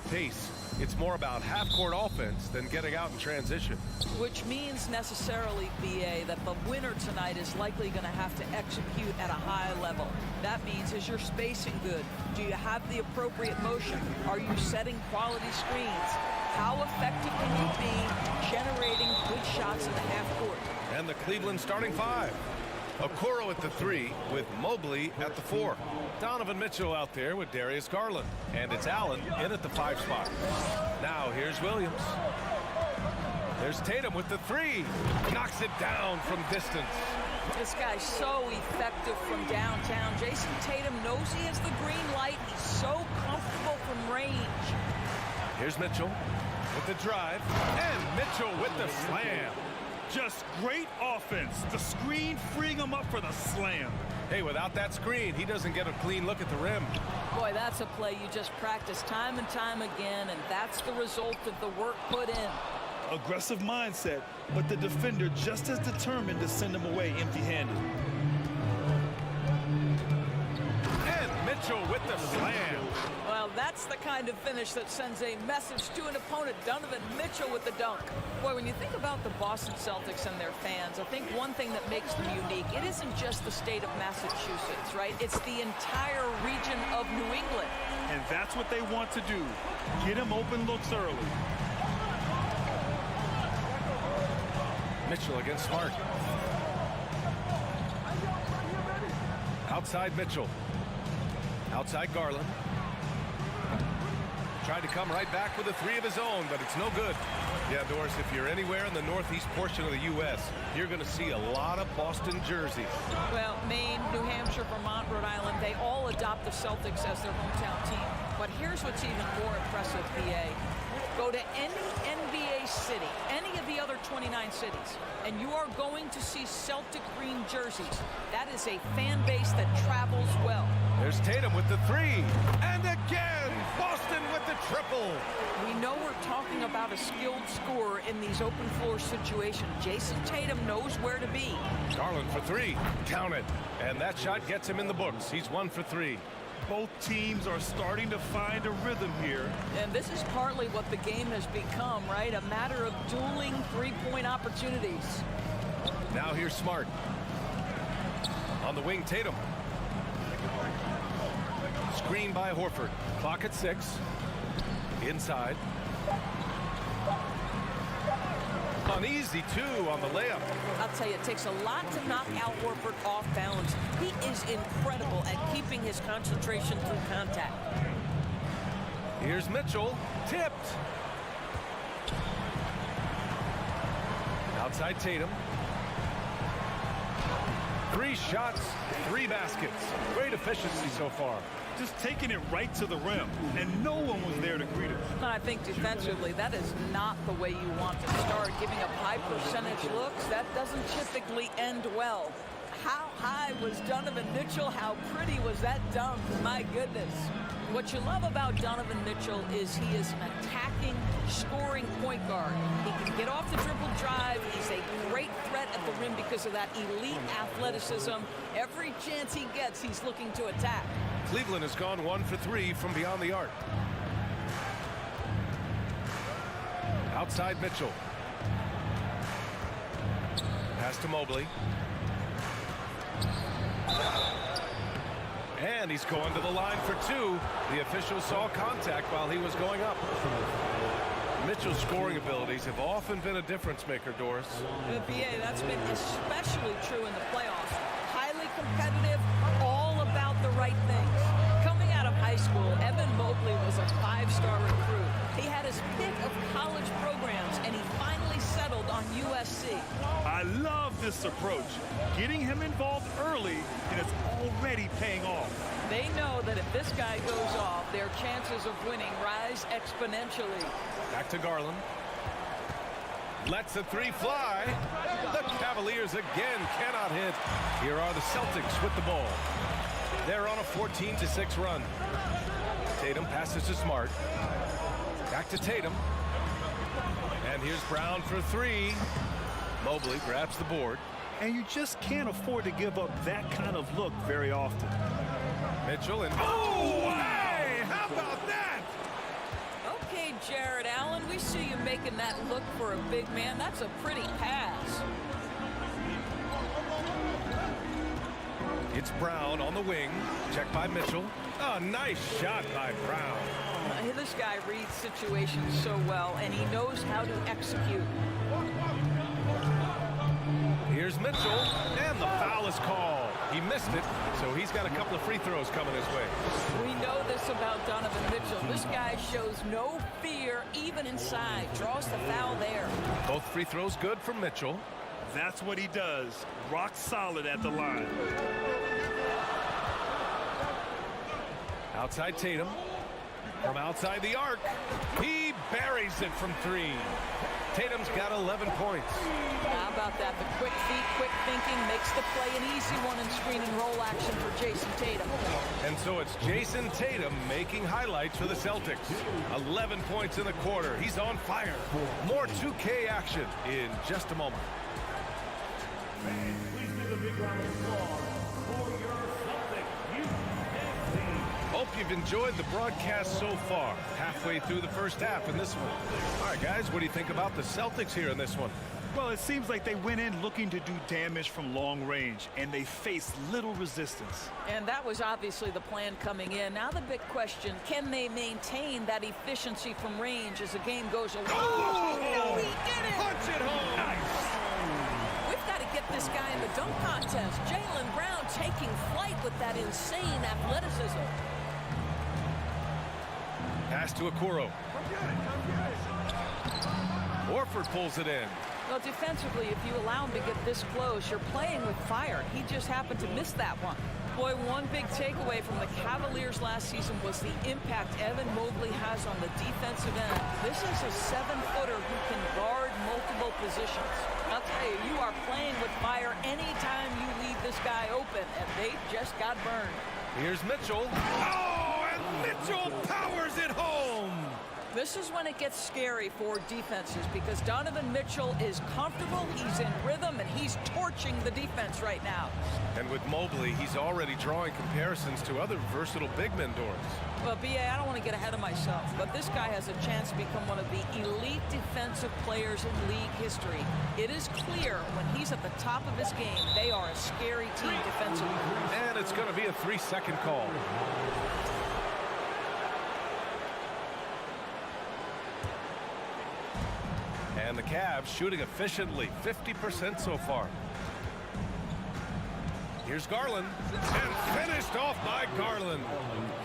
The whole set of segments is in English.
pace. It's more about half-court offense than getting out in transition. Which means necessarily, BA, that the winner tonight is likely going to have to execute at a high level. That means, is your spacing good? Do you have the appropriate motion? Are you setting quality screens? How effective can you be generating good shots in the half court? And the Cleveland starting five. Okoro at the 3 with Mobley at the 4. Donovan Mitchell out there with Darius Garland. And it's Allen in at the 5 spot. Now here's Williams. There's Tatum with the 3. Knocks it down from distance. This guy's so effective from downtown. Jason Tatum knows he has the green light. He's so comfortable from range. Here's Mitchell with the drive. And Mitchell with the slam. Just great offense. The screen freeing him up for the slam. Hey, without that screen, he doesn't get a clean look at the rim. Boy, that's a play you just practice time and time again, and that's the result of the work put in. Aggressive mindset, but the defender just as determined to send him away empty-handed. And Mitchell with the slam. Well, that's the kind of finish that sends a message to an opponent. Donovan Mitchell with the dunk. Boy, when you think about the Boston Celtics and their fans, I think one thing that makes them unique, it isn't just the state of Massachusetts, right? It's the entire region of New England. And that's what they want to do. Get him open looks early. Mitchell against Smart. Outside Mitchell. Outside Garland. Tried to come right back with a 3 of his own, but it's no good. Yeah, Doris, if you're anywhere in the northeast portion of the U.S., you're going to see a lot of Boston jerseys. Well, Maine, New Hampshire, Vermont, Rhode Island, they all adopt the Celtics as their hometown team. But here's what's even more impressive, BA. Go to any NBA city, any of the other 29 cities, and you are going to see Celtic green jerseys. That is a fan base that travels well. There's Tatum with the 3. And again, Boston with the triple. We know we're talking about a skilled scorer in these open floor situations. Jason Tatum knows where to be. Garland for 3. Count it. And that shot gets him in the books. He's 1 for 3. Both teams are starting to find a rhythm here. And this is partly what the game has become, right? A matter of dueling three-point opportunities. Now here's Smart. On the wing, Tatum. Screen by Horford. Clock at 6. Inside. Uneasy, too, on the layup. I'll tell you, it takes a lot to knock Al Horford off balance. He is incredible at keeping his concentration through contact. Here's Mitchell. Tipped. Outside Tatum. 3 shots, 3 baskets. Great efficiency so far. Just taking it right to the rim, and no one was there to greet him. I think defensively, that is not the way you want to start. Giving up high percentage looks, that doesn't typically end well. How high was Donovan Mitchell? How pretty was that dunk? My goodness. What you love about Donovan Mitchell is he is an attacking, scoring point guard. He can get off the dribble drive. He's a great threat at the rim because of that elite athleticism. Every chance he gets, he's looking to attack. Cleveland has gone 1 for 3 from beyond the arc. Outside Mitchell. Pass to Mobley. And he's going to the line for 2. The official saw contact while he was going up. Mitchell's scoring abilities have often been a difference maker, Doris. BA, that's been especially true in the playoffs. Highly competitive, all about the right things. Coming out of high school, Evan Mobley was a 5-star recruit. He had his pick of college programs, and he finally settled on USC. I love this approach. Getting him involved early, and it's already paying off. They know that if this guy goes off, their chances of winning rise exponentially. Back to Garland. Lets the 3 fly. The Cavaliers again cannot hit. Here are the Celtics with the ball. They're on a 14-6 run. Tatum passes to Smart. Back to Tatum. And here's Brown for 3. Mobley grabs the board. And you just can't afford to give up that kind of look very often. Mitchell and... Oh, hey! How about that? Well, Jared Allen. We see you making that look for a big man. That's a pretty pass. It's Brown on the wing. Checked by Mitchell. Oh, nice shot by Brown. This guy reads situations so well, and he knows how to execute. Here's Mitchell, and the foul is called. He missed it, so he's got a couple of free throws coming his way. We know this about Donovan Mitchell. This guy shows no fear even inside. Draws the foul there. Both free throws good for Mitchell. That's what he does. Rock solid at the line. Outside Tatum. From outside the arc, he buries it from three. Tatum's got 11 points. How about that? The quick feet, quick thinking makes the play an easy one in screen and roll action for Jason Tatum. And so it's Jason Tatum making highlights for the Celtics. 11 points in the quarter. He's on fire. More 2K action in just a moment. Please give a big round of applause for your Celtics youth team. Hope you've enjoyed the broadcast so far. Halfway through the first half in this one. All right, guys, what do you think about the Celtics here in this one? Well, it seems like they went in looking to do damage from long range, and they faced little resistance. And that was obviously the plan coming in. Now the big question, can they maintain that efficiency from range as the game goes along? Oh! No, he didn't! Punch it home! We've got to get this guy in the dunk contest. Jaylen Brown taking flight with that insane athleticism. Pass to Okoro. Horford pulls it in. Well, defensively, if you allow him to get this close, you're playing with fire. He just happened to miss that one. Boy, one big takeaway from the Cavaliers last season was the impact Evan Mobley has on the defensive end. This is a 7-footer who can guard multiple positions. I'll tell you, you are playing with fire anytime you leave this guy open, and they just got burned. Here's Mitchell. Oh, and Mitchell powers it home. This is when it gets scary for defenses because Donovan Mitchell is comfortable, he's in rhythm, and he's torching the defense right now. And with Mobley, he's already drawing comparisons to other versatile big men, Doris. Well, B.A., I don't want to get ahead of myself, but this guy has a chance to become one of the elite defensive players in league history. It is clear when he's at the top of his game, they are a scary team defensively. And it's going to be a 3-second call. And the Cavs shooting efficiently, 50% so far. Here's Garland, and finished off by Garland.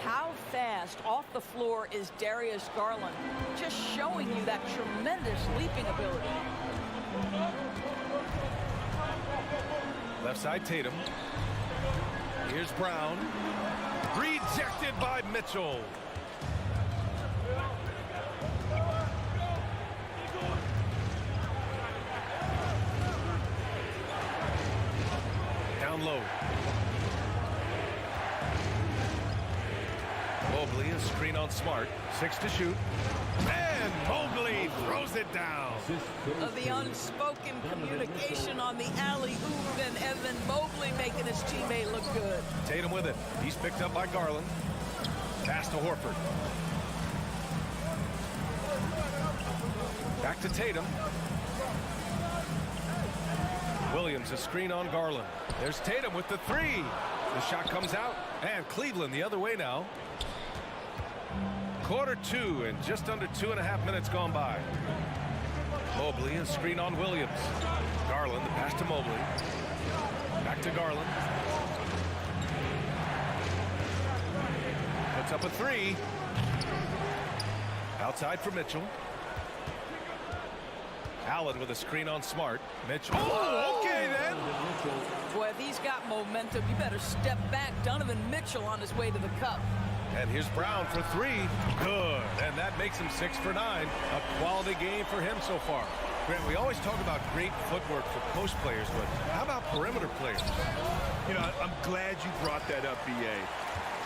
How fast off the floor is Darius Garland? Just showing you that tremendous leaping ability. Left side Tatum. Here's Brown. Rejected by Mitchell. Down low. Mobley, a screen on Smart. 6 to shoot. And Mobley throws it down. The unspoken communication on the alley-oop, and Evan Mobley making his teammate look good. Tatum with it. He's picked up by Garland. Pass to Horford. Back to Tatum. Williams, a screen on Garland. There's Tatum with the three. The shot comes out, and Cleveland the other way now. Quarter 2 and just under 2.5 minutes gone by. Mobley, a screen on Williams. Garland, the pass to Mobley. Back to Garland. Puts up a three. Outside for Mitchell. Allen with a screen on Smart. Mitchell. Oh, okay then. Boy, if he's got momentum, you better step back. Donovan Mitchell on his way to the cup. And here's Brown for three. Good. And that makes him 6 for 9. A quality game for him so far. Grant, we always talk about great footwork for post players, but how about perimeter players? You know, I'm glad you brought that up, B.A.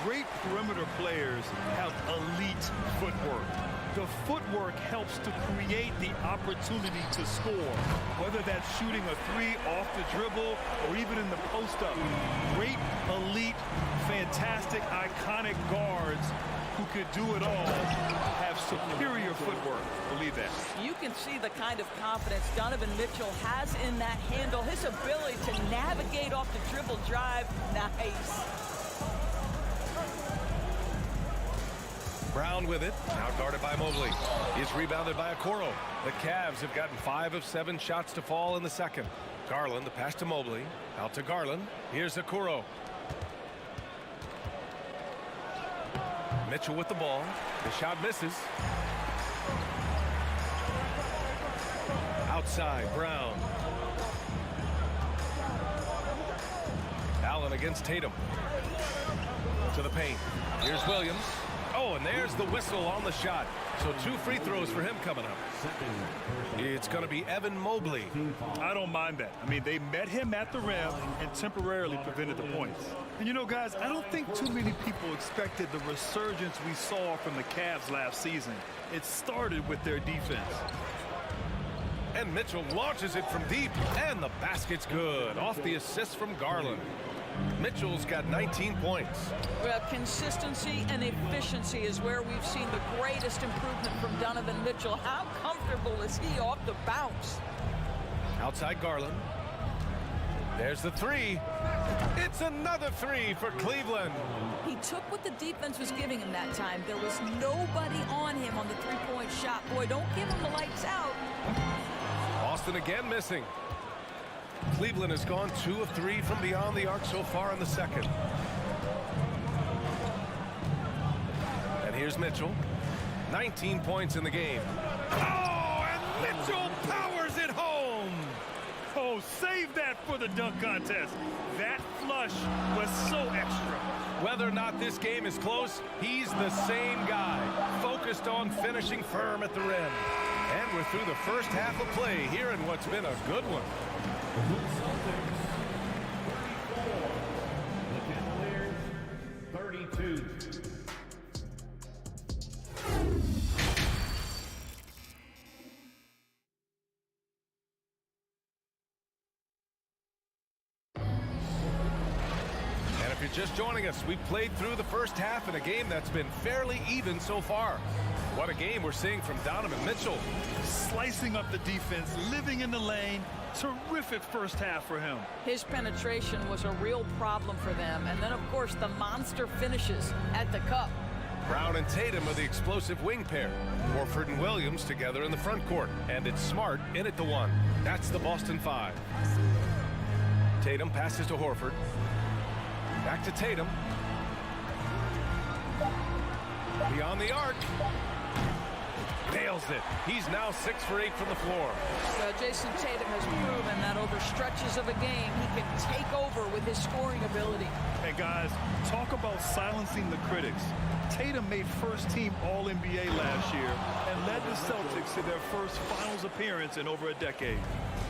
Great perimeter players have elite footwork. The footwork helps to create the opportunity to score, whether that's shooting a three off the dribble or even in the post-up. Great elite fantastic, iconic guards who could do it all have superior footwork. Believe that. You can see the kind of confidence Donovan Mitchell has in that handle. His ability to navigate off the dribble drive. Nice. Brown with it. Now guarded by Mobley. He's rebounded by Okoro. The Cavs have gotten 5 of 7 shots to fall in the second. Garland, the pass to Mobley. Out to Garland. Here's Okoro. Mitchell with the ball. The shot misses. Outside, Brown. Allen against Tatum. To the paint. Here's Williams. Oh, and there's the whistle on the shot. So 2 free throws for him coming up. It's going to be Evan Mobley. I don't mind that. I mean, they met him at the rim and temporarily prevented the points. And you know, guys, I don't think too many people expected the resurgence we saw from the Cavs last season. It started with their defense. And Mitchell launches it from deep, and the basket's good. Off the assist from Garland. Mitchell's got 19 points. Well, consistency and efficiency is where we've seen the greatest improvement from Donovan Mitchell. How comfortable is he off the bounce? Outside Garland. There's the 3. It's another 3 for Cleveland. He took what the defense was giving him that time. There was nobody on him on the three-point shot. Boy, don't give him the lights out. Boston again missing. Cleveland has gone 2 of 3 from beyond the arc so far in the second. And here's Mitchell. 19 points in the game. Oh, and Mitchell powers it home. Oh, save that for the dunk contest. That flush was so extra. Whether or not this game is close, he's the same guy, focused on finishing firm at the rim. And we're through the first half of play here in what's been a good one. The Cavaliers, 32. And if you're just joining us, we've played through the first half in a game that's been fairly even so far. What a game we're seeing from Donovan Mitchell. Slicing up the defense, living in the lane. Terrific first half for him. His penetration was a real problem for them. And then, of course, the monster finishes at the cup. Brown and Tatum are the explosive wing pair. Horford and Williams together in the front court. And it's Smart in at the 1. That's the Boston 5. Tatum passes to Horford. Back to Tatum. Beyond the arc. Nails it. He's now 6 for 8 from the floor. Jason Tatum has proven that over stretches of a game, he can take over with his scoring ability. Hey, guys, talk about silencing the critics. Tatum made first-team All-NBA last year and led the Celtics to their first finals appearance in over a decade.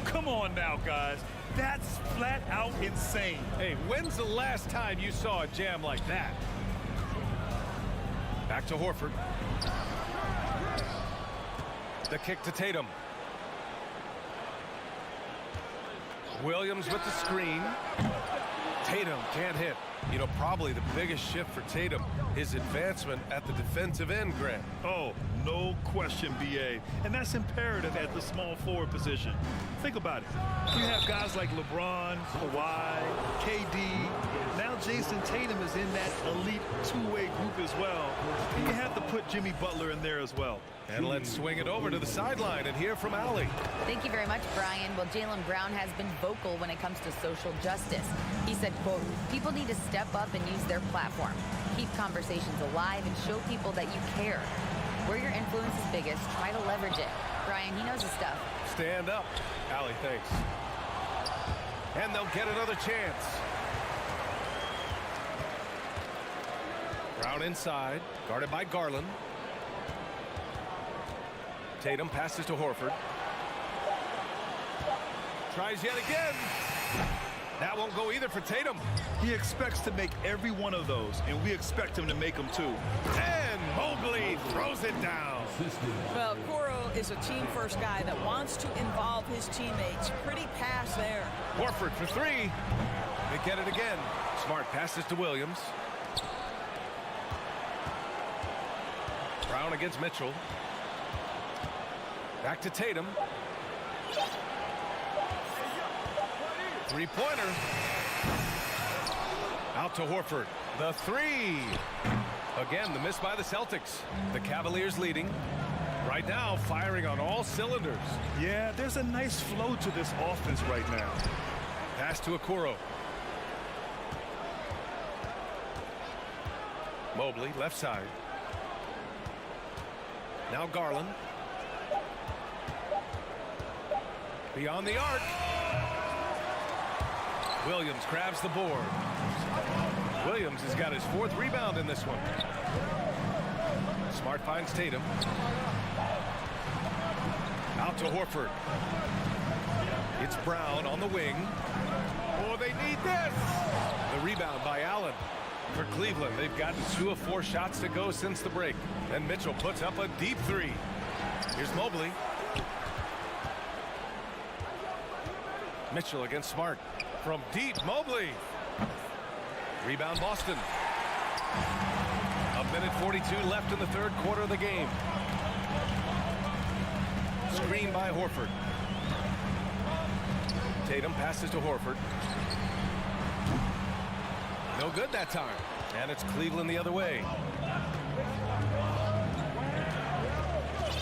Come on now, guys. That's flat out insane. Hey, when's the last time you saw a jam like that? Back to Horford. The kick to Tatum. Williams with the screen. Tatum can't hit. You know, probably the biggest shift for Tatum, his advancement at the defensive end, Grant. Oh, no question, B.A. And that's imperative at the small forward position. Think about it. You have guys like LeBron, Kawhi, KD. Now Jason Tatum is in that elite two-way group as well. And you have to put Jimmy Butler in there as well. And let's swing it over to the sideline and hear from Allie. Thank you very much, Brian. Well, Jaylen Brown has been vocal when it comes to social justice. He said, quote, people need to step up and use their platform. Keep conversations alive and show people that you care. Where your influence is biggest, try to leverage it. Brian, he knows his stuff. Stand up. Allie, thanks. And they'll get another chance. Brown inside, guarded by Garland. Tatum passes to Horford. Tries yet again. That won't go either for Tatum. He expects to make every one of those, and we expect him to make them too. And Mobley throws it down. Well, Okoro is a team-first guy that wants to involve his teammates. Pretty pass there. Horford for 3. They get it again. Smart passes to Williams. Brown against Mitchell. Back to Tatum. Three-pointer. Out to Horford. The three. Again, the miss by the Celtics. The Cavaliers leading. Right now, firing on all cylinders. Yeah, there's a nice flow to this offense right now. Pass to Okoro. Mobley, left side. Now Garland. Beyond the arc. Williams grabs the board. Williams has got his 4th rebound in this one. Smart finds Tatum. Out to Horford. It's Brown on the wing. Oh, they need this. The rebound by Allen. For Cleveland, they've gotten 2 of 4 shots to go since the break. And Mitchell puts up a deep 3. Here's Mobley. Mitchell against Smart. From deep, Mobley. Rebound Boston. A minute 42 left in the 3rd quarter of the game. Screen by Horford. Tatum passes to Horford. No good that time. And it's Cleveland the other way.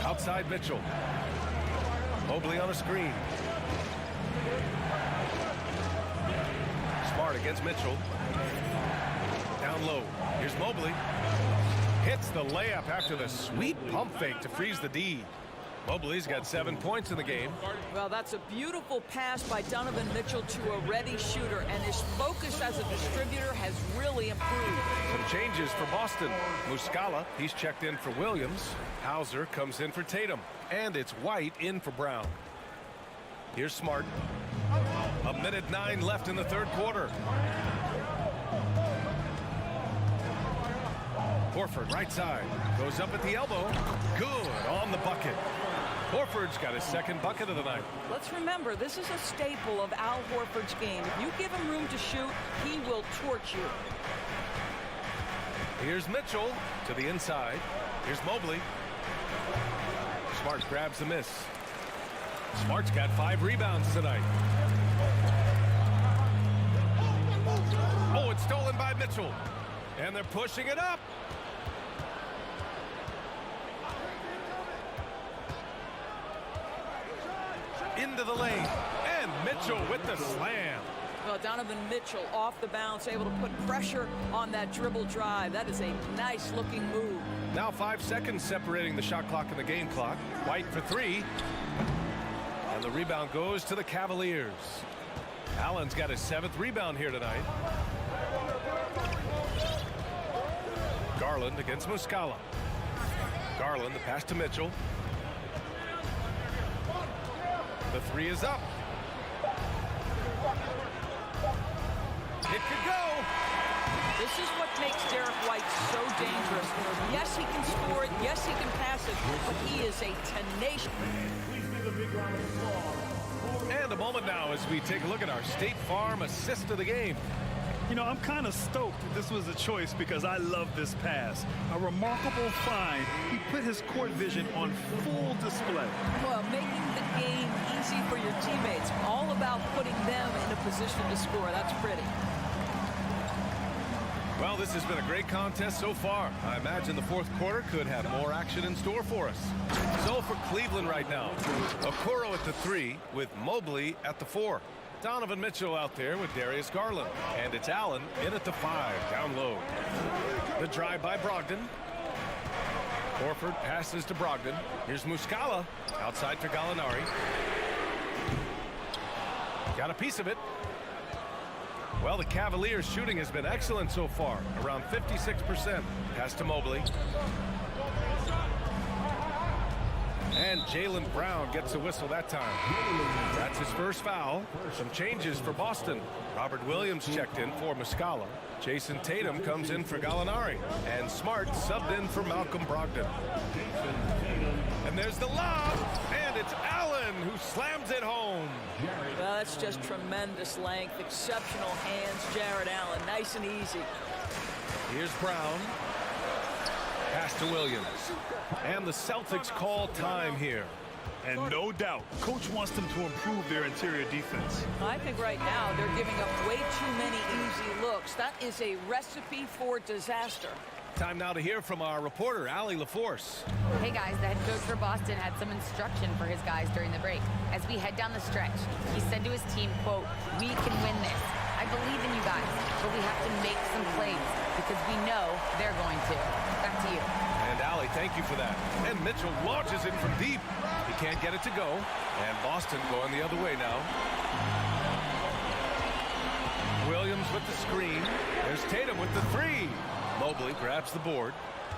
Outside Mitchell. Mobley on a screen. Smart against Mitchell. Down low. Here's Mobley. Hits the layup after the sweet pump fake to freeze the D. Mobley's got 7 points in the game. Well, that's a beautiful pass by Donovan Mitchell to a ready shooter, and his focus as a distributor has really improved. Some changes for Boston. Muscala, he's checked in for Williams. Hauser comes in for Tatum. And it's White in for Brown. Here's Smart. A minute 9 left in the 3rd quarter. Horford, right side. Goes up at the elbow. Good on the bucket. Horford's got his 2nd bucket of the night. Let's remember, this is a staple of Al Horford's game. If you give him room to shoot, he will torch you. Here's Mitchell to the inside. Here's Mobley. Smart grabs the miss. Smart's got 5 rebounds tonight. Oh, it's stolen by Mitchell. And they're pushing it up. Into the lane. And Mitchell with the slam. Well, Donovan Mitchell off the bounce, able to put pressure on that dribble drive. That is a nice-looking move. Now 5 seconds separating the shot clock and the game clock. White for 3. And the rebound goes to the Cavaliers. Allen's got his 7th rebound here tonight. Garland against Muscala. Garland, the pass to Mitchell. The 3 is up. It could go. This is what makes Derek White so dangerous. Yes, he can score it. Yes, he can pass it. But he is a tenacious. And a moment now as we take a look at our State Farm assist of the game. You know, I'm kind of stoked that this was a choice because I love this pass. A remarkable find. He put his court vision on full display. Well, making the game easy for your teammates. All about putting them in a position to score. That's pretty. Well, this has been a great contest so far. I imagine the 4th quarter could have more action in store for us. So for Cleveland right now, Okoro at the 3 with Mobley at the 4. Donovan Mitchell out there with Darius Garland. And it's Allen in at the 5, down low. The drive by Brogdon. Horford passes to Brogdon. Here's Muscala outside for Gallinari. Got a piece of it. Well, the Cavaliers' shooting has been excellent so far, around 56%. Pass to Mobley. And Jaylen Brown gets a whistle that time. That's his 1st foul. Some changes for Boston. Robert Williams checked in for Muscala. Jason Tatum comes in for Gallinari. And Smart subbed in for Malcolm Brogdon. And there's the lob. And it's Allen who slams it home. Well, that's just tremendous length. Exceptional hands, Jared Allen. Nice and easy. Here's Brown. Pass to Williams. And the Celtics call time here. And no doubt, coach wants them to improve their interior defense. I think right now they're giving up way too many easy looks. That is a recipe for disaster. Time now to hear from our reporter, Allie LaForce. Hey guys, the head coach for Boston had some instruction for his guys during the break. As we head down the stretch, he said to his team, quote, "We can win this. I believe in you guys, but we have to make some plays because we know they're going to." Back to you. And Allie, thank you for that. And Mitchell launches it from deep. He can't get it to go. And Boston going the other way now. Williams with the screen. There's Tatum with the three. Mobley grabs the board.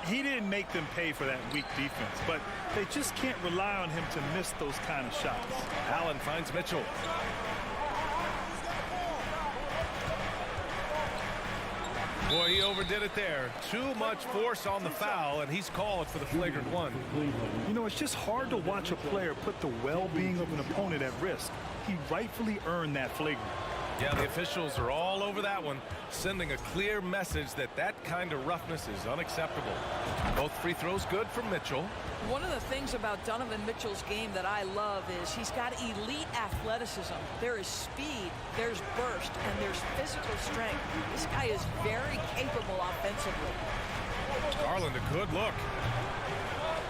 He didn't make them pay for that weak defense, but they just can't rely on him to miss those kind of shots. Allen finds Mitchell. Boy, he overdid it there. Too much force on the foul, and he's called for the flagrant one. You know, it's just hard to watch a player put the well-being of an opponent at risk. He rightfully earned that flagrant. Yeah, the officials are all over that one, sending a clear message that that kind of roughness is unacceptable. Both free throws good from Mitchell. One of the things about Donovan Mitchell's game that I love is he's got elite athleticism. There is speed, there's burst, and there's physical strength. This guy is very capable offensively. Garland, a good look.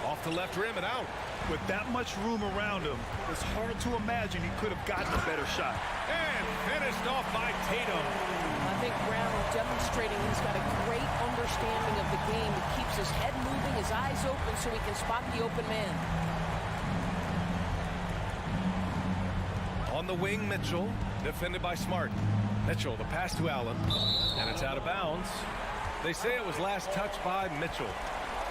Off the left rim and out. With that much room around him, it's hard to imagine he could have gotten a better shot. And finished off by Tatum. I think Brown is demonstrating he's got a great understanding of the game. He keeps his head moving, his eyes open so he can spot the open man. On the wing, Mitchell, defended by Smart. Mitchell, the pass to Allen, and it's out of bounds. They say it was last touched by Mitchell.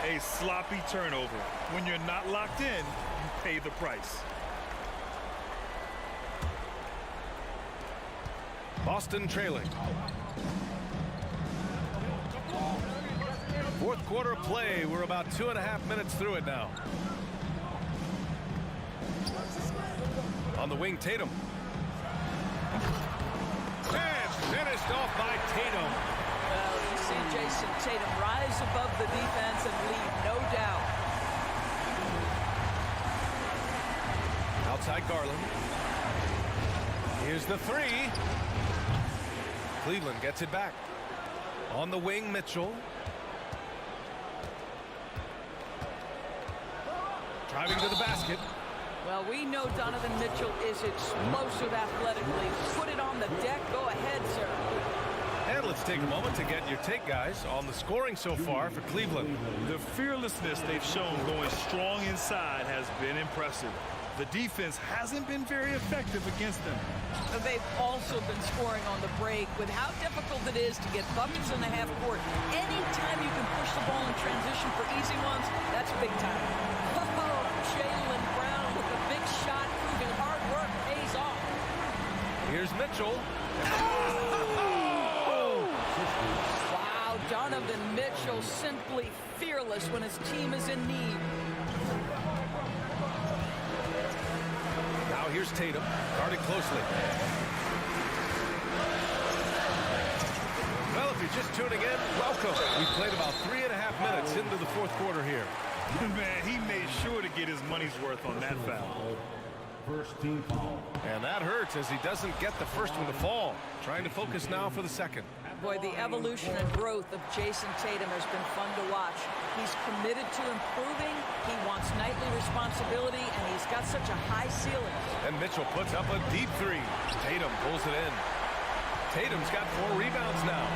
A sloppy turnover. When you're not locked in, you pay the price. Boston trailing. Fourth quarter of play. We're about 2.5 minutes through it now. On the wing, Tatum. And finished off by Tatum. Well, you see Jason Tatum rise above the defense and lead, no doubt. Outside Garland. Here's the three. Cleveland gets it back. On the wing, Mitchell. Driving to the basket. Well, we know Donovan Mitchell is explosive athletically. Put it on the deck. Go ahead, sir. And let's take a moment to get your take, guys, on the scoring so far for Cleveland. The fearlessness they've shown going strong inside has been impressive. The defense hasn't been very effective against them. They've also been scoring on the break with how difficult it is to get buckets in the half court. Anytime you can push the ball in transition for easy ones, that's big time. Oh, Jaylen Brown with a big shot, proving hard work pays off. Here's Mitchell. Wow, Donovan Mitchell simply fearless when his team is in need. Now here's Tatum, guarded closely. Well, if you're just tuning in, welcome. We've played about 3.5 minutes into the fourth quarter here. Man, he made sure to get his money's worth on that foul. First team foul. And that hurts as he doesn't get the first one to fall. Trying to focus now for the second. Boy, the evolution and growth of Jason Tatum has been fun to watch. He's committed to improving, he wants nightly responsibility, and he's got such a high ceiling. And Mitchell puts up a deep three. Tatum pulls it in. Tatum's got 4 rebounds now.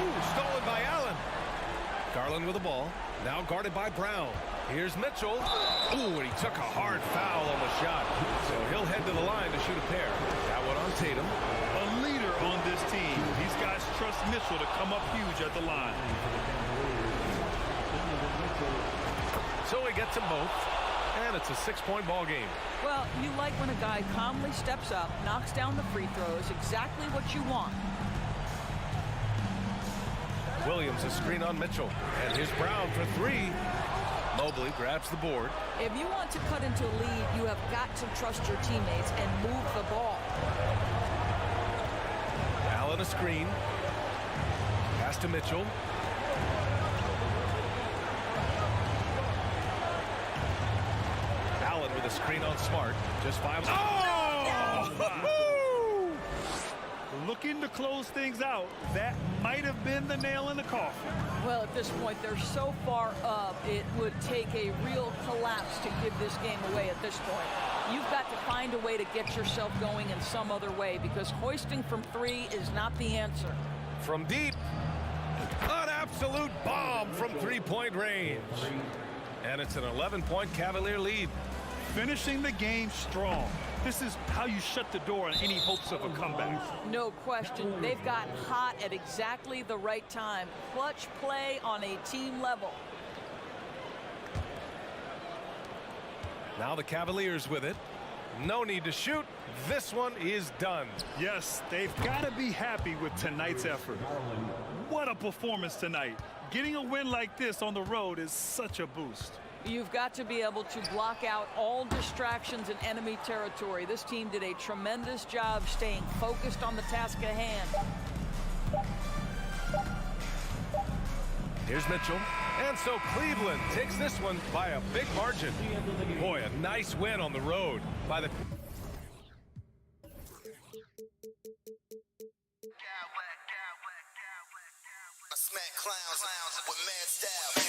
Ooh, stolen by Allen. Garland with the ball. Now guarded by Brown. Here's Mitchell. Ooh, and he took a hard foul on the shot. So he'll head to the line to shoot a pair. That one on Tatum. A leader on this team. These guys trust Mitchell to come up huge at the line. So he gets them both. And it's a 6-point ball game. Well, you like when a guy calmly steps up, knocks down the free throws, exactly what you want. Williams, a screen on Mitchell. And here's Brown for 3. Mobley grabs the board. If you want to cut into a lead, you have got to trust your teammates and move the ball. Allen a screen. Pass to Mitchell. Allen with a screen on Smart. Just 5. Oh! Looking to close things out. That might have been the nail in the coffin. Well, at this point, they're so far up, it would take a real collapse to give this game away at this point. You've got to find a way to get yourself going in some other way, because hoisting from 3 is not the answer. From deep. An absolute bomb from three-point range. And it's an 11-point Cavalier lead. Finishing the game strong. This is how you shut the door on any hopes of a comeback. No question. They've gotten hot at exactly the right time. Clutch play on a team level. Now the Cavaliers with it. No need to shoot. This one is done. Yes, they've got to be happy with tonight's effort. What a performance tonight. Getting a win like this on the road is such a boost. You've got to be able to block out all distractions in enemy territory. This team did a tremendous job staying focused on the task at hand. Here's Mitchell. And so Cleveland takes this one by a big margin. Boy, a nice win on the road by the... I smack clowns with mad style.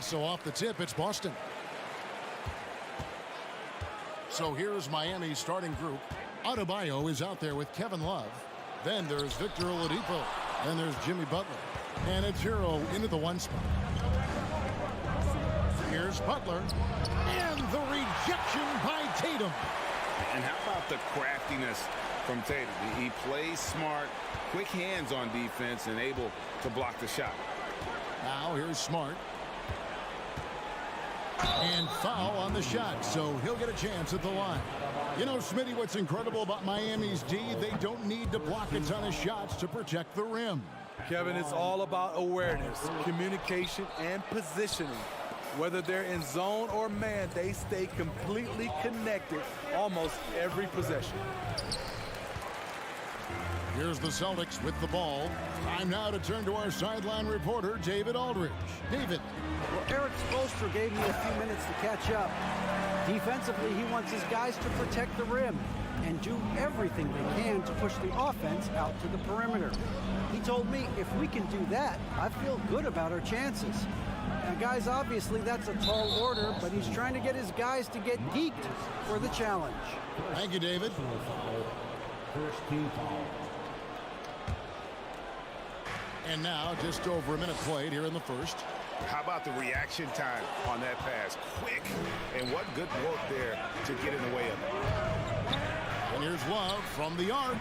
And so off the tip, it's Boston. So here's Miami's starting group. Adebayo is out there with Kevin Love. Then there's Victor Oladipo. Then there's Jimmy Butler. And it's Hero into the one spot. Here's Butler. And the rejection by Tatum. And how about the craftiness from Tatum? He plays smart, quick hands on defense, and able to block the shot. Now here's Smart. And foul on the shot, so he'll get a chance at the line. You know, Smitty, what's incredible about Miami's D, they don't need to block a ton of shots to protect the rim. Kevin, it's all about awareness, communication, and positioning. Whether they're in zone or man, they stay completely connected almost every possession. Here's the Celtics with the ball. Time now to turn to our sideline reporter, David Aldridge. David. Well, Eric Spoelstra gave me a few minutes to catch up. Defensively, he wants his guys to protect the rim and do everything they can to push the offense out to the perimeter. He told me if we can do that, I feel good about our chances. Now, guys, obviously that's a tall order, but he's trying to get his guys to get geeked for the challenge. Thank you, David. First team foul. And now, just over a minute played here in the first. How about the reaction time on that pass? Quick. And what good work there to get in the way of it. And here's Love from the arc.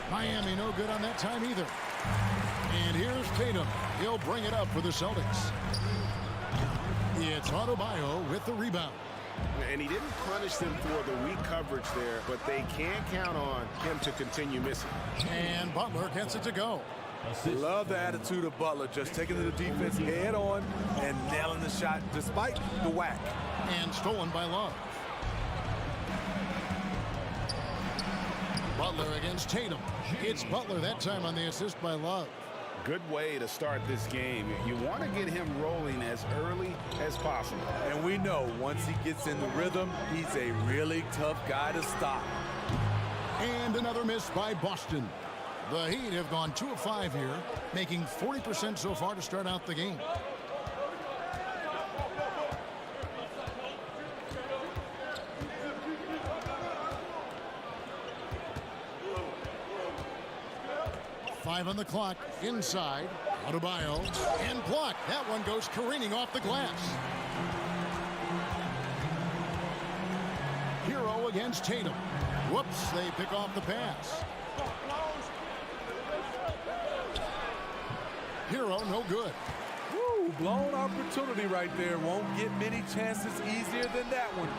Miami no good on that time either. And here's Tatum. He'll bring it up for the Celtics. It's Adebayo with the rebound. And he didn't punish them for the weak coverage there, but they can count on him to continue missing. And Butler gets it to go. Love the attitude of Butler, just taking the defense head on and nailing the shot despite the whack. And stolen by Love. Butler against Tatum. It's Butler that time on the assist by Love. Good way to start this game. You want to get him rolling as early as possible. And we know once he gets in the rhythm, he's a really tough guy to stop. And another miss by Boston. The Heat have gone 2 of 5 here, making 40% so far to start out the game. Five on the clock, inside, Adebayo, and blocked. That one goes careening off the glass. Hero against Tatum. Whoops, they pick off the pass. Hero, no good. Woo, blown opportunity right there. Won't get many chances easier than that one.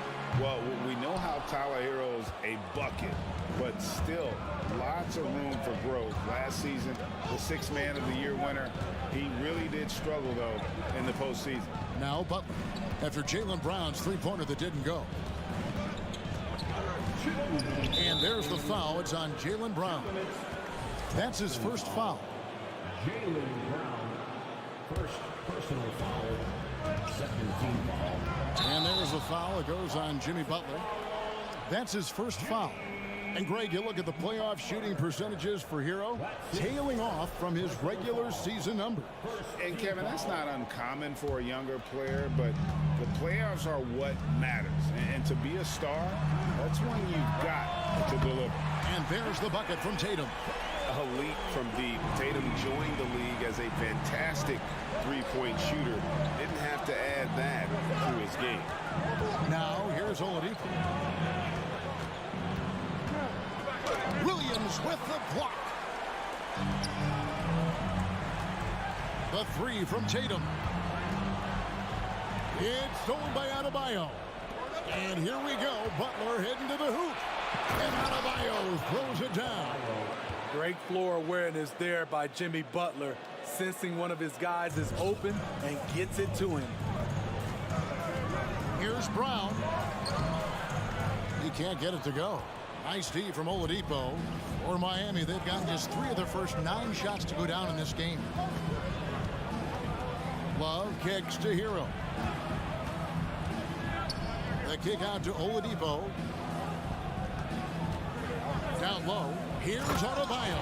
Well, we know how Tyler Hero's a bucket, but still lots of room for growth. Last season, the 6th Man of the Year winner, he really did struggle, though, in the postseason. Now Butler, after Jaylen Brown's three-pointer that didn't go. And there's the foul. It's on Jaylen Brown. That's his first foul. Jaylen Brown, first personal foul, second team foul. And there's the foul. It goes on Jimmy Butler. That's his first foul. And Greg, you look at the playoff shooting percentages for Hero, tailing off from his regular season numbers. And Kevin, that's not uncommon for a younger player, but the playoffs are what matters. And to be a star, that's when you've got to deliver. And there's the bucket from Tatum. A leap from deep. Tatum joined the league as a fantastic three-point shooter. Didn't have to add that to his game. Now here's Oladipo. Williams with the block. The three from Tatum. It's stolen by Adebayo. And here we go. Butler heading to the hoop. And Adebayo throws it down. Great floor awareness there by Jimmy Butler, sensing one of his guys is open and gets it to him. Here's Brown. He can't get it to go. Nice D from Oladipo. For Miami, they've gotten just 3 of their first 9 shots to go down in this game. Love kicks to Hero. The kick out to Oladipo. Down low. Here's Adebayo.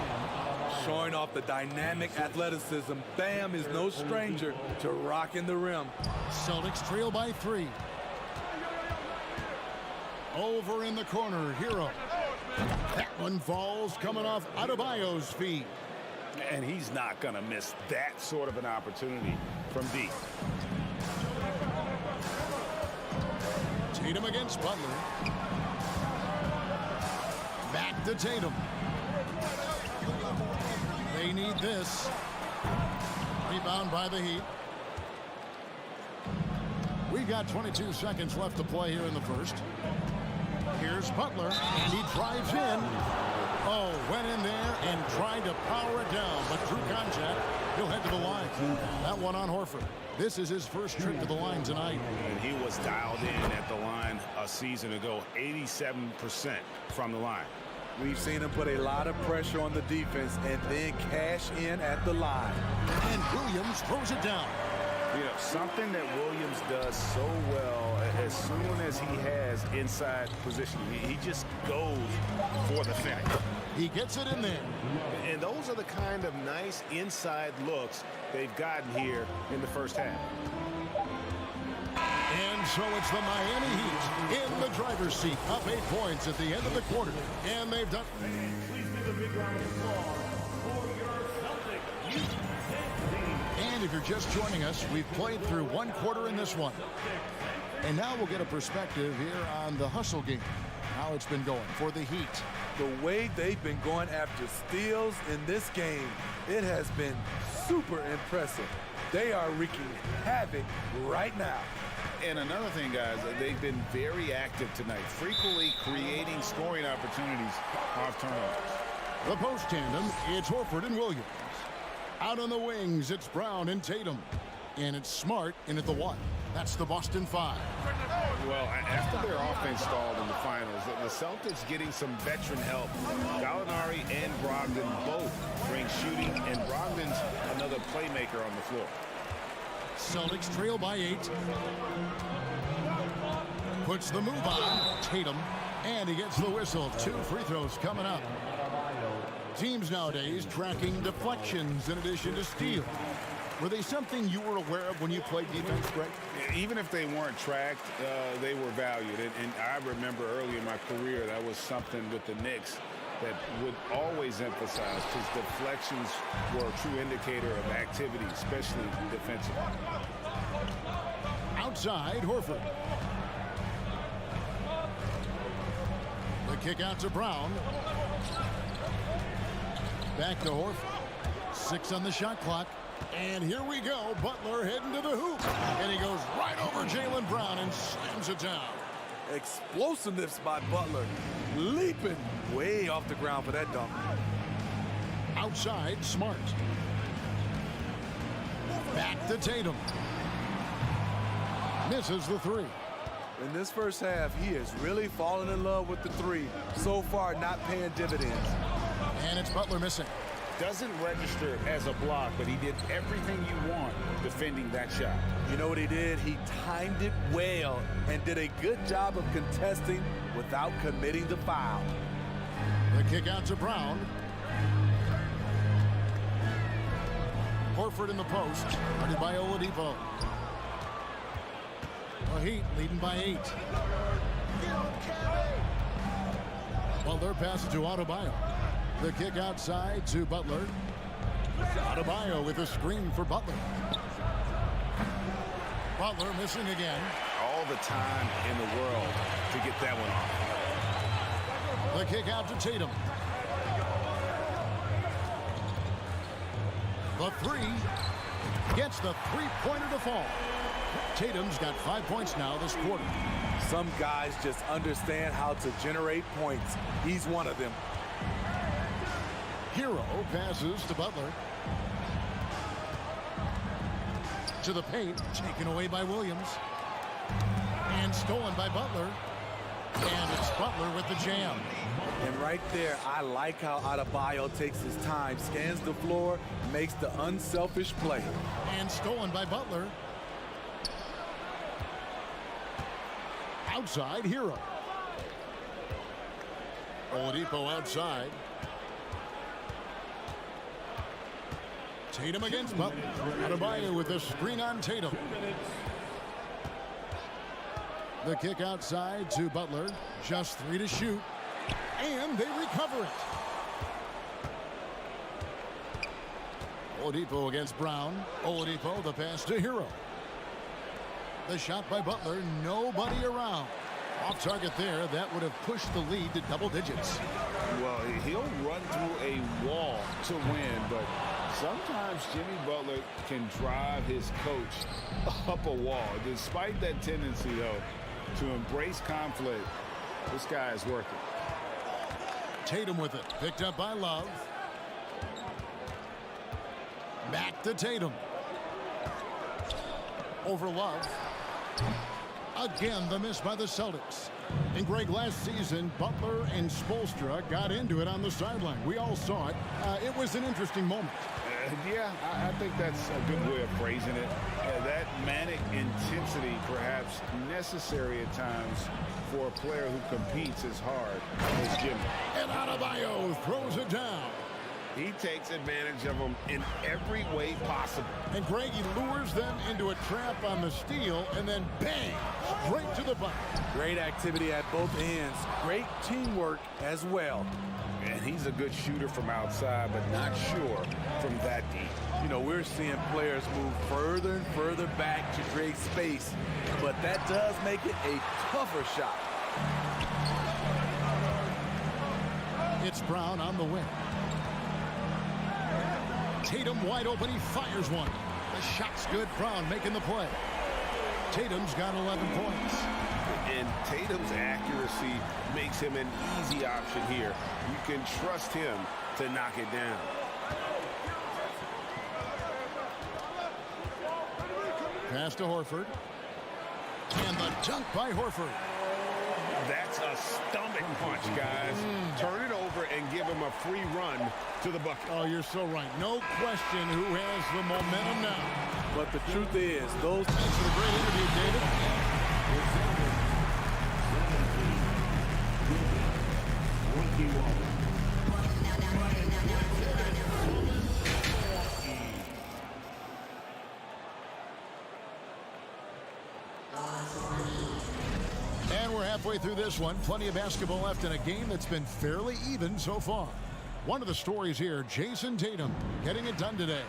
showing off the dynamic athleticism. Bam is no stranger to rocking the rim. Celtics trail by 3. Over in the corner, Hero. That one falls coming off Adebayo's feet. And he's not going to miss that sort of an opportunity from deep. Tatum against Butler. Back to Tatum. They need this. Rebound by the Heat. We've got 22 seconds left to play here in the first. Here's Butler, and he drives in. Oh, went in there and tried to power it down, but drew contact. He'll head to the line. That one on Horford. This is his first trip to the line tonight. And he was dialed in at the line a season ago, 87% from the line. We've seen him put a lot of pressure on the defense and then cash in at the line. And Williams throws it down. You know, something that Williams does so well, as soon as he has inside position, he just goes for the finish. He gets it in there. And those are the kind of nice inside looks they've gotten here in the first half. And so it's the Miami Heat in the driver's seat, up 8 points at the end of the quarter. And they've done... Please give a big round of applause for your Celtics youth team. And if you're just joining us, we've played through one quarter in this one. And now we'll get a perspective here on the hustle game, how it's been going for the Heat. The way they've been going after steals in this game, it has been super impressive. They are wreaking havoc right now. And another thing, guys, they've been very active tonight, frequently creating scoring opportunities off turnovers. The post tandem, it's Horford and Williams. Out on the wings, it's Brown and Tatum. And it's Smart in at the 1. That's the Boston 5. Well, after their offense stalled in the finals, the Celtics getting some veteran help. Gallinari and Brogdon both bring shooting, and Brogdon's another playmaker on the floor. Celtics trail by 8. Puts the move on. Tatum. And he gets the whistle. 2 free throws coming up. Teams nowadays tracking deflections in addition to steals. Were they something you were aware of when you played defense, Greg? Even if they weren't tracked, they were valued. And I remember early in my career, that was something with the Knicks that would always emphasize, because deflections were a true indicator of activity, especially defensively. Outside, Horford. The kick out to Brown. Back to Horford. 6 on the shot clock. And here we go. Butler heading to the hoop. And he goes right over Jaylen Brown and slams it down. Explosiveness by Butler. Leaping way off the ground for that dunk. Outside, Smart. Back to Tatum. Misses the 3. In this first half, he is really falling in love with the 3. So far, not paying dividends. And it's Butler missing. Doesn't register as a block, but he did everything you want defending that shot. You know what he did? He timed it well and did a good job of contesting without committing the foul. The kick out to Brown. Horford in the post, guarded by Oladipo. The Heat leading by 8. Butler passes to Adebayo. The kick outside to Butler. Adebayo with a screen for Butler. Butler missing again. All the time in the world to get that one off. The kick out to Tatum. The 3 gets the 3-pointer to fall. Tatum's got 5 points now this quarter. Some guys just understand how to generate points. He's one of them. Hero passes to Butler. To the paint, taken away by Williams. And stolen by Butler. And it's Butler with the jam. And right there, I like how Adebayo takes his time, scans the floor, makes the unselfish play. And stolen by Butler. Outside, Hero. Oladipo outside. Tatum against Butler. Adebayo with the screen on Tatum. The kick outside to Butler. Just 3 to shoot. And they recover it. Oladipo against Brown. Oladipo, the pass to Hero. The shot by Butler, nobody around. Off target there, that would have pushed the lead to double digits. Well, he'll run through a wall to win, but sometimes Jimmy Butler can drive his coach up a wall. Despite that tendency, though, to embrace conflict, this guy is working. Tatum with it, picked up by Love. Back to Tatum. Over Love. Again, the miss by the Celtics. And Greg, last season, Butler and Spoelstra got into it on the sideline. We all saw it. It was an interesting moment. Yeah, I think that's a good way of phrasing it. That manic intensity, perhaps necessary at times for a player who competes as hard as Jimmy. And Adebayo throws it down. He takes advantage of them in every way possible. And Greg, he lures them into a trap on the steal, and then bang, straight to the bucket. Great activity at both ends. Great teamwork as well. And he's a good shooter from outside, but not sure from that deep. You know, we're seeing players move further and further back to create space, but that does make it a tougher shot. It's Brown on the wing. Tatum wide open, he fires one. The shot's good, Brown making the play. Tatum's got 11 points. And Tatum's accuracy makes him an easy option here. You can trust him to knock it down. Pass to Horford. And the dunk by Horford. That's a stomach punch, guys. Turn it over and give him a free run to the bucket. Oh, you're so right. No question who has the momentum now. But the truth is, those... Thanks for the great interview, David. And we're halfway through this one. Plenty of basketball left in a game that's been fairly even so far. One of the stories here, Jason Tatum getting it done today.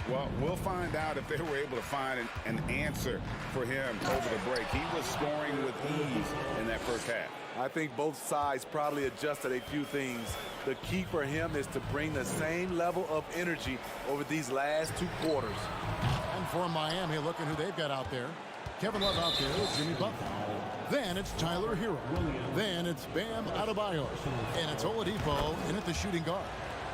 Well, we'll find out if they were able to find an answer for him over the break. He was scoring with ease in that first half. I think both sides probably adjusted a few things. The key for him is to bring the same level of energy over these last 2 quarters. And for Miami, look at who they've got out there. Kevin Love out there with Jimmy Butler. Then it's Tyler Hero. Then it's Bam Adebayo. And it's Oladipo in at the shooting guard.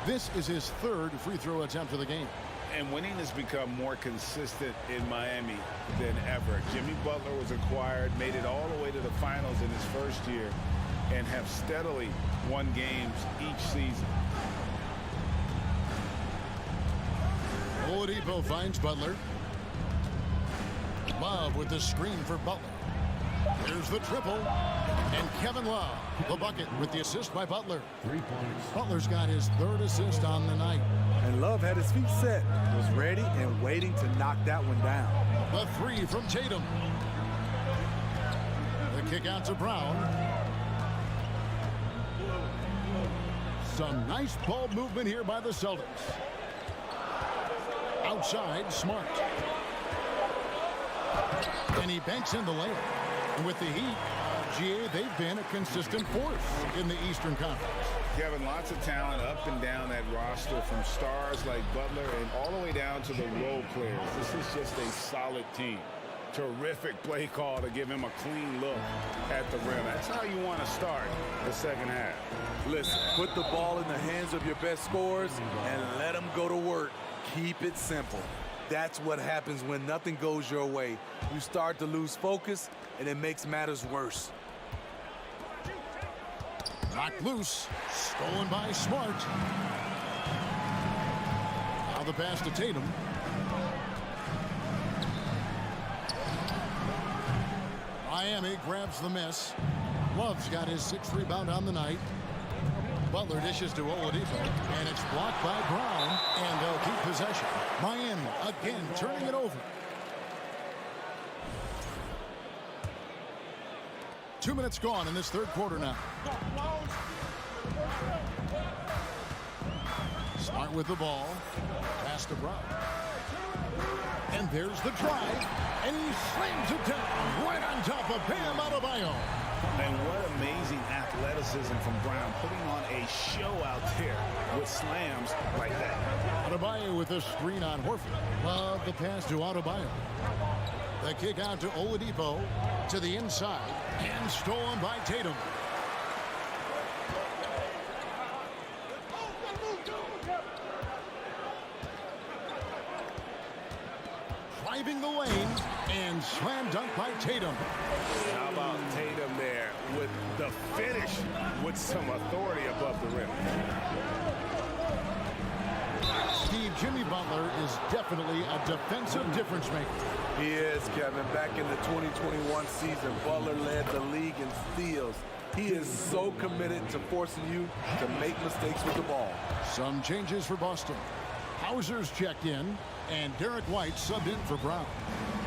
This is his 3rd free throw attempt of the game. And winning has become more consistent in Miami than ever. Jimmy Butler was acquired, made it all the way to the finals in his first year, and have steadily won games each season. Oladipo finds Butler. Love with the screen for Butler. Here's the triple. And Kevin Love, the bucket with the assist by Butler. 3 points. Butler's got his 3rd assist on the night. And Love had his feet set, was ready and waiting to knock that one down. The 3 from Tatum. The kick out to Brown. Some nice ball movement here by the Celtics. Outside, Smart. And he banks in the layup. And with the Heat, GA, they've been a consistent force in the Eastern Conference. Kevin, lots of talent up and down that roster, from stars like Butler and all the way down to the role players. This is just a solid team. Terrific play call to give him a clean look at the rim. That's how you want to start the second half. Listen, put the ball in the hands of your best scorers and let them go to work. Keep it simple. That's what happens when nothing goes your way. You start to lose focus, and it makes matters worse. Knocked loose. Stolen by Smart. Now the pass to Tatum. Miami grabs the miss. Love's got his 6th rebound on the night. Butler dishes to Oladipo, and it's blocked by Brown, and they'll keep possession. Miami again turning it over. 2 minutes gone in this third quarter now. Smart with the ball. Pass to Brown. And there's the drive. And he slams it down right on top of Bam Adebayo. And what amazing athleticism from Brown, putting on a show out there with slams like that. Adebayo with a screen on Horford. Love the pass to Adebayo. The kick out to Oladipo to the inside and stolen by Tatum. Driving the lane and slam dunk by Tatum. How about Tatum there with the finish with some authority above the rim. Steve, Jimmy Butler is definitely a defensive difference maker. He is, Kevin. Back in the 2021 season, Butler led the league in steals. He is so committed to forcing you to make mistakes with the ball. Some changes for Boston. Hauser's checked in, and Derek White subbed in for Brown.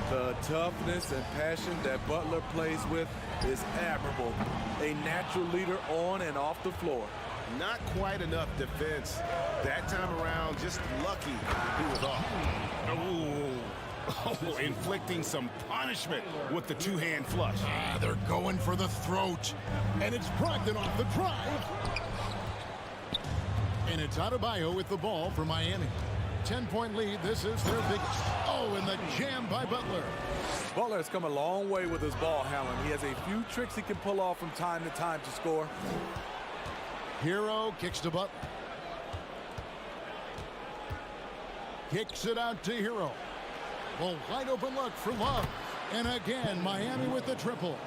The toughness and passion that Butler plays with is admirable. A natural leader on and off the floor. Not quite enough defense. That time around, just lucky he was off. Oh, inflicting some punishment with the two-hand flush. They're going for the throat. And it's Brogdon off the drive. And it's Adebayo with the ball for Miami. 10-point lead. This is their biggest. Oh, and the jam by Butler. Butler has come a long way with his ball handling. He has a few tricks he can pull off from time to time to score. Hero kicks to Butler. Kicks it out to Hero. Well, wide open look for Love. And again, Miami with the triple.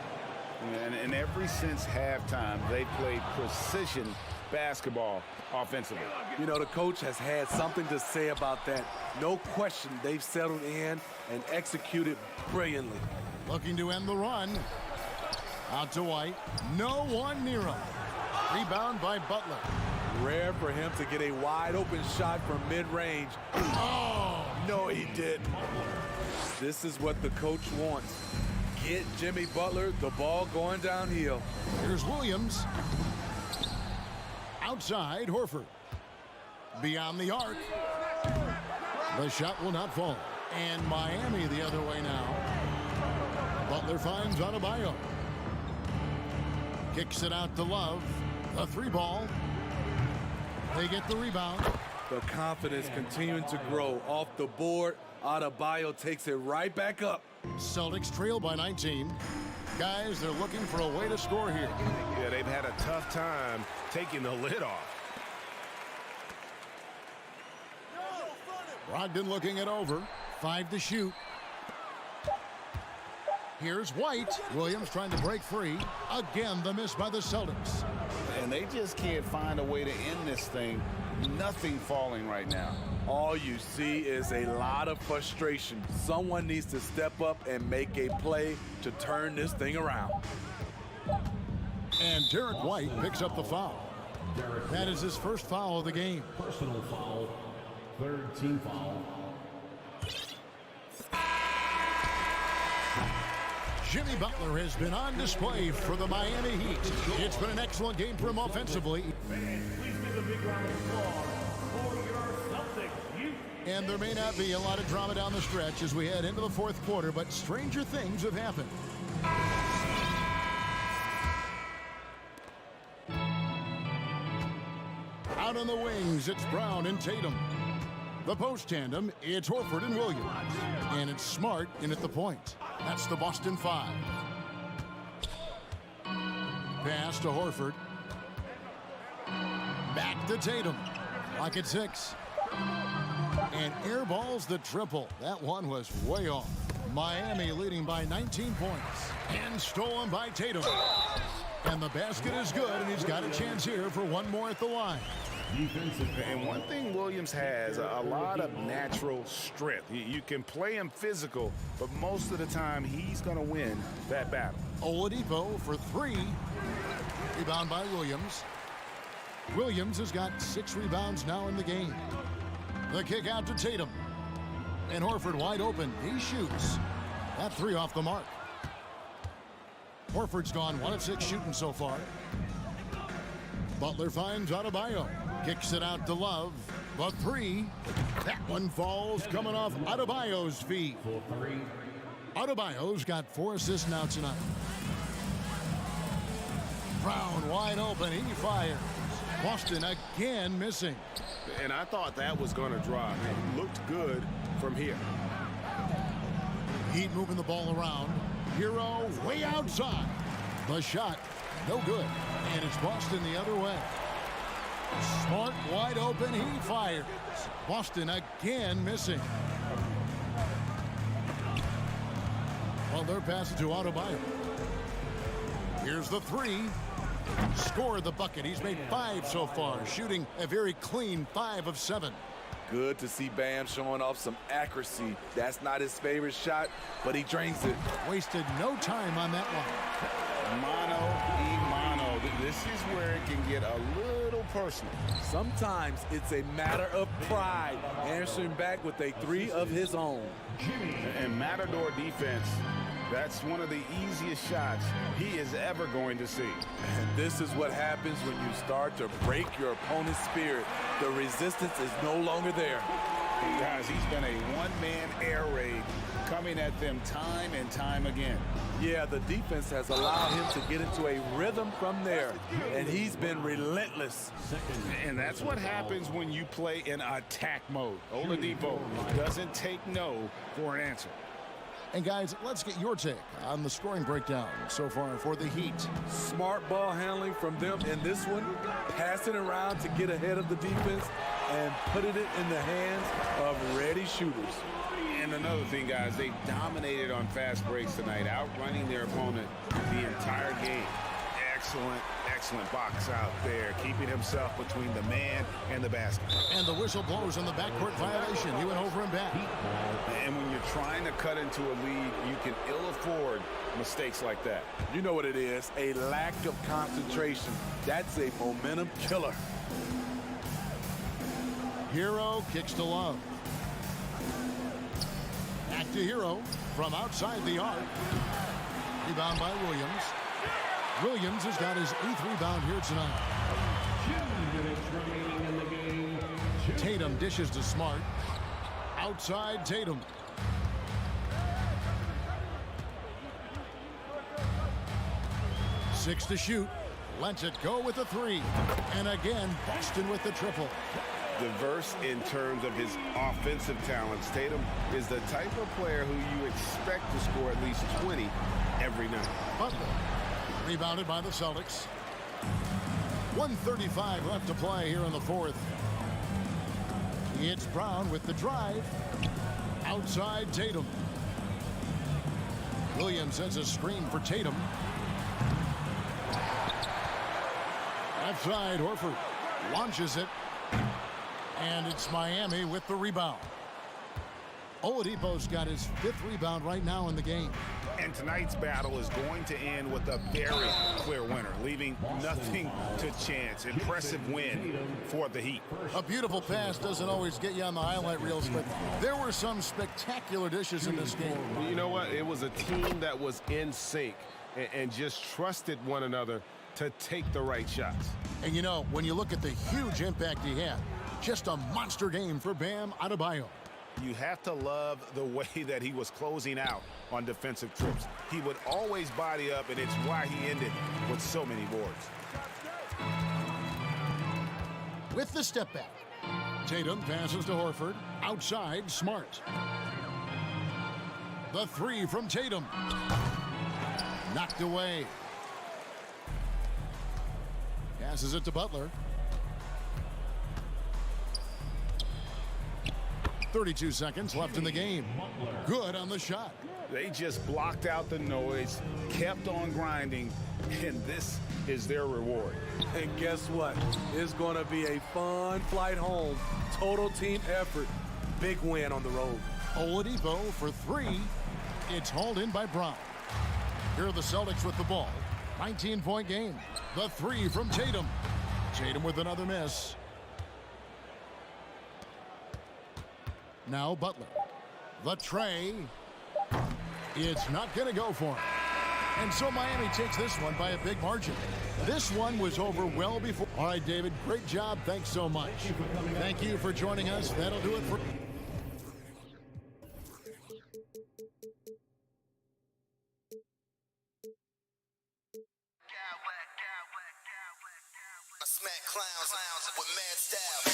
And ever since halftime, they played precision basketball offensively. You know, the coach has had something to say about that. No question, they've settled in and executed brilliantly. Looking to end the run. Out to White. No one near him. Rebound by Butler. Rare for him to get a wide open shot from mid-range. Oh, no, he didn't. This is what the coach wants. Get Jimmy Butler the ball going downhill. Here's Williams. Outside, Horford. Beyond the arc. The shot will not fall. And Miami the other way now. Butler finds Adebayo. Kicks it out to Love. A three ball. They get the rebound. The confidence continuing to grow off the board. Adebayo takes it right back up. Celtics trail by 19. Guys, they're looking for a way to score here. Yeah, they've had a tough time taking the lid off. Brogdon looking it over. 5 to shoot. Here's White. Williams trying to break free. Again, the miss by the Celtics. And they just can't find a way to end this thing. Nothing falling right now. All you see is a lot of frustration. Someone needs to step up and make a play to turn this thing around. And Derek White picks up the foul. That is his first foul of the game. Personal foul. Third team foul. Jimmy Butler has been on display for the Miami Heat. It's been an excellent game for him offensively. Please give a big round of applause for your Celtics. And there may not be a lot of drama down the stretch as we head into the fourth quarter, but stranger things have happened. Out on the wings, it's Brown and Tatum. The post tandem, it's Horford and Williams. And it's Smart in at the point. That's the Boston 5. Pass to Horford. Back to Tatum. Lock at 6. And airballs the triple. That one was way off. Miami leading by 19 points. And stolen by Tatum. And the basket is good, and he's got a chance here for one more at the line. And one thing Williams has, a lot of natural strength. You can play him physical, but most of the time he's going to win that battle. Oladipo for 3. Rebound by Williams. Williams has got 6 rebounds now in the game. The kick out to Tatum. And Horford wide open. He shoots. That 3 off the mark. Horford's gone 1 of 6 shooting so far. Butler finds Adebayo. Kicks it out to Love. The 3. That one falls coming off Adebayo's feet. Adebayo's got 4 assists now tonight. Brown wide open. He fires. Boston again missing. And I thought that was going to drop. It looked good from here. Heat moving the ball around. Hero way outside. The shot, no good. And it's Boston the other way. Smart wide open. He fires. Boston again missing. Well, they're passing to Adebayo. Here's the 3. Scored the bucket. He's made 5 so far, shooting a very clean 5 of 7. Good to see Bam showing off some accuracy. That's not his favorite shot, but he drains it. Wasted no time on that one. Mano. This is where it can get a little personal. Sometimes it's a matter of pride, answering back with a 3 of his own. And Matador defense, that's one of the easiest shots he is ever going to see. And this is what happens when you start to break your opponent's spirit. The resistance is no longer there. Guys, he's been a one-man air raid coming at them time and time again. Yeah, the defense has allowed him to get into a rhythm from there, and he's been relentless. And that's what happens when you play in attack mode. Oladipo doesn't take no for an answer. And guys, let's get your take on the scoring breakdown so far for the Heat. Smart ball handling from them in this one, passing around to get ahead of the defense and putting it in the hands of ready shooters. And another thing, guys, they dominated on fast breaks tonight, outrunning their opponent the entire game. Excellent box out there, keeping himself between the man and the basket. And the whistle blows on the backcourt violation. He went over and back. And when you're trying to cut into a lead, you can ill afford mistakes like that. You know what it is, a lack of concentration. That's a momentum killer. Hero kicks to Love. Back to Hero from outside the arc. Rebound by Williams. Williams has got his 8th rebound here tonight. 2 minutes remaining in the game. Tatum dishes to Smart. Outside Tatum. Six to shoot. Lets it go with a 3. And again, Boston with the triple. Diverse in terms of his offensive talents. Tatum is the type of player who you expect to score at least 20 every night. Butler. Rebounded by the Celtics. 1:35 left to play here in the 4th. It's Brown with the drive. Outside Tatum. Williams sends a screen for Tatum. Left side, Horford launches it. And it's Miami with the rebound. Oladipo's got his 5th rebound right now in the game. And tonight's battle is going to end with a very clear winner, leaving nothing to chance. Impressive win for the Heat. A beautiful pass doesn't always get you on the highlight reels, but there were some spectacular dishes in this game. You know what? It was a team that was in sync and just trusted one another to take the right shots. And you know, when you look at the huge impact he had, just a monster game for Bam Adebayo. You have to love the way that he was closing out on defensive trips. He would always body up, and it's why he ended with so many boards. With the step back, Tatum passes to Horford. Outside, Smart. The 3 from Tatum. Knocked away. Passes it to Butler. 32 seconds left in the game. Good on the shot. They just blocked out the noise, kept on grinding, and this is their reward. And guess what? It's going to be a fun flight home. Total team effort. Big win on the road. Oladipo for 3. It's hauled in by Brown. Here are the Celtics with the ball. 19-point game. The 3 from Tatum. Tatum with another miss. Now Butler. The tray. It's not going to go for him. And so Miami takes this one by a big margin. This one was over well before. All right, David, great job. Thanks so much. Thank you for joining us. That'll do it for... I smack clowns with mad style.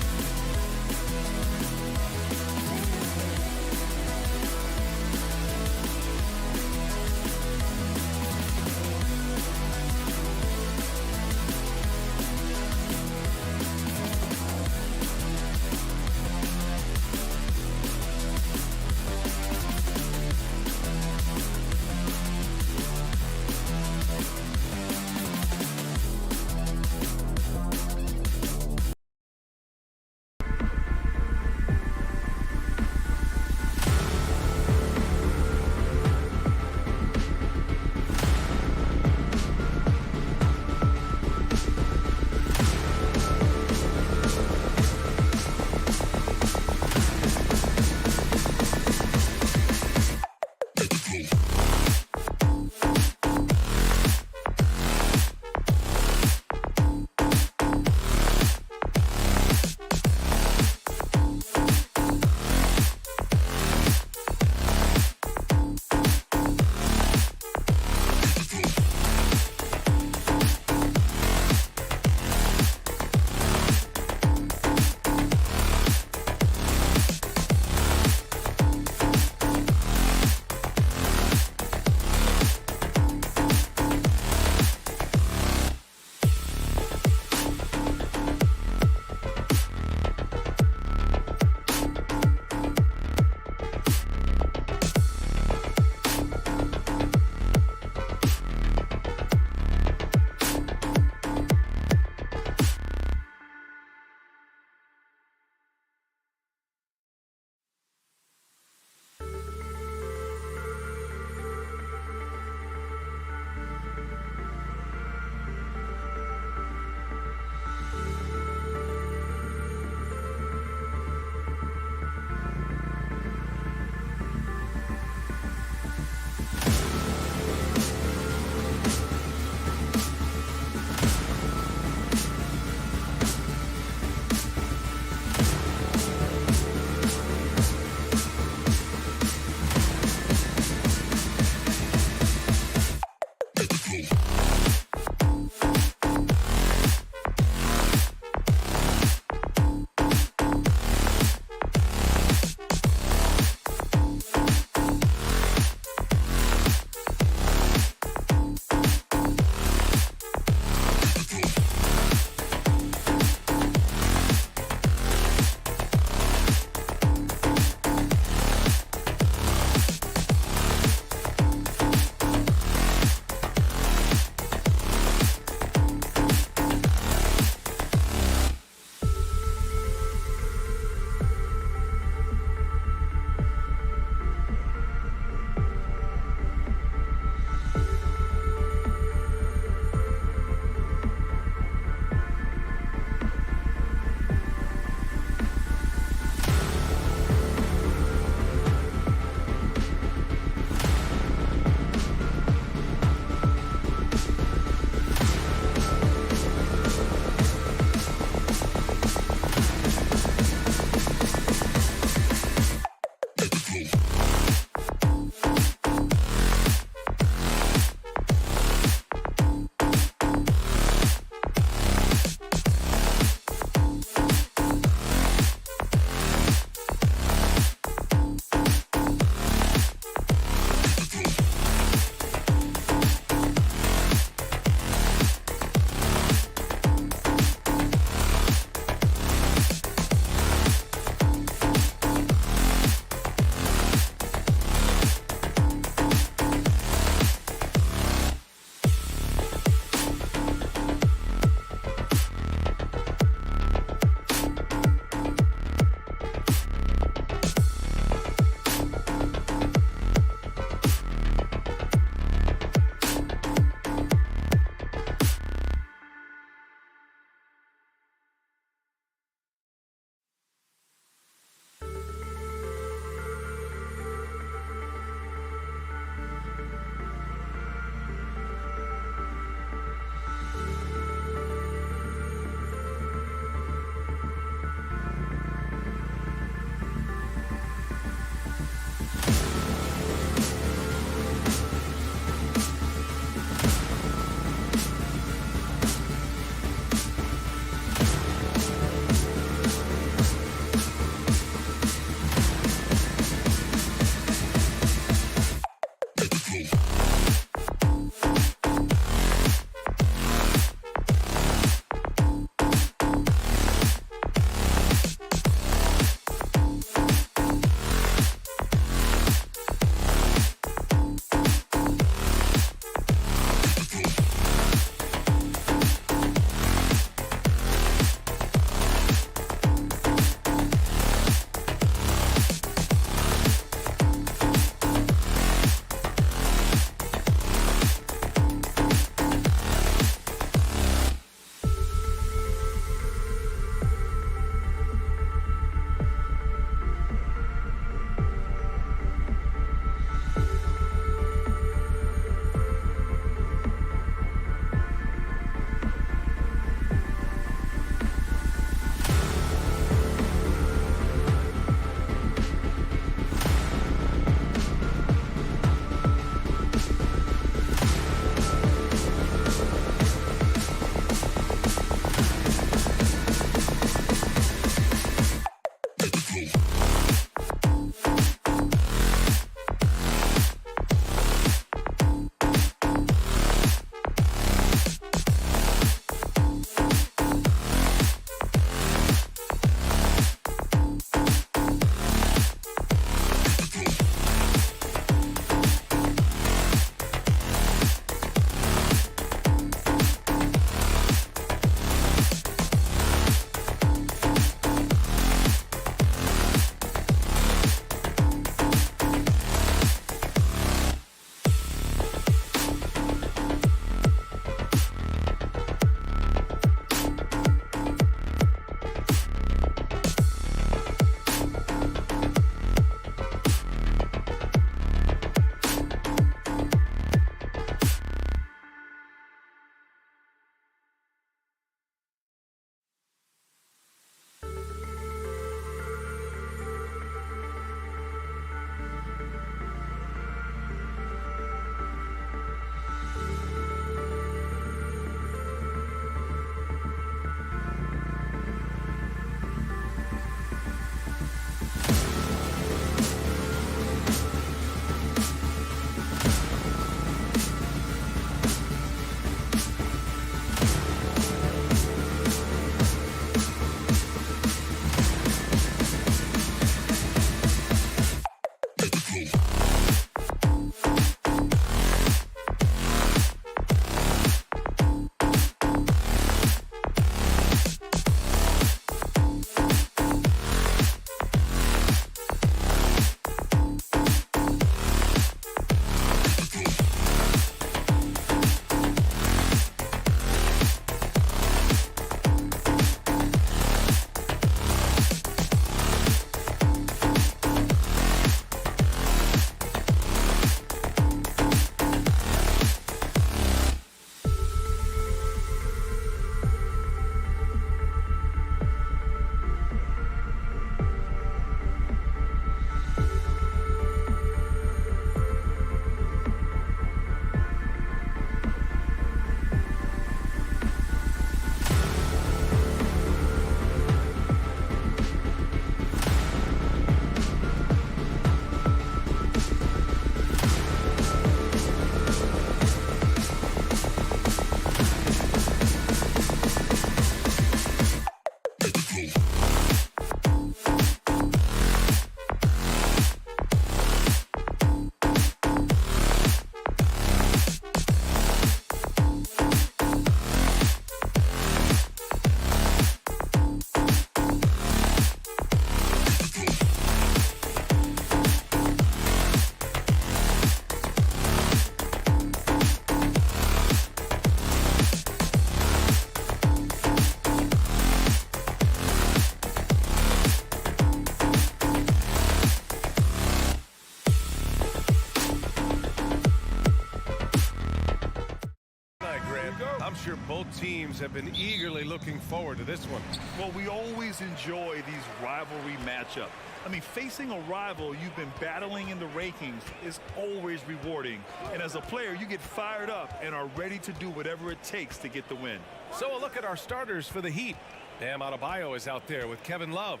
I'm sure both teams have been eagerly looking forward to this one. Well, we always enjoy these rivalry matchups. I mean, facing a rival you've been battling in the rankings is always rewarding. And as a player, you get fired up and are ready to do whatever it takes to get the win. So a look at our starters for the Heat. Bam Adebayo is out there with Kevin Love.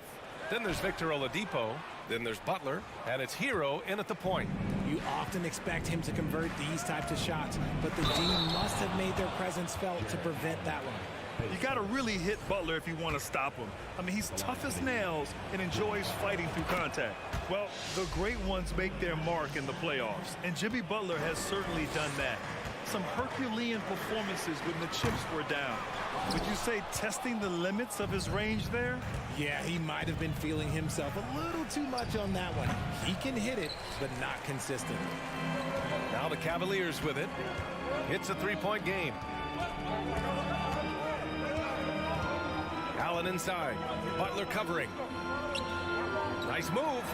Then there's Victor Oladipo. Then there's Butler. And it's Hero in at the point. You often expect him to convert these types of shots, but the D must have made their presence felt to prevent that one. You got to really hit Butler if you want to stop him. I mean, he's tough as nails and enjoys fighting through contact. Well, the great ones make their mark in the playoffs, and Jimmy Butler has certainly done that. Some Herculean performances when the chips were down. Would you say testing the limits of his range there? Yeah, he might have been feeling himself a little too much on that one. He can hit it, but not consistent. Now the Cavaliers with it. It's a three-point game. Allen inside. Butler covering. Nice move.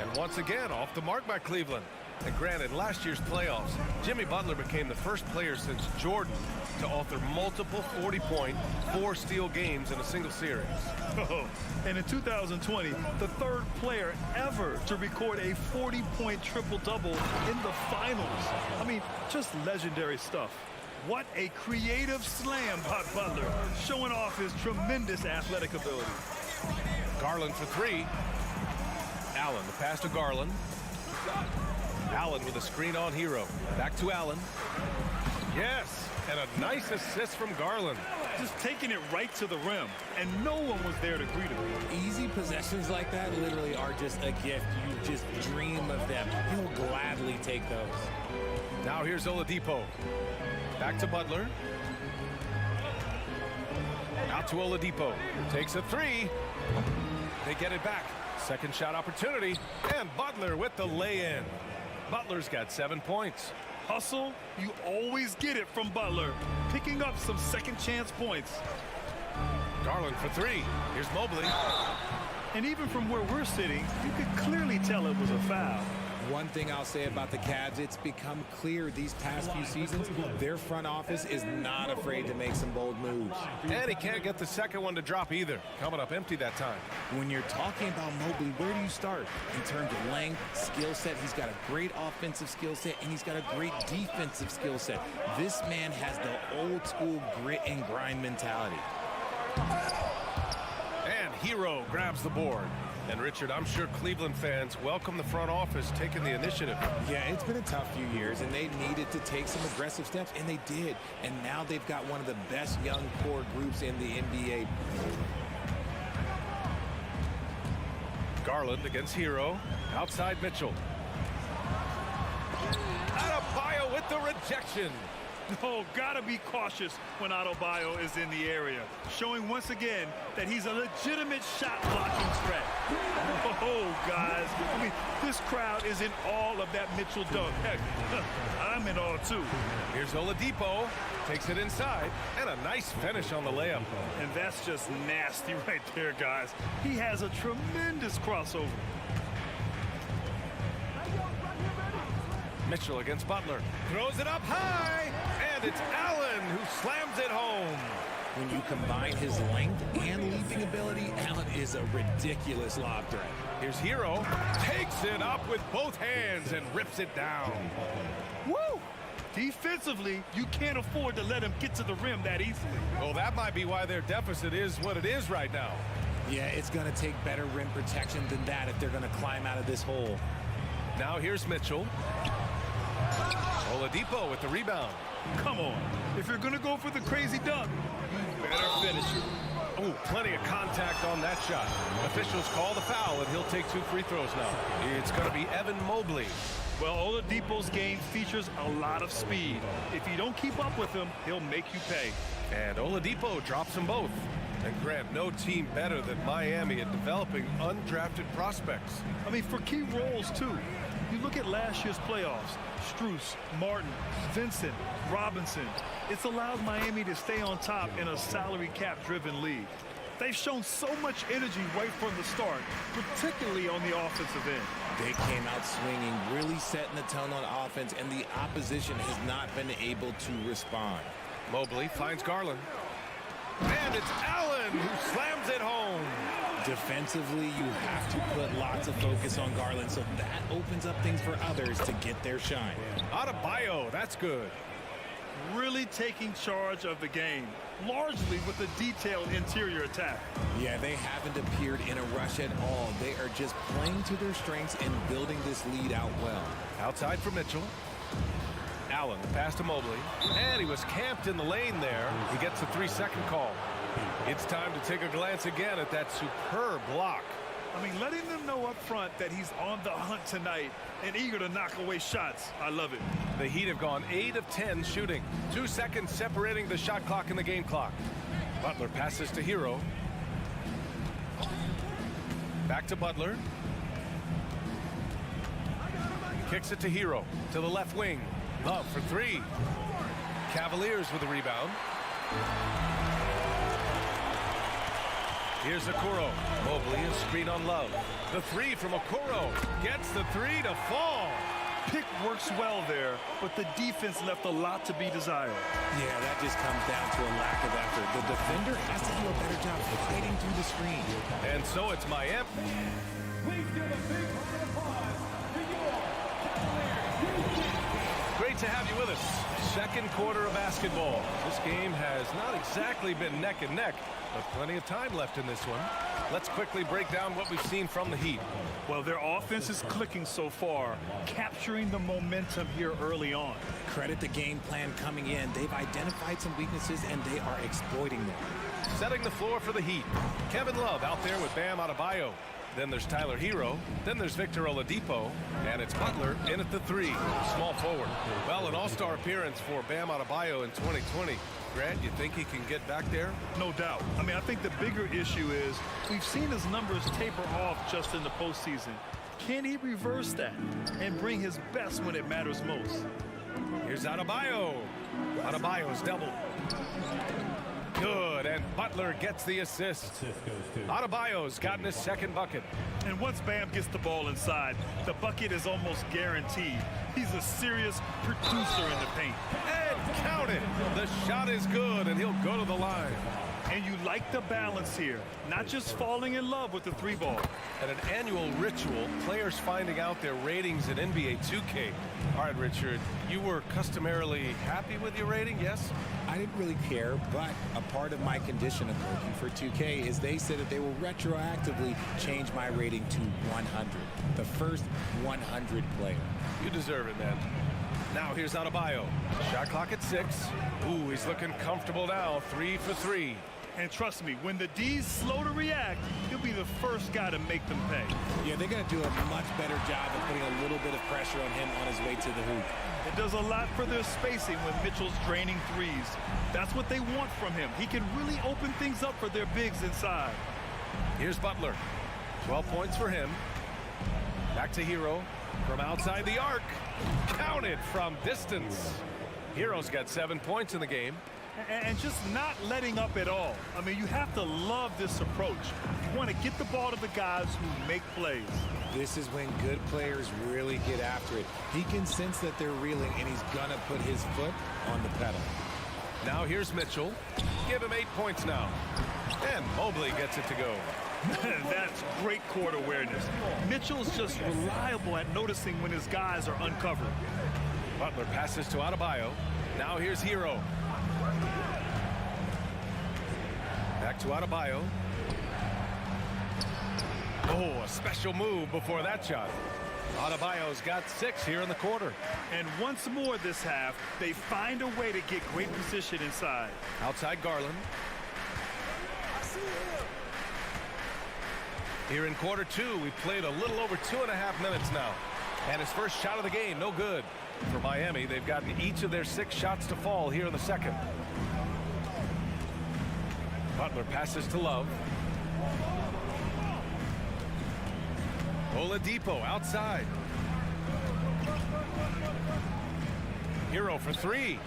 And once again, off the mark by Cleveland. And granted, last year's playoffs, Jimmy Butler became the first player since Jordan to author multiple 40-point, 4-steal games in a single series. Oh, and in 2020, the third player ever to record a 40-point triple-double in the finals. I mean, just legendary stuff. What a creative slam by Butler, showing off his tremendous athletic ability. Garland for three. Allen, the pass to Garland. Allen with a screen on Hero. Back to Allen. Yes, and a nice assist from Garland. Just taking it right to the rim, and no one was there to greet him. Easy possessions like that literally are just a gift. You just dream of them. He'll gladly take those. Now here's Oladipo. Back to Butler. Out to Oladipo. Takes a three. They get it back. Second shot opportunity. And Butler with the lay-in. Butler's got 7 points. Hustle, you always get it from Butler. Picking up some second chance points. Garland for three. Here's Mobley. And even from where we're sitting, you could clearly tell it was a foul. One thing I'll say about the Cavs, it's become clear these past few seasons, their front office is not afraid to make some bold moves. And he can't get the second one to drop either. Coming up empty that time. When you're talking about Mobley, where do you start? In terms of length, skill set, he's got a great offensive skill set, and he's got a great defensive skill set. This man has the old school grit and grind mentality. And Hero grabs the board. And Richard, I'm sure Cleveland fans welcome the front office taking the initiative. Yeah, it's been a tough few years, and they needed to take some aggressive steps, and they did. And now they've got one of the best young core groups in the NBA. Garland against Hero. Outside Mitchell. Adebayo with the rejection. Oh, gotta be cautious when Adebayo is in the area, showing once again that he's a legitimate shot blocking threat. Oh, guys, I mean, this crowd is in awe of that Mitchell dunk. Heck, I'm in awe too. Here's Oladipo, takes it inside, and a nice finish on the layup. And that's just nasty right there, guys. He has a tremendous crossover. Mitchell against Butler. Throws it up high, and it's Allen who slams it home. When you combine his length and leaping ability, Allen is a ridiculous lob threat. Here's Hero, takes it up with both hands and rips it down. Woo! Defensively, you can't afford to let him get to the rim that easily. Well, that might be why their deficit is what it is right now. Yeah, it's going to take better rim protection than that if they're going to climb out of this hole. Now here's Mitchell. Oladipo with the rebound. Come on. If you're going to go for the crazy dunk, you better finish it. Oh, plenty of contact on that shot. Officials call the foul, and he'll take 2 free throws now. It's going to be Evan Mobley. Well, Oladipo's game features a lot of speed. If you don't keep up with him, he'll make you pay. And Oladipo drops them both. And Grant, no team better than Miami at developing undrafted prospects. I mean, for key roles, too. You look at last year's playoffs, Strus, Martin, Vincent, Robinson. It's allowed Miami to stay on top in a salary cap-driven league. They've shown so much energy right from the start, particularly on the offensive end. They came out swinging, really setting the tone on offense, and the opposition has not been able to respond. Mobley finds Garland. And it's Allen who slams it home. Defensively, you have to put lots of focus on Garland, so that opens up things for others to get their shine. Adebayo, that's good. Really taking charge of the game, largely with a detailed interior attack. Yeah, they haven't appeared in a rush at all. They are just playing to their strengths and building this lead out well. Outside for Mitchell. Allen pass to Mobley, and he was camped in the lane there. He gets a 3-second call. It's time to take a glance again at that superb block. I mean, letting them know up front that he's on the hunt tonight and eager to knock away shots. I love it. The Heat have gone 8 of 10 shooting. 2 seconds separating the shot clock and the game clock. Butler passes to Hero. Back to Butler. Kicks it to Hero to the left wing. Love for 3. Cavaliers with the rebound. Here's Okoro. Mobley and screen on Love. The 3 from Okoro. Gets the 3 to fall. Pick works well there, but the defense left a lot to be desired. Yeah, that just comes down to a lack of effort. The defender has to do a better job fighting through the screen. And so it's Miami. Please give a big round of applause to your Cavaliers. Great to have you with us. Second quarter of basketball. This game has not exactly been neck and neck, but plenty of time left in this one. Let's quickly break down what we've seen from the Heat. Well, their offense is clicking so far, capturing the momentum here early on. Credit the game plan coming in. They've identified some weaknesses, and they are exploiting them. Setting the floor for the Heat. Kevin Love out there with Bam Adebayo. Then there's Tyler Hero. Then there's Victor Oladipo. And it's Butler in at the 3, small forward. Well, an all-star appearance for Bam Adebayo in 2020. Grant, you think he can get back there? No doubt. I mean, I think the bigger issue is we've seen his numbers taper off just in the postseason. Can he reverse that and bring his best when it matters most? Here's Adebayo. Adebayo's double. Good, and Butler gets the assist. Adebayo's gotten his second bucket. And once Bam gets the ball inside, the bucket is almost guaranteed. He's a serious producer in the paint. And count it. The shot is good, and he'll go to the line. And you like the balance here, not just falling in love with the 3-ball. At an annual ritual, players finding out their ratings in NBA2K. All right, Richard, you were customarily happy with your rating, yes? I didn't really care, but a part of my condition of working for 2K is they said that they will retroactively change my rating to 100, the first 100 player. You deserve it, man. Now here's Adebayo. Shot clock at 6. Ooh, he's looking comfortable now. 3 for 3. And trust me, when the D's slow to react, he'll be the first guy to make them pay. Yeah, they're going to do a much better job of putting a little bit of pressure on him on his way to the hoop. It does a lot for their spacing when Mitchell's draining threes. That's what they want from him. He can really open things up for their bigs inside. Here's Butler. 12 points for him. Back to Hero from outside the arc. Counted from distance. Hero's got 7 points in the game. And just not letting up at all. I mean, you have to love this approach. You want to get the ball to the guys who make plays. This is when good players really get after it. He can sense that they're reeling, and he's going to put his foot on the pedal. Now here's Mitchell. Give him 8 points now. And Mobley gets it to go. That's great court awareness. Mitchell's just reliable at noticing when his guys are uncovered. Butler passes to Adebayo. Now here's Hero. Back to Adebayo. Oh, a special move before that shot. Adebayo's got 6 here in the quarter. And once more this half, they find a way to get great position inside. Outside Garland. Here in quarter 2, we've played a little over 2.5 minutes now. And his first shot of the game, no good. For Miami, they've gotten each of their 6 shots to fall here in the second. Butler passes to Love. Oladipo outside. Hero for 3.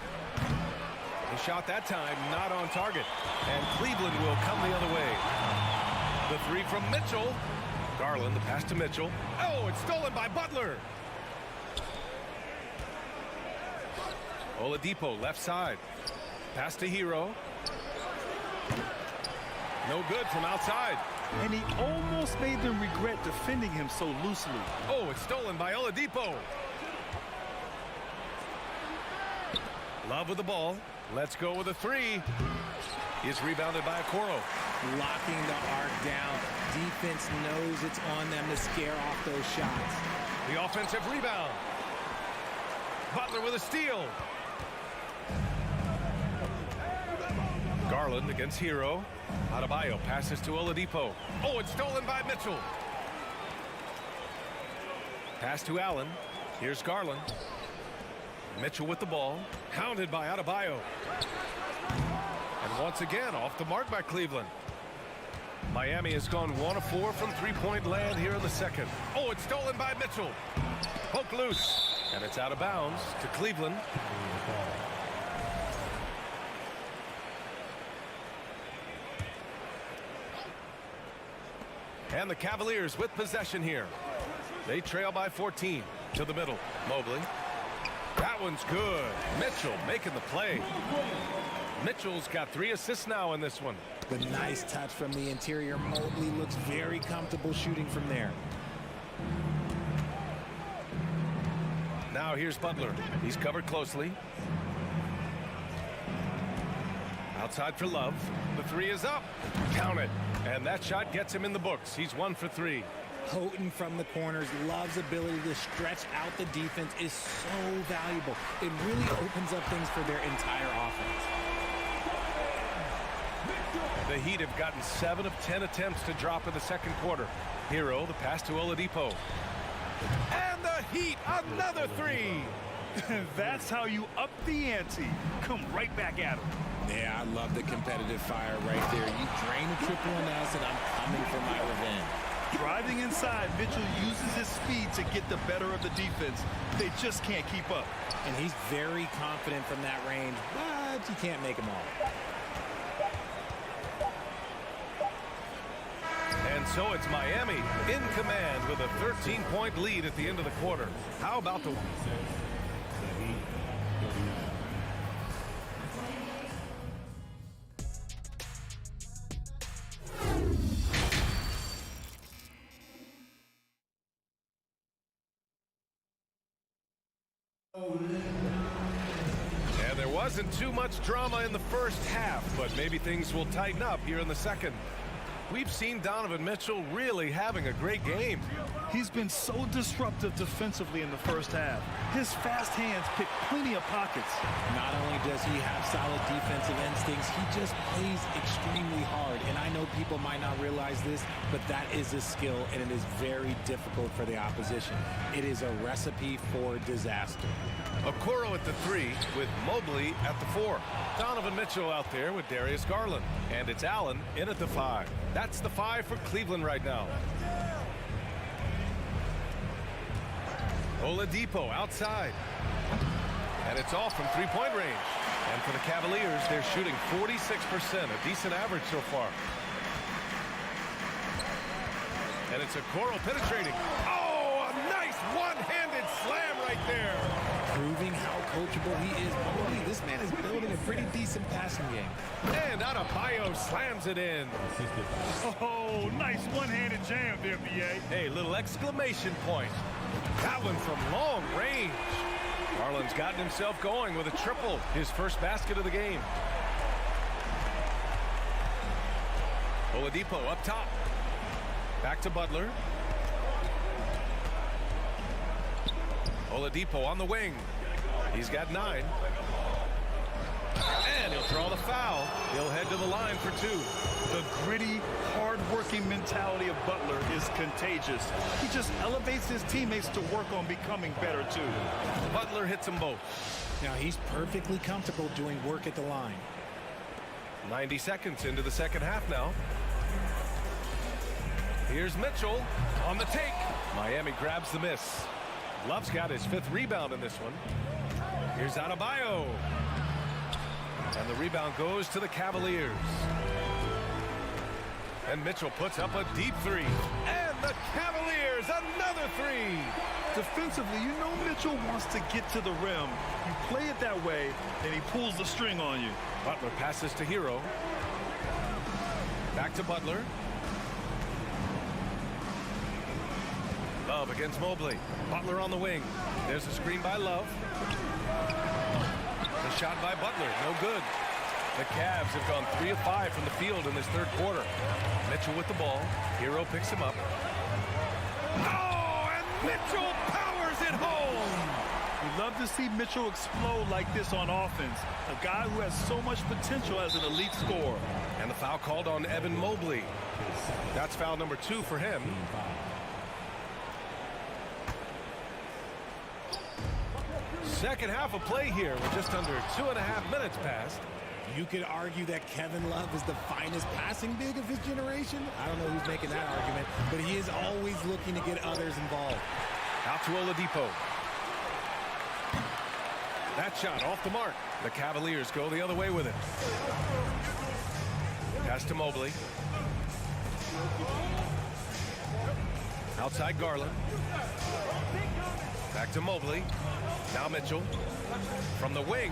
The shot that time not on target. And Cleveland will come the other way. The three from Mitchell. Garland, the pass to Mitchell. Oh, it's stolen by Butler. Oladipo, left side. Pass to Hero. No good from outside. And he almost made them regret defending him so loosely. Oh, it's stolen by Oladipo. Love with the ball. Let's go with a three. Is rebounded by Okoro. Locking the arc down. Defense knows it's on them to scare off those shots. The offensive rebound. Butler with a steal. Garland against Hero. Adebayo passes to Oladipo. Oh, it's stolen by Mitchell. Pass to Allen. Here's Garland. Mitchell with the ball. Hounded by Adebayo. And once again, off the mark by Cleveland. Miami has gone 1 of 4 from three-point land here in the second. Oh, it's stolen by Mitchell. Poke loose. And it's out of bounds to Cleveland. And the Cavaliers with possession here. They trail by 14 to the middle. Mobley. That one's good. Mitchell making the play. Mitchell's got 3 assists now in this one. The nice touch from the interior. Mobley looks very comfortable shooting from there. Now here's Butler. He's covered closely. Outside for Love. The three is up. Count it. And that shot gets him in the books. He's 1 for 3. Potent from the corners. Love's ability to stretch out the defense is so valuable. It really opens up things for their entire offense. The Heat have gotten 7 of 10 attempts to drop in the second quarter. Hero, the pass to Oladipo. And the Heat, another 3. That's how you up the ante. Come right back at him. Yeah, I love the competitive fire right there. You drain a triple on us, and I'm coming for my revenge. Driving inside, Mitchell uses his speed to get the better of the defense. They just can't keep up. And he's very confident from that range, but you can't make him all. And so it's Miami in command with a 13-point lead at the end of the quarter. How about the... And there wasn't too much drama in the first half, but maybe things will tighten up here in the second. We've seen Donovan Mitchell really having a great game. He's been so disruptive defensively in the first half. His fast hands pick plenty of pockets. Not only does he have solid defensive instincts, he just plays extremely hard. And I know people might not realize this, but that is a skill, and it is very difficult for the opposition. It is a recipe for disaster. Okoro at the 3 with Mobley at the 4. Donovan Mitchell out there with Darius Garland. And it's Allen in at the 5. That's the 5 for Cleveland right now. Oladipo outside. And it's off from three-point range. And for the Cavaliers, they're shooting 46%, a decent average so far. And it's Okoro penetrating. Oh, a nice one-handed slam right there. Proving how coachable he is. Mobley, this man is building a pretty decent passing game. And Adebayo slams it in. Oh, nice one-handed jam there, B.A. Hey, little exclamation point. That one from long range. Garland's gotten himself going with a triple, his first basket of the game. Oladipo up top. Back to Butler. Oladipo on the wing. He's got 9. And he'll draw the foul. He'll head to the line for 2. The gritty, hard-working mentality of Butler is contagious. He just elevates his teammates to work on becoming better, too. Butler hits them both. Now, he's perfectly comfortable doing work at the line. 90 seconds into the second half now. Here's Mitchell on the take. Miami grabs the miss. Love's got his 5th rebound in this one. Here's Adebayo. And the rebound goes to the Cavaliers. And Mitchell puts up a deep three. And the Cavaliers, another three. Defensively, you know Mitchell wants to get to the rim. You play it that way, and he pulls the string on you. Butler passes to Hero. Back to Butler. Love against Mobley. Butler on the wing. There's a screen by Love. The shot by Butler, no good. The Cavs have gone 3 of 5 from the field in this third quarter. Mitchell with the ball. Hero picks him up. Oh, and Mitchell powers it home. We love to see Mitchell explode like this on offense. A guy who has so much potential as an elite scorer. And the foul called on Evan Mobley. That's foul number 2 for him. Second half of play here with just under 2.5 minutes passed. You could argue that Kevin Love is the finest passing big of his generation. I don't know who's making that argument, but he is always looking to get others involved. Out to Oladipo. That shot off the mark. The Cavaliers go the other way with it. Pass to Mobley. Outside Garland. Back to Mobley. Now Mitchell. From the wing.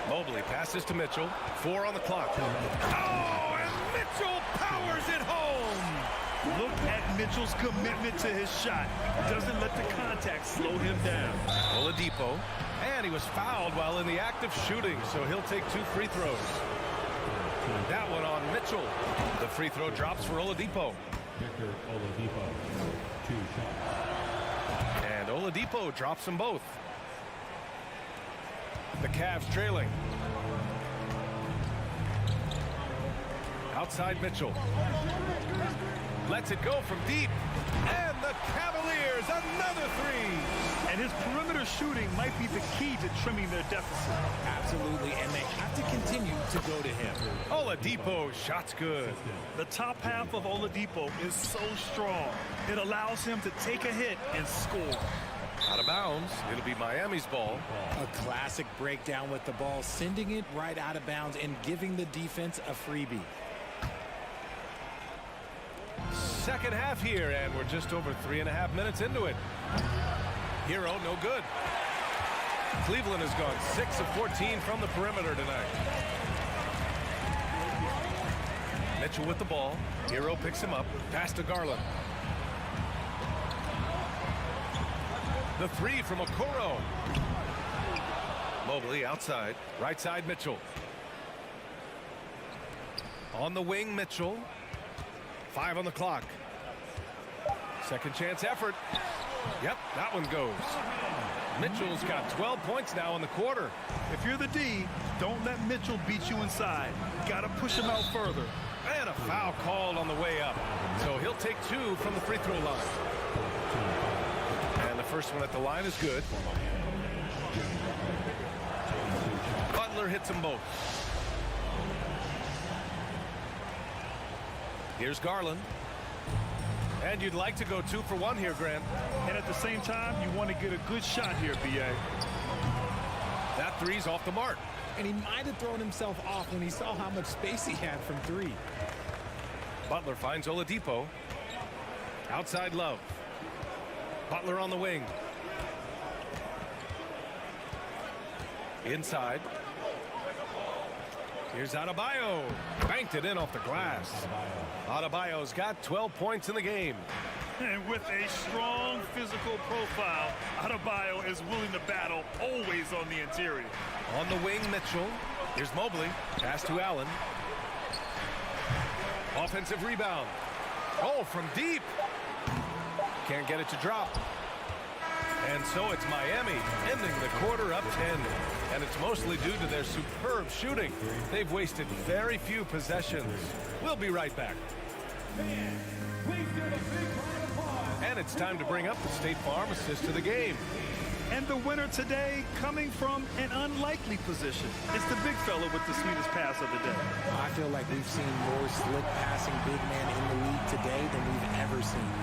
Mobley passes to Mitchell. 4 on the clock. Oh, and Mitchell powers it home. Look at Mitchell's commitment to his shot. Doesn't let the contact slow him down. Oladipo. And he was fouled while in the act of shooting, so he'll take 2 free throws. That one on Mitchell. The free throw drops for Oladipo. Victor Oladipo, 2 shots. And Oladipo drops them both. The Cavs trailing. Outside Mitchell. Lets it go from deep. And the Cavaliers, another 3. And his perimeter shooting might be the key to trimming their deficit. Absolutely, and they have to continue to go to him. Oladipo, shot's good. The top half of Oladipo is so strong. It allows him to take a hit and score. Out of bounds. It'll be Miami's ball. A classic breakdown with the ball, sending it right out of bounds and giving the defense a freebie. Second half here, and we're just over 3.5 minutes into it. Hero, no good. Cleveland has gone 6 of 14 from the perimeter tonight. Mitchell with the ball. Hero picks him up. Pass to Garland. The 3 from Okoro. Mobley outside. Right side Mitchell. On the wing Mitchell. 5 on the clock. Second chance effort. Yep, that one goes. Mitchell's got 12 points now in the quarter. If you're the D, don't let Mitchell beat you inside. Got to push him out further. And a foul called on the way up. So he'll take 2 from the free throw line. And the first one at the line is good. Butler hits them both. Here's Garland. And you'd like to go 2 for 1 here, Grant. And at the same time, you want to get a good shot here, B.A. That 3's off the mark. And he might have thrown himself off when he saw how much space he had from 3. Butler finds Oladipo. Outside Love. Butler on the wing. Inside. Here's Adebayo. Banked it in off the glass. Adebayo's got 12 points in the game. And with a strong physical profile, Adebayo is willing to battle, always on the interior. On the wing, Mitchell. Here's Mobley. Pass to Allen. Offensive rebound. Oh, from deep. Can't get it to drop. And so it's Miami ending the quarter up 10. And it's mostly due to their superb shooting. They've wasted very few possessions. We'll be right back. And it's time to bring up the State Farm assist of the game. And the winner today coming from an unlikely position. It's the big fella with the sweetest pass of the day. I feel like we've seen more slick passing big man in the league today than we've ever seen.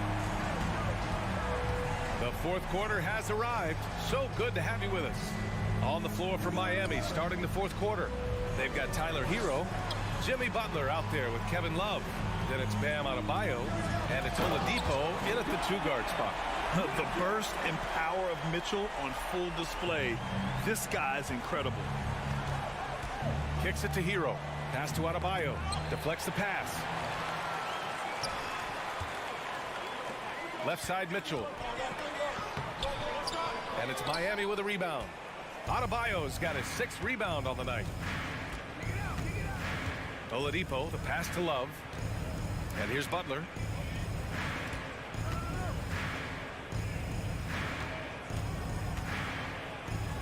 The fourth quarter has arrived. So good to have you with us. On the floor for Miami starting the fourth quarter. They've got Tyler Hero, Jimmy Butler out there with Kevin Love. Then it's Bam Adebayo, and it's Oladipo in at the 2-guard spot. The burst and power of Mitchell on full display. This guy's incredible. Kicks it to Hero. Pass to Adebayo. Deflects the pass. Left side Mitchell. And it's Miami with a rebound. Adebayo's got his 6th rebound on the night. Oladipo, the pass to Love. And here's Butler.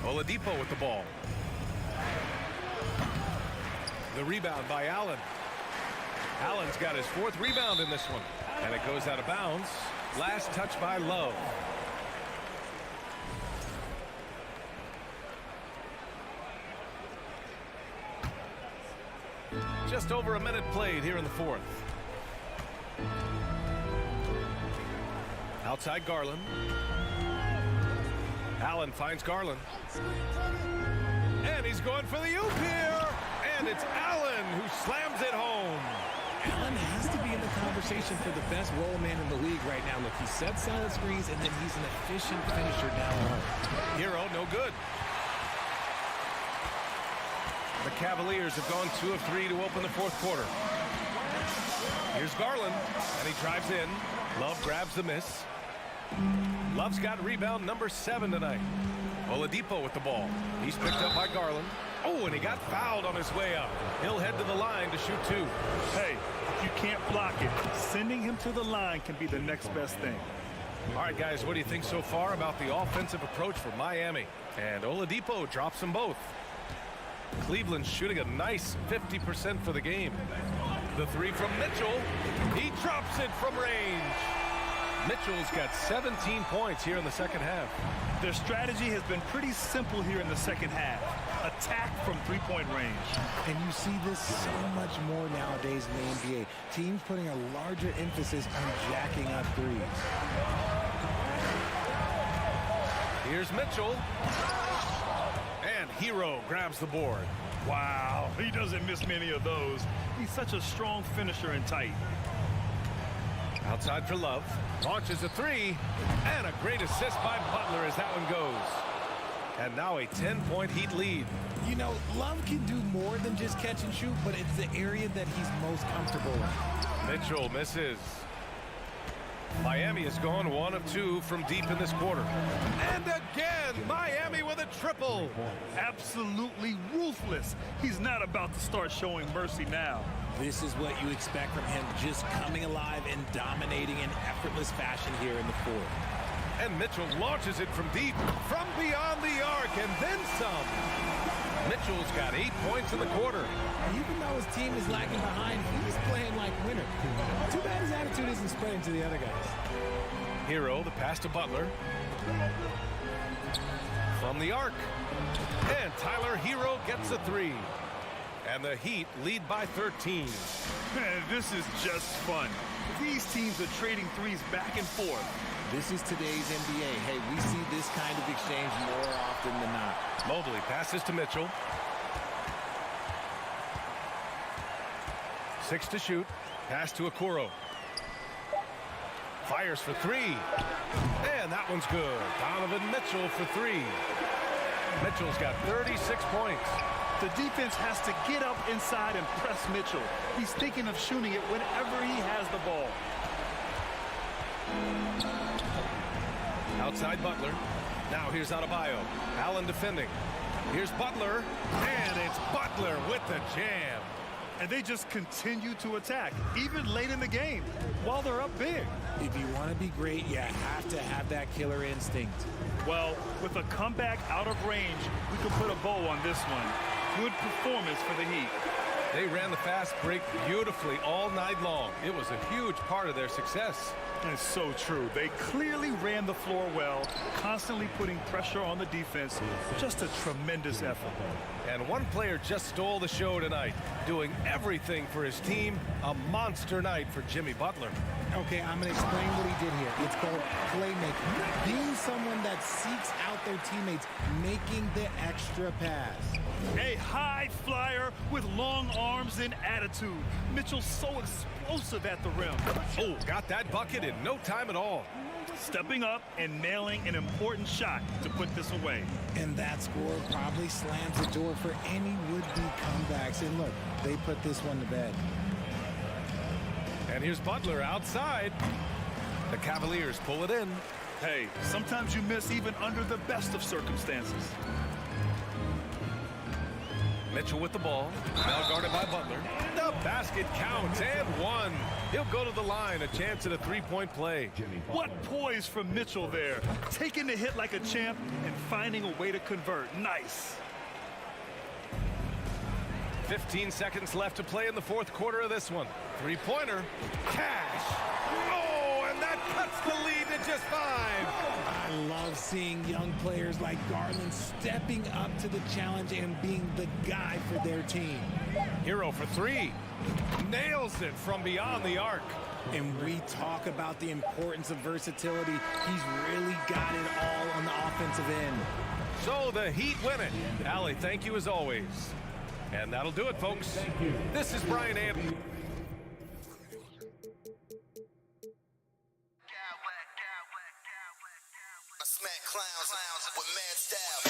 Oladipo with the ball. The rebound by Allen. Allen's got his 4th rebound in this one. And it goes out of bounds. Last touch by Love. Just over a minute played here in the 4th. Outside Garland. Allen finds Garland. And he's going for the oop here. And it's Allen who slams it home. Allen has to be in the conversation for the best roll man in the league right now. Look, he sets solid screens, and then he's an efficient finisher down low. Hero, no good. The Cavaliers have gone 2 of 3 to open the 4th quarter. Here's Garland, and he drives in. Love grabs the miss. Love's got rebound number 7 tonight. Oladipo with the ball. He's picked up by Garland. Oh, and he got fouled on his way up. He'll head to the line to shoot 2. Hey, if you can't block it, sending him to the line can be the next best thing. All right, guys, what do you think so far about the offensive approach for Miami? And Oladipo drops them both. Cleveland's shooting a nice 50% for the game. The 3 from Mitchell. He drops it from range. Mitchell's got 17 points here in the second half. Their strategy has been pretty simple here in the second half. Attack from 3-point range. And you see this so much more nowadays in the NBA. Teams putting a larger emphasis on jacking up threes. Here's Mitchell. And Hero grabs the board. Wow, he doesn't miss many of those. He's such a strong finisher and tight. Outside for Love. Launches a 3. And a great assist by Butler as that one goes. And now a 10-point Heat lead. You know, Love can do more than just catch and shoot, but it's the area that he's most comfortable in. Mitchell misses. Miami has gone 1 of 2 from deep in this quarter. And again, Miami with a triple. Absolutely ruthless. He's not about to start showing mercy now. This is what you expect from him, just coming alive and dominating in effortless fashion here in the 4th. And Mitchell launches it from deep, from beyond the arc, and then some. Mitchell's got 8 points in the quarter. Even though his team is lagging behind, he's playing like winner. Too bad his attitude isn't spreading to the other guys. Hero, the pass to Butler. From the arc. And Tyler Hero gets a 3. And the Heat lead by 13. Man, this is just fun. These teams are trading threes back and forth. This is today's NBA. Hey, we see this kind of exchange more often than not. Mobley passes to Mitchell. 6 to shoot. Pass to Okoro. Fires for 3. And that one's good. Donovan Mitchell for 3. Mitchell's got 36 points. The defense has to get up inside and press Mitchell. He's thinking of shooting it whenever he has the ball. Outside Butler. Now here's Adebayo. Allen defending. Here's Butler. And it's Butler with the jam. And they just continue to attack, even late in the game, while they're up big. If you want to be great, you have to have that killer instinct. Well, with a comeback out of range, we can put a bow on this one. Good performance for the Heat. They ran the fast break beautifully all night long. It was a huge part of their success. It's so true. They clearly ran the floor well, constantly putting pressure on the defense. Just a tremendous effort. And one player just stole the show tonight, doing everything for his team. A monster night for Jimmy Butler. Okay, I'm going to explain what he did here. It's called playmaking. Being someone that seeks out their teammates, making the extra pass. A high flyer with long arms and attitude. Mitchell's so explosive at the rim. Oh, got that bucket in no time at all. Stepping up and nailing an important shot to put this away. And that score probably slams the door for any would-be comebacks. And look, they put this one to bed. And here's Butler outside. The Cavaliers pull it in. Hey, sometimes you miss even under the best of circumstances. Mitchell with the ball. Now guarded by Butler. The basket counts and one. He'll go to the line. A chance at a three-point play. What poise from Mitchell there. Taking the hit like a champ and finding a way to convert. Nice. 15 seconds left to play in the fourth quarter of this one. Three-pointer. Cash. Oh, and that cuts the lead to just 5. I love seeing young players like Garland stepping up to the challenge and being the guy for their team. Hero for 3. Nails it from beyond the arc. And we talk about the importance of versatility. He's really got it all on the offensive end. So the Heat win it. Allie, thank you as always. And that'll do it, folks. Thank you. This is Brian Anderson. I smack clowns with mad style.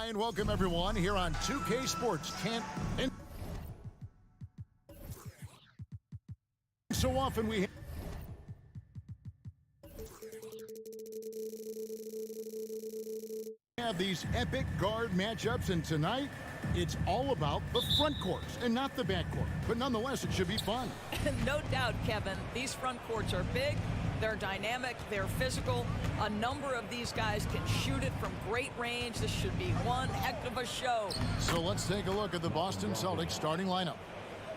and welcome everyone here on 2K Sports. Can't so often we have these epic guard matchups, and tonight it's all about the front courts and not the back court. But nonetheless, it should be fun. No doubt, Kevin. These front courts are big. They're dynamic. They're physical. A number of these guys can shoot it from great range. This should be one heck of a show. So let's take a look at the Boston Celtics starting lineup.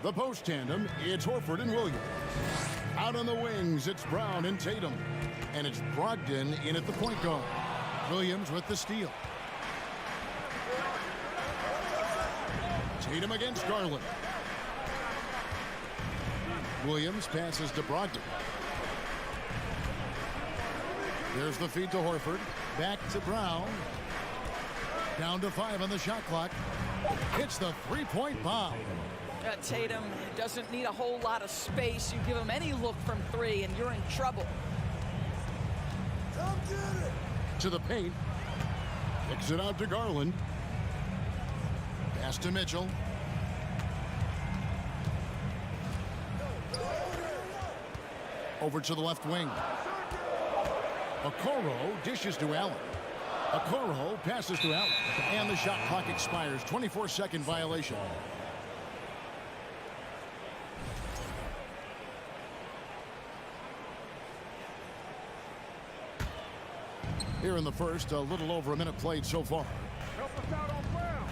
The post tandem, it's Horford and Williams. Out on the wings, it's Brown and Tatum. And it's Brogdon in at the point guard. Williams with the steal. Tatum against Garland. Williams passes to Brogdon. There's the feed to Horford. Back to Brown. Down to 5 on the shot clock. Hits the three-point bomb. Tatum doesn't need a whole lot of space. You give him any look from 3 and you're in trouble. To the paint. Kicks it out to Garland. Pass to Mitchell. Over to the left wing. Okoro dishes to Allen. Okoro passes to Allen. And the shot clock expires. 24-second violation. Here in the first, a little over a minute played so far. Help us out on Brown.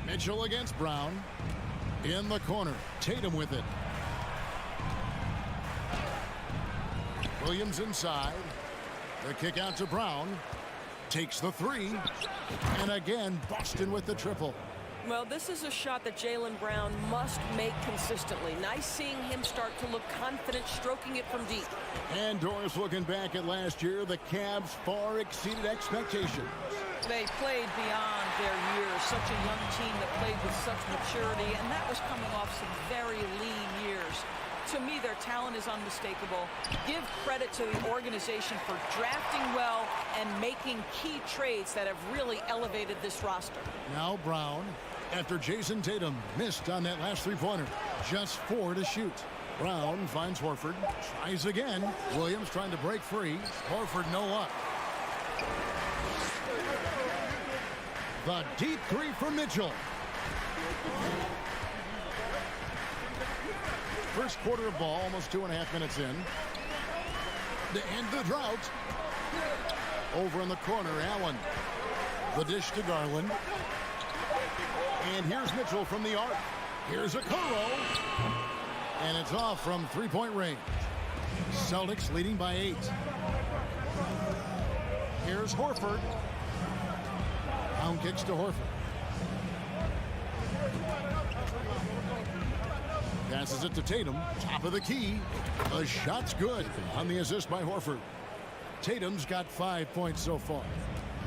Mitchell against Brown. In the corner. Tatum with it. Williams inside. The kick out to Brown. Takes the 3. And again, Boston with the triple. Well, this is a shot that Jaylen Brown must make consistently. Nice seeing him start to look confident, stroking it from deep. And Doris, looking back at last year, the Cavs far exceeded expectations. They played beyond their years. Such a young team that played with such maturity, and that was coming off some very lean years. To me, their talent is unmistakable. Give credit to the organization for drafting well and making key trades that have really elevated this roster. Now Brown, after Jason Tatum missed on that last three-pointer. Just 4 to shoot. Brown finds Horford. Tries again. Williams trying to break free. Horford no luck. The deep 3 for Mitchell. First quarter of ball, almost 2.5 minutes in. To end the drought. Over in the corner, Allen. The dish to Garland. And here's Mitchell from the arc. Here's Okoro. And it's off from three-point range. Celtics leading by 8. Here's Horford. Brown kicks to Horford. Passes it to Tatum. Top of the key. The shot's good on the assist by Horford. Tatum's got 5 points so far.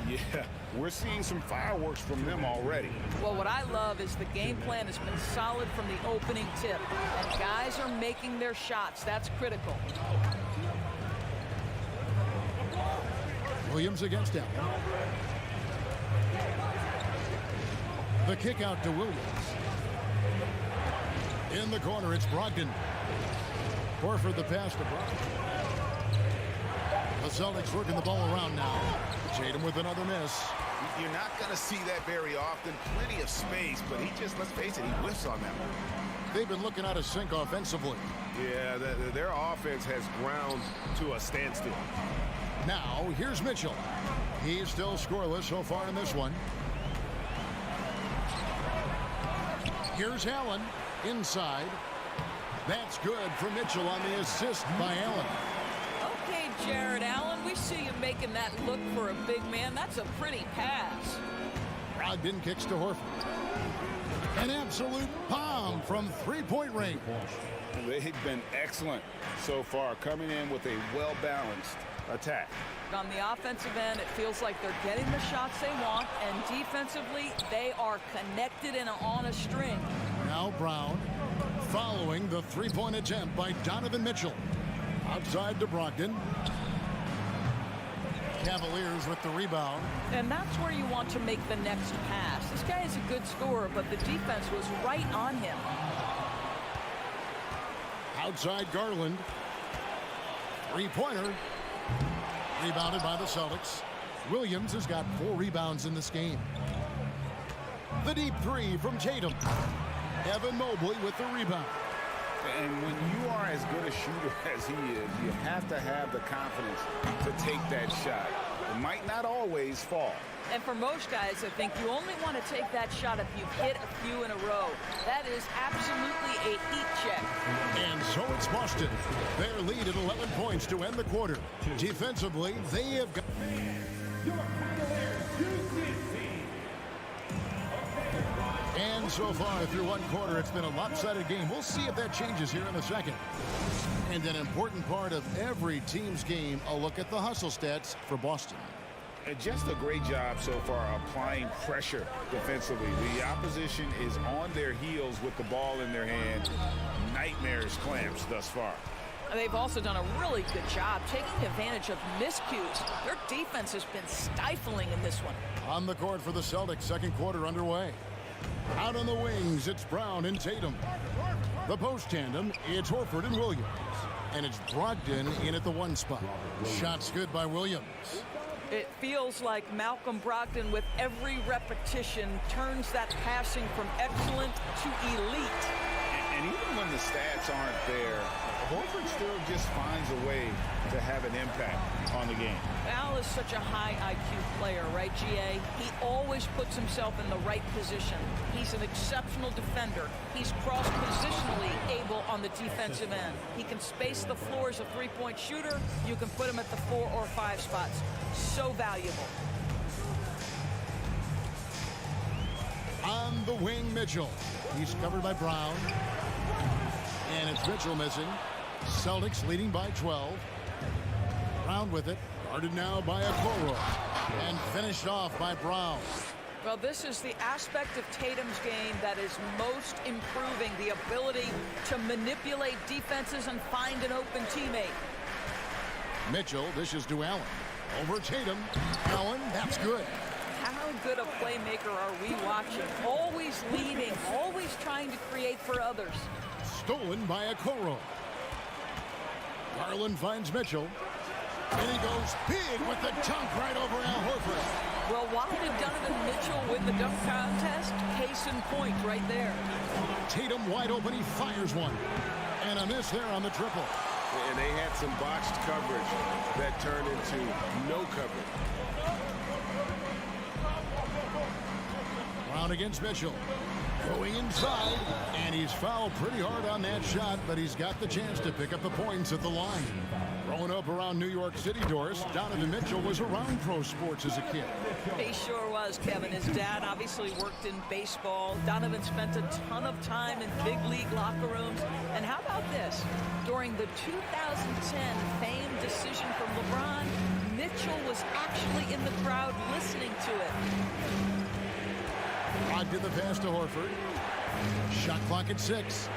Yeah, we're seeing some fireworks from them already. Well, what I love is the game plan has been solid from the opening tip. And guys are making their shots. That's critical. Williams against Allen. The kick out to Williams. In the corner, it's Brogdon. Horford the pass to Brogdon. The Celtics working the ball around now. Tatum with another miss. You're not going to see that very often. Plenty of space, but he just, let's face it, he whiffs on that one. They've been looking out of sync offensively. Yeah, their offense has ground to a standstill. Now, here's Mitchell. He's still scoreless so far in this one. Here's Allen inside. That's good for Mitchell on the assist by Allen. Okay, Jared Allen, we see you making that look for a big man. That's a pretty pass. Brogdon kicks to Horford. An absolute bomb from three-point range. They've been excellent so far, coming in with a well-balanced attack. On the offensive end, it feels like they're getting the shots they want, and defensively, they are connected and on a string. Now Brown following the three-point attempt by Donovan Mitchell. Outside to Brogdon. Cavaliers with the rebound. And that's where you want to make the next pass. This guy is a good scorer, but the defense was right on him. Outside Garland. Three-pointer. Rebounded by the Celtics. Williams has got 4 rebounds in this game. The deep three from Tatum. Evan Mobley with the rebound. And when you are as good a shooter as he is, you have to have the confidence to take that shot. It might not always fall. And for most guys, I think you only want to take that shot if you've hit a few in a row. That is absolutely a heat check. And so it's Boston. Their lead at 11 points to end the quarter. Defensively, they have got... And so far through one quarter, it's been a lopsided game. We'll see if that changes here in a second. And an important part of every team's game, a look at the hustle stats for Boston. Just a great job so far applying pressure defensively. The opposition is on their heels with the ball in their hand. Nightmares clamps thus far. They've also done a really good job taking advantage of miscues. Their defense has been stifling in this one. On the court for the Celtics, second quarter underway. Out on the wings, it's Brown and Tatum. The post tandem, it's Horford and Williams. And it's Brogdon in at the 1 spot. Shots good by Williams. It feels like Malcolm Brogdon, with every repetition, turns that passing from excellent to elite. And even when the stats aren't there, Horford still just finds a way to have an impact on the game. Al is such a high IQ player, right, GA? He always puts himself in the right position. He's an exceptional defender. He's cross-positionally able on the defensive end. He can space the floor as a three-point shooter. You can put him at the 4 or 5 spots. So valuable. On the wing, Mitchell. He's covered by Brown. And it's Mitchell missing. Celtics leading by 12. Brown with it. Guarded now by Okoro. And finished off by Brown. Well, this is the aspect of Tatum's game that is most improving, the ability to manipulate defenses and find an open teammate. Mitchell dishes to Allen. Over Tatum. Allen, that's good. How good a playmaker are we watching? Always leading, always trying to create for others. Stolen by Okoro. Garland finds Mitchell. And he goes big with the dunk right over Al Horford. Well, why did Donovan Mitchell win the dunk contest? Case in point right there. Tatum wide open, he fires one. And a miss there on the triple. And they had some botched coverage that turned into no coverage. Brown against Mitchell. Going inside, and he's fouled pretty hard on that shot, but he's got the chance to pick up the points at the line. Growing up around New York City, Doris, Donovan Mitchell was around pro sports as a kid. He sure was, Kevin. His dad obviously worked in baseball. Donovan spent a ton of time in big league locker rooms. And how about this? During the 2010 famed decision from LeBron, Mitchell was actually in the crowd listening to it. Rod did the pass to Horford. Shot clock at 6.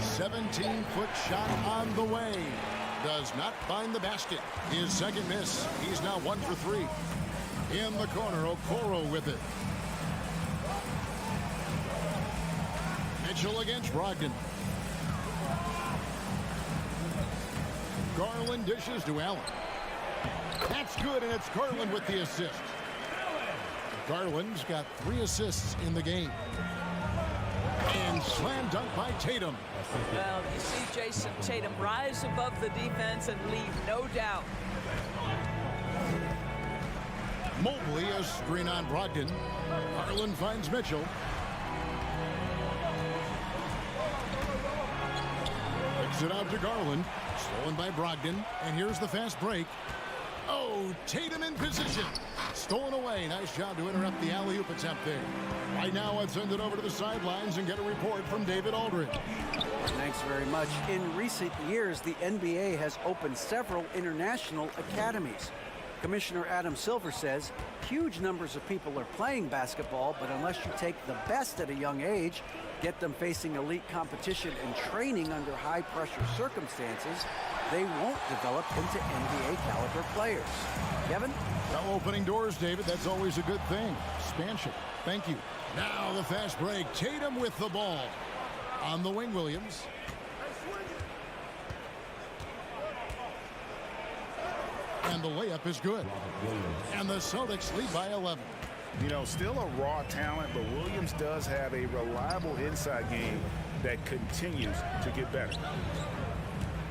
17-foot shot on the way. Does not find the basket. His second miss. He's now 1 for 3. In the corner, Okoro with it. Mitchell against Brogdon. Garland dishes to Allen. That's good, and it's Garland with the assist. Garland's got 3 assists in the game. And slam dunk by Tatum. Well, you see Jason Tatum rise above the defense and leave no doubt. Mobley, a screen on Brogdon. Garland finds Mitchell. Kicks it out to Garland. Stolen by Brogdon. And here's the fast break. Oh, Tatum in position. Stolen away. Nice job to interrupt the alley-oop attempt there. Right now, let's send it over to the sidelines and get a report from David Aldridge. Thanks very much. In recent years, the NBA has opened several international academies. Commissioner Adam Silver says huge numbers of people are playing basketball, but unless you take the best at a young age, get them facing elite competition and training under high-pressure circumstances, they won't develop into NBA-caliber players. Kevin? Well, opening doors, David. That's always a good thing. Expansion. Thank you. Now the fast break. Tatum with the ball. On the wing, Williams. And the layup is good. And the Celtics lead by 11. You know, still a raw talent, but Williams does have a reliable inside game that continues to get better.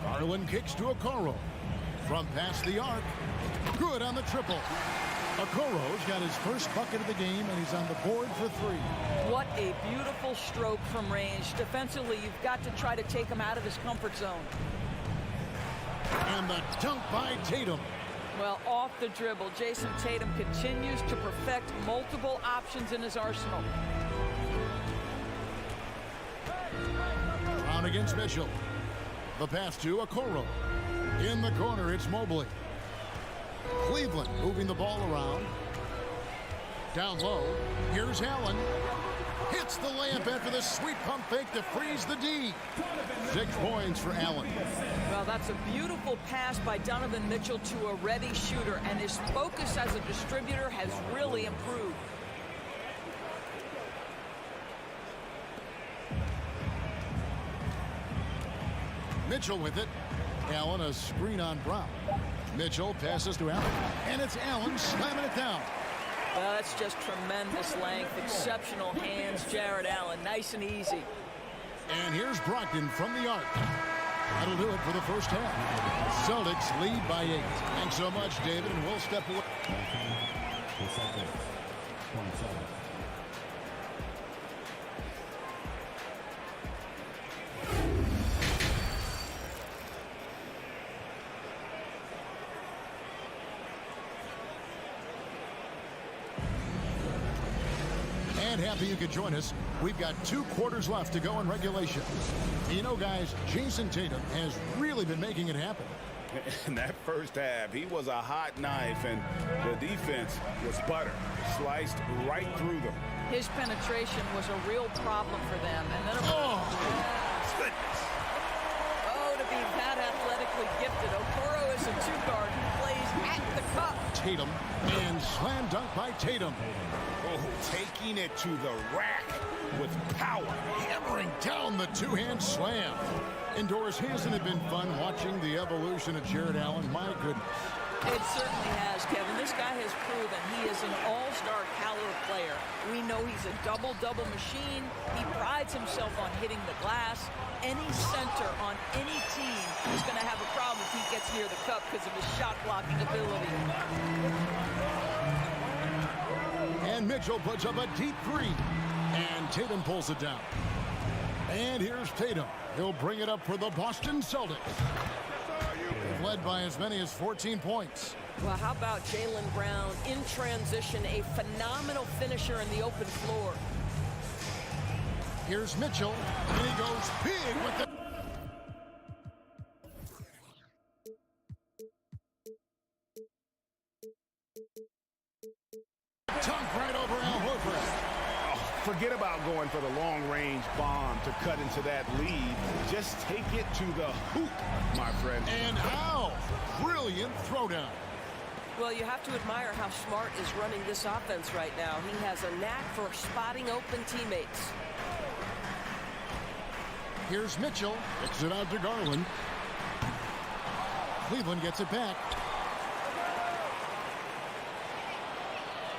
Garland kicks to Okoro. From past the arc. Good on the triple. Okoro's got his first bucket of the game, and he's on the board for 3. What a beautiful stroke from range. Defensively, you've got to try to take him out of his comfort zone. And the dunk by Tatum. Well, off the dribble, Jason Tatum continues to perfect multiple options in his arsenal. Brown against Mitchell. The pass to Okoro. In the corner, it's Mobley. Cleveland moving the ball around. Down low. Here's Allen. Hits the layup after the sweet pump fake to freeze the D. 6 points for Allen. Well, that's a beautiful pass by Donovan Mitchell to a ready shooter, and his focus as a distributor has really improved. Mitchell with it. Allen a screen on Brown. Mitchell passes to Allen, and it's Allen slamming it down. Well, that's just tremendous length, exceptional hands, Jared Allen, nice and easy. And here's Brogdon from the arc. That'll do it for the first half. Celtics lead by 8. Thanks so much, David, and we'll step away. And happy you could join us. We've got 2 quarters left to go in regulation. You know, guys, Jason Tatum has really been making it happen. In that first half, he was a hot knife, and the defense was butter. Sliced right through them. His penetration was a real problem for them. And then, Goodness. Oh, to be that athletically gifted. Okoro is a 2-guard who plays at the cup. Tatum, and slam dunk by Tatum. Oh, taking it to the rack with power. Hammering down the 2-hand slam. Indoors, hasn't it been fun watching the evolution of Jared Allen? My goodness. It certainly has, Kevin. This guy has proven he is an all-star caliber player. We know he's a double-double machine. He prides himself on hitting the glass. Any center on any team is going to have a problem if he gets near the cup because of his shot-blocking ability. And Mitchell puts up a deep 3. And Tatum pulls it down. And here's Tatum. He'll bring it up for the Boston Celtics. They've led by as many as 14 points. Well, how about Jaylen Brown in transition, a phenomenal finisher in the open floor. Here's Mitchell, and he goes big with the... Dunk right over Al Horford. Forget about going for the long-range bomb to cut into that lead. Just take it to the hoop, my friend. And how? Brilliant throwdown. Well, you have to admire how Smart is running this offense right now. He has a knack for spotting open teammates. Here's Mitchell. Kicks it out to Garland. Cleveland gets it back.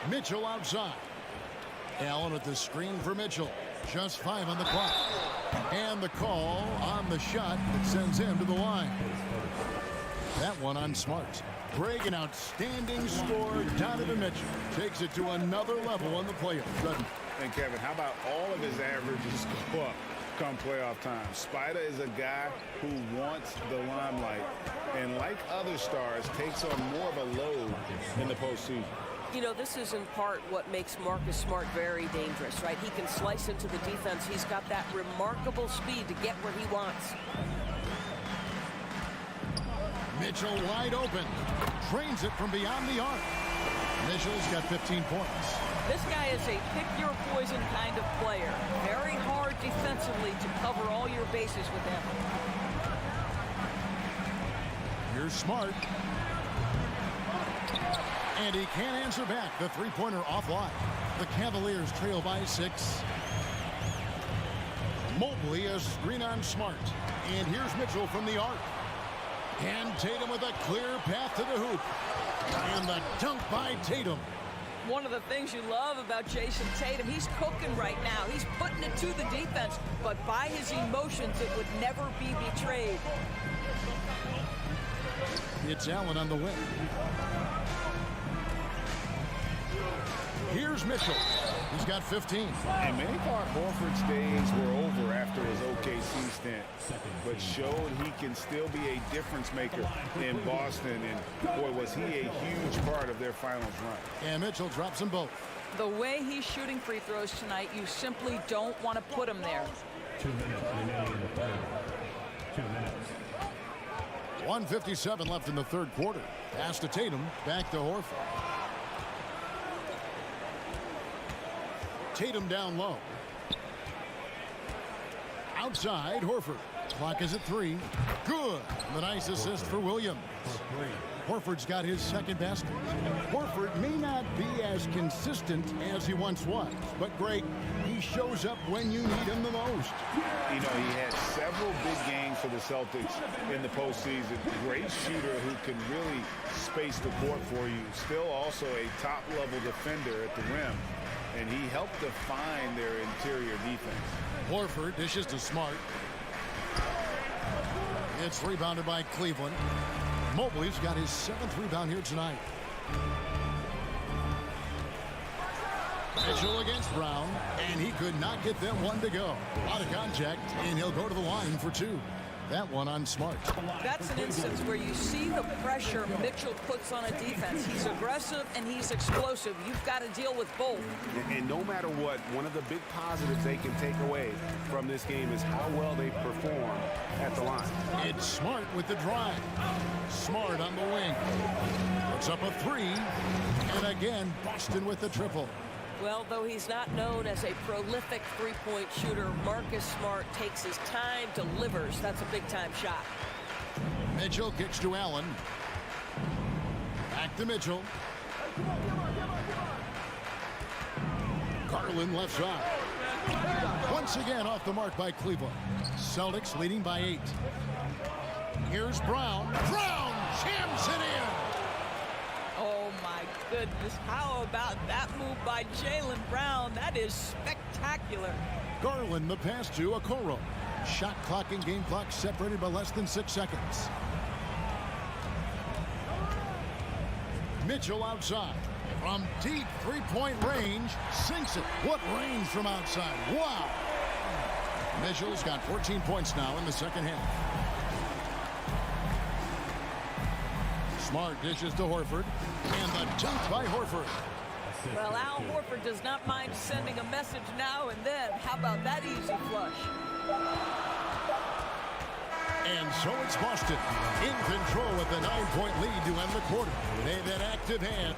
Mitchell outside. Allen with the screen for Mitchell. Just 5 on the clock. And the call on the shot that sends him to the line. That one on Smart. Greg, an outstanding score. Donovan Mitchell takes it to another level on the playoffs. And Kevin, how about all of his averages go up come playoff time? Spider is a guy who wants the limelight, and like other stars, takes on more of a load in the postseason. You know, this is in part what makes Marcus Smart very dangerous, right? He can slice into the defense. He's got that remarkable speed to get where he wants. Mitchell wide open. Drains it from beyond the arc. Mitchell's got 15 points. This guy is a pick-your-poison kind of player. Very hard defensively to cover all your bases with him. Here's Smart. And he can't answer back. The three-pointer offline. The Cavaliers trail by 6. Mobley a screen on Smart. And here's Mitchell from the arc. And Tatum with a clear path to the hoop. And the dunk by Tatum. One of the things you love about Jason Tatum, he's cooking right now. He's putting it to the defense, but by his emotions, it would never be betrayed. It's Allen on the wing. Here's Mitchell. He's got 15. And many thought Horford's days were over after his OKC stint, but showed he can still be a difference maker in Boston. And boy, was he a huge part of their finals run. And Mitchell drops them both. The way he's shooting free throws tonight, you simply don't want to put him there. 2 minutes remaining in the third. 2 minutes. 1:57 left in the third quarter. Pass to Tatum, back to Horford. Tatum down low. Outside, Horford. Clock is at 3. Good. The nice assist for Williams. Horford's got his second basket. Horford may not be as consistent as he once was, but great. He shows up when you need him the most. You know, he had several big games for the Celtics in the postseason. Great shooter who can really space the court for you. Still also a top-level defender at the rim. And he helped define their interior defense. Horford dishes to Smart. It's rebounded by Cleveland. Mobley's got his 7th rebound here tonight. Mitchell against Brown, and he could not get them one to go. Out of contact, and he'll go to the line for 2. That one on Smart. That's an instance where you see the pressure Mitchell puts on a defense. He's aggressive and he's explosive. You've got to deal with both. And no matter what, one of the big positives they can take away from this game is how well they perform at the line. It's Smart with the drive. Smart on the wing. Puts up a 3. And again, Boston with the triple. Well, though he's not known as a prolific three-point shooter, Marcus Smart takes his time, delivers. That's a big-time shot. Mitchell kicks to Allen. Back to Mitchell. Garland left side. Once again off the mark by Cleveland. Celtics leading by 8. Here's Brown. Brown jams it in. Oh, my goodness. How about that move by Jaylen Brown? That is spectacular. Garland the pass to Okoro. Shot clock and game clock separated by less than 6 seconds. Mitchell outside. From deep three-point range. Sinks it. What range from outside. Wow. Mitchell's got 14 points now in the second half. Smart dishes to Horford. And the dunk by Horford. Well, Al Horford does not mind sending a message now and then. How about that easy flush? And so it's Boston in control with a 9-point lead to end the quarter. They've an active hand.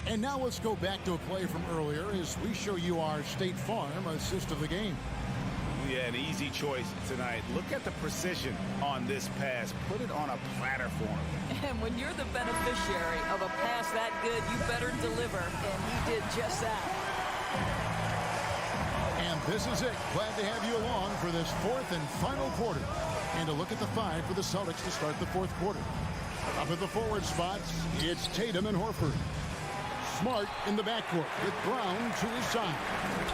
And now let's go back to a play from earlier as we show you our State Farm assist of the game. Yeah, an easy choice tonight. Look at the precision on this pass. Put it on a platter for him. And when you're the beneficiary of a pass that good, you better deliver. And he did just that. And this is it. Glad to have you along for this 4th and final quarter. And a look at the 5 for the Celtics to start the 4th quarter. Up at the forward spots, it's Tatum and Horford. Smart in the backcourt with Brown to his side.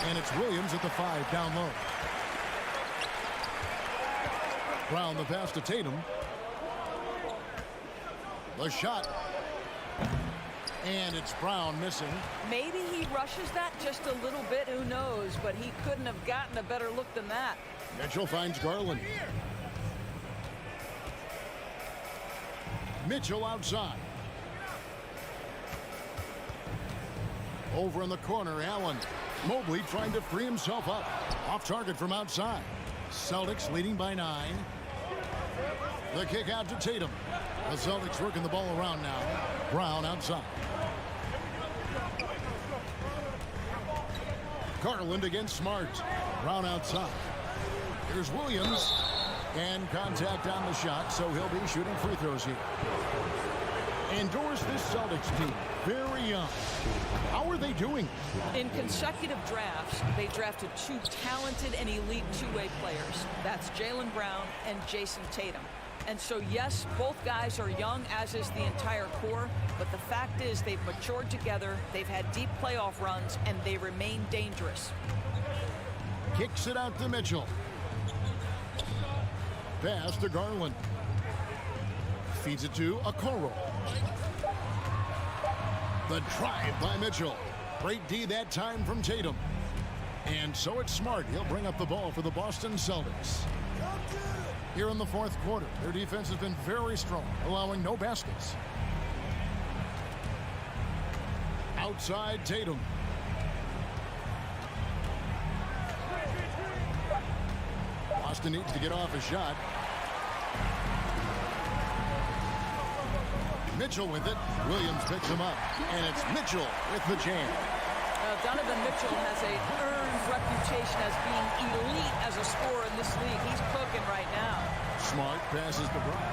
And it's Williams at the 5 down low. Brown the pass to Tatum. The shot. And it's Brown missing. Maybe he rushes that just a little bit. Who knows? But he couldn't have gotten a better look than that. Mitchell finds Garland. Mitchell outside. Over in the corner, Allen. Mobley trying to free himself up. Off target from outside. Celtics leading by 9. The kick out to Tatum. The Celtics working the ball around now. Brown outside. Garland against Smart. Brown outside. Here's Williams. And contact on the shot, so he'll be shooting free throws here. Endorse this Celtics team. Very young. How are they doing? In consecutive drafts, they drafted two talented and elite two-way players. That's Jaylen Brown and Jason Tatum. And so, yes, both guys are young, as is the entire core. But the fact is they've matured together, they've had deep playoff runs, and they remain dangerous. Kicks it out to Mitchell. Pass to Garland. Feeds it to Okoro. The drive by Mitchell. Great D that time from Tatum. And so it's Smart. He'll bring up the ball for the Boston Celtics. Here in the fourth quarter, their defense has been very strong, allowing no baskets. Outside Tatum. Boston needs to get off a shot. Mitchell with it. Williams picks him up. And it's Mitchell with the jam. Donovan Mitchell has an earned reputation as being elite as a scorer in this league. He's cooking right now. Smart passes to Brown.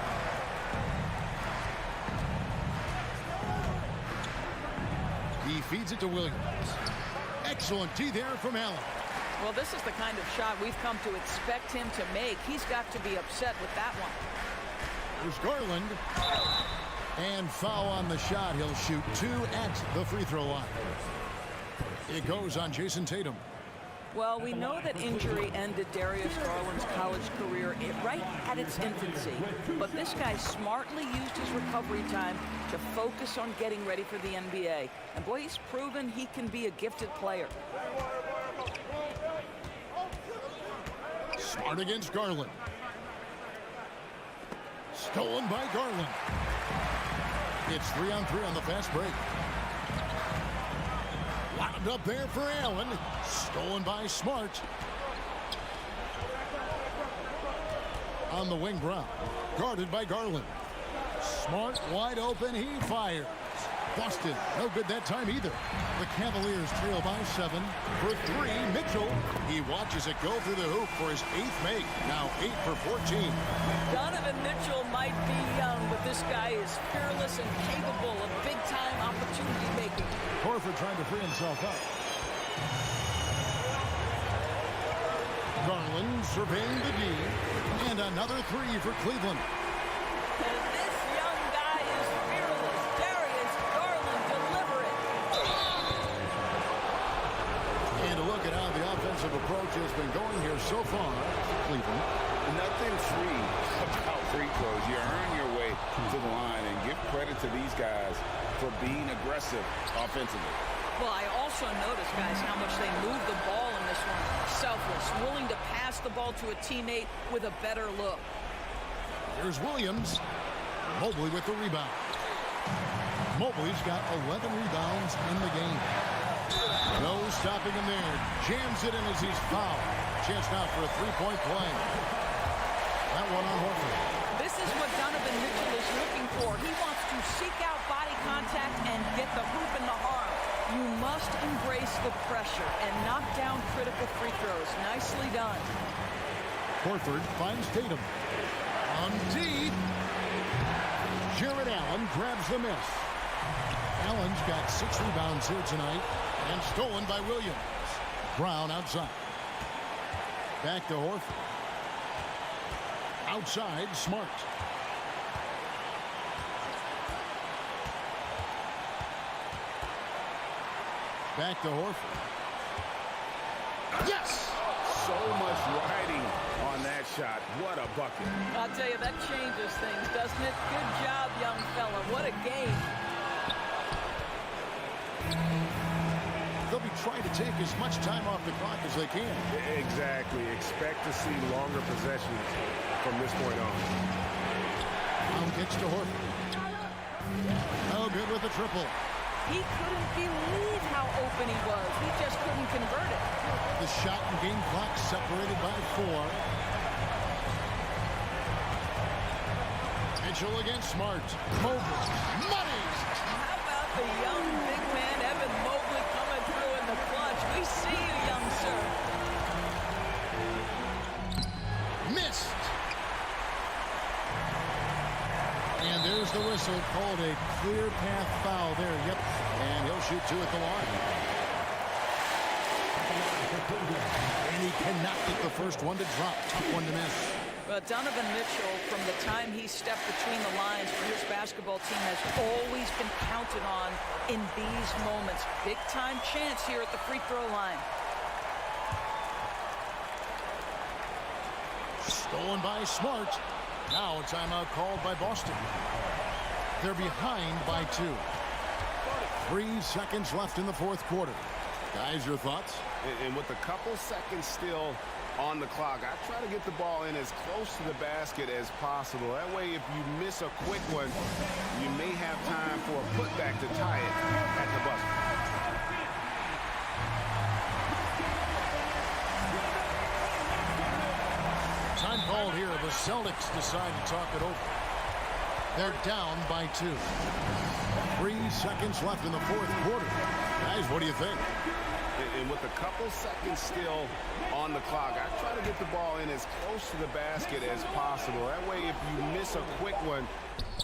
He feeds it to Williams. Excellent D there from Allen. Well, this is the kind of shot we've come to expect him to make. He's got to be upset with that one. There's Garland. And foul on the shot. He'll shoot 2 at the free throw line. It goes on Jason Tatum. Well, we know that injury ended Darius Garland's college career right at its infancy. But this guy smartly used his recovery time to focus on getting ready for the NBA. And boy, he's proven he can be a gifted player. Smart against Garland. Stolen by Garland. It's 3-on-3 on the fast break. Wound up there for Allen. Stolen by Smart. On the wing, Brown. Guarded by Garland. Smart wide open. He fires. Boston, no good that time either. The Cavaliers trail by 7. For 3, Mitchell. He watches it go through the hoop for his 8th make. Now 8 for 14. Donovan Mitchell might be young, but this guy is fearless and capable of big-time opportunity making. Horford trying to free himself up. Garland surveying the D. And another 3 for Cleveland. And this young guy is fearless. Darius Garland, deliver it. And a look at how the offensive approach has been going here so far. Cleveland. Nothing free about free throws. You earn your way to the line, and give credit to these guys for being aggressive offensively. Well, I also noticed, guys, how much they moved the ball in this one. Selfless, willing to pass the ball to a teammate with a better look. Here's Williams. Mobley with the rebound. Mobley's got 11 rebounds in the game. No stopping him there. Jams it in as he's fouled. Chance now for a three-point play. That one on Horford. This is what Donovan Mitchell is looking for. He wants to seek out body contact and get the hoop in the harm. You must embrace the pressure and knock down critical free throws. Nicely done. Horford finds Tatum. On D. Jared Allen grabs the miss. Allen's got 6 rebounds here tonight and stolen by Williams. Brown outside. Back to Horford. Outside, Smart. Back to Horford. Yes! So much riding on that shot. What a bucket. I'll tell you, that changes things, doesn't it? Good job, young fella. What a game. They'll be trying to take as much time off the clock as they can. Exactly. Expect to see longer possessions from this point on. Brown kicks to Horford. No good with the triple. He couldn't believe how open he was. He just couldn't convert it. The shot and game clock separated by 4. Mitchell against Smart. Mobley. Money! How about the young big man, Evan Mobley, coming through in the clutch? We see you, young sir. Missed. And there's the whistle, called a clear path foul there. Yep. And he'll shoot 2 at the line. And he cannot get the first one to drop. Tough one to miss. Well, Donovan Mitchell, from the time he stepped between the lines for his basketball team, has always been counted on in these moments. Big-time chance here at the free throw line. Stolen by Smart. Now a timeout called by Boston. They're behind by 2. 3 seconds left in the fourth quarter. Guys, your thoughts? And with a couple seconds still on the clock, I try to get the ball in as close to the basket as possible. That way, if you miss a quick one, you may have time for a putback to tie it at the buzzer. Time called here. The Celtics decide to talk it over. They're down by 2. 3 seconds left in the fourth quarter. Guys, what do you think? And with a couple seconds still on the clock, I try to get the ball in as close to the basket as possible. That way, if you miss a quick one,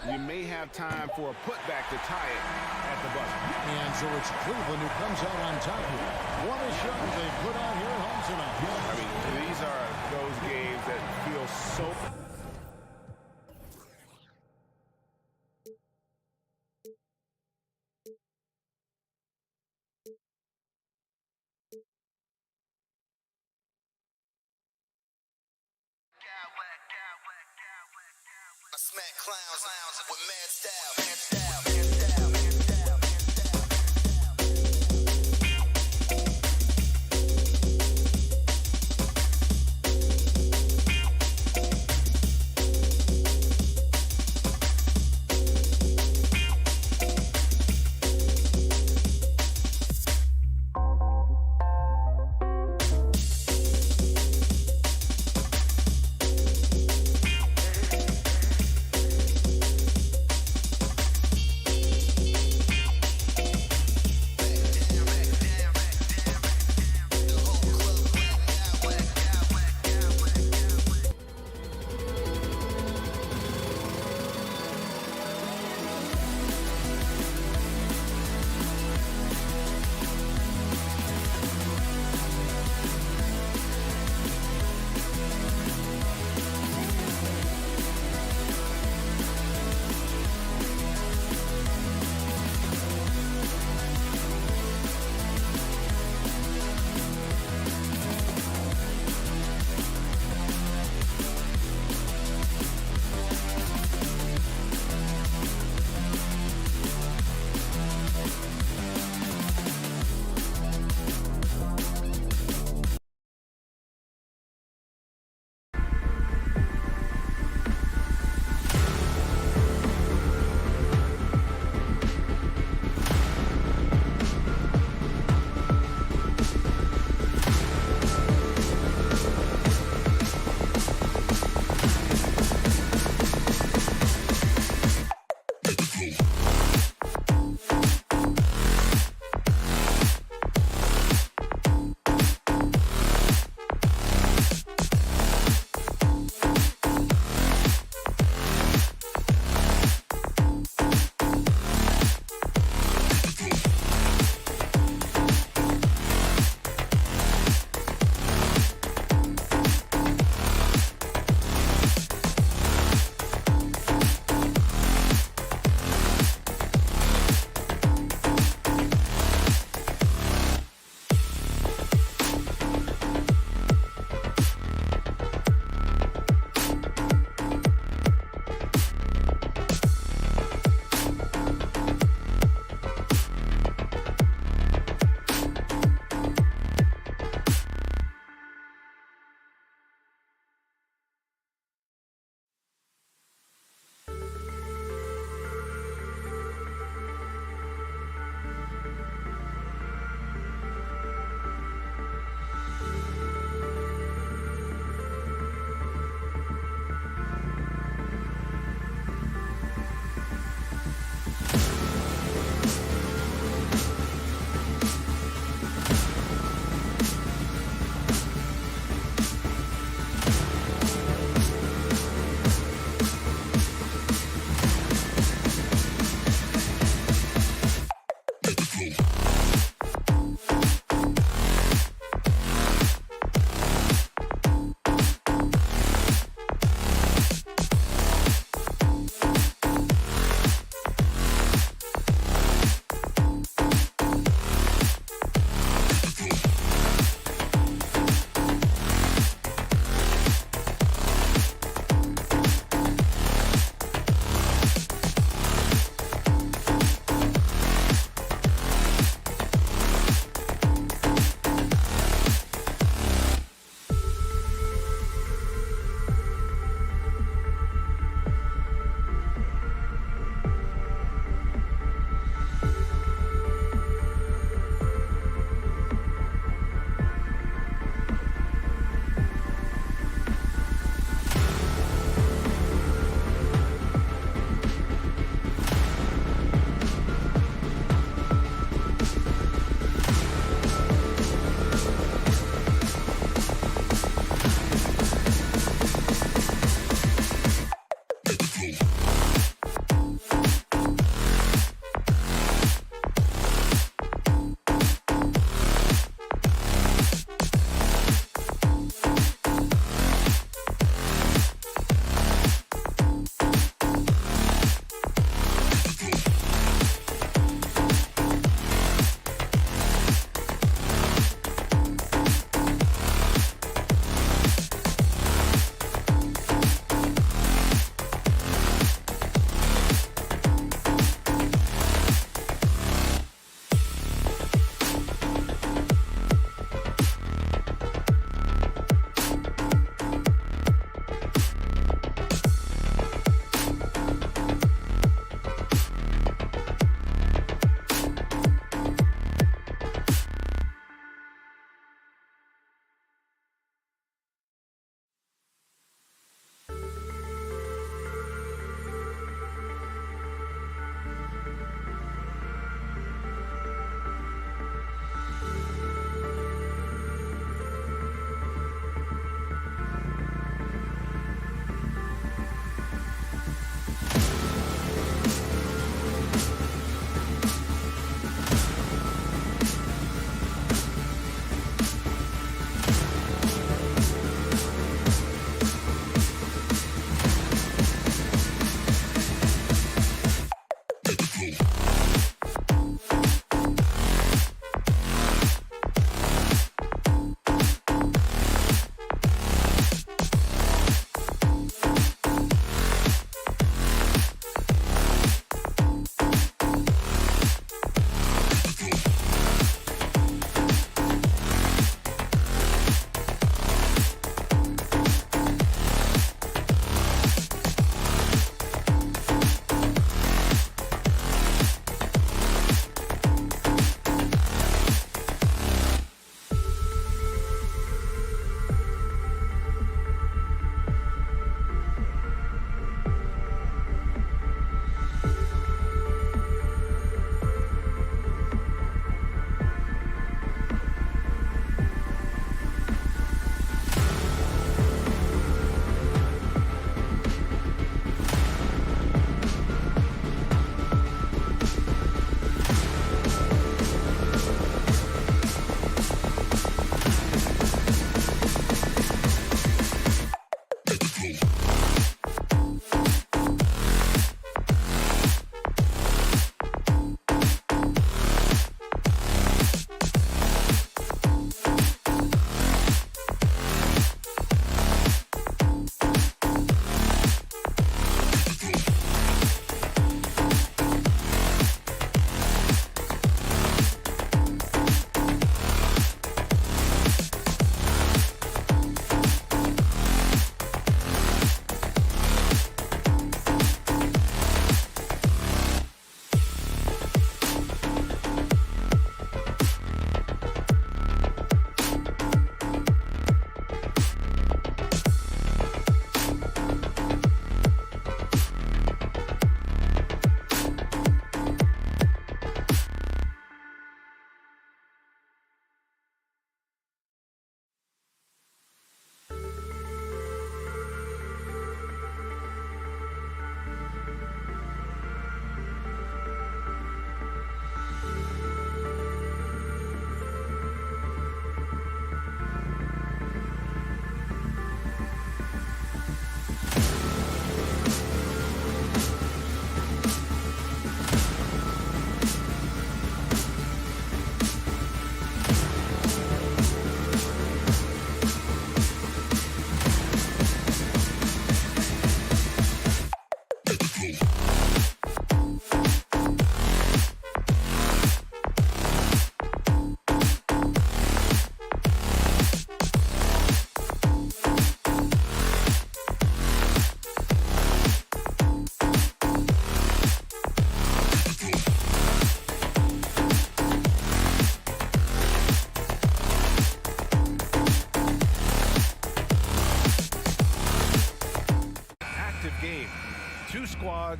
you may have time for a putback to tie it at the buzzer. And so it's Cleveland who comes out on top here. What a show they put on here at home tonight. I mean, these are those games that feel so... I smack clowns with mad style.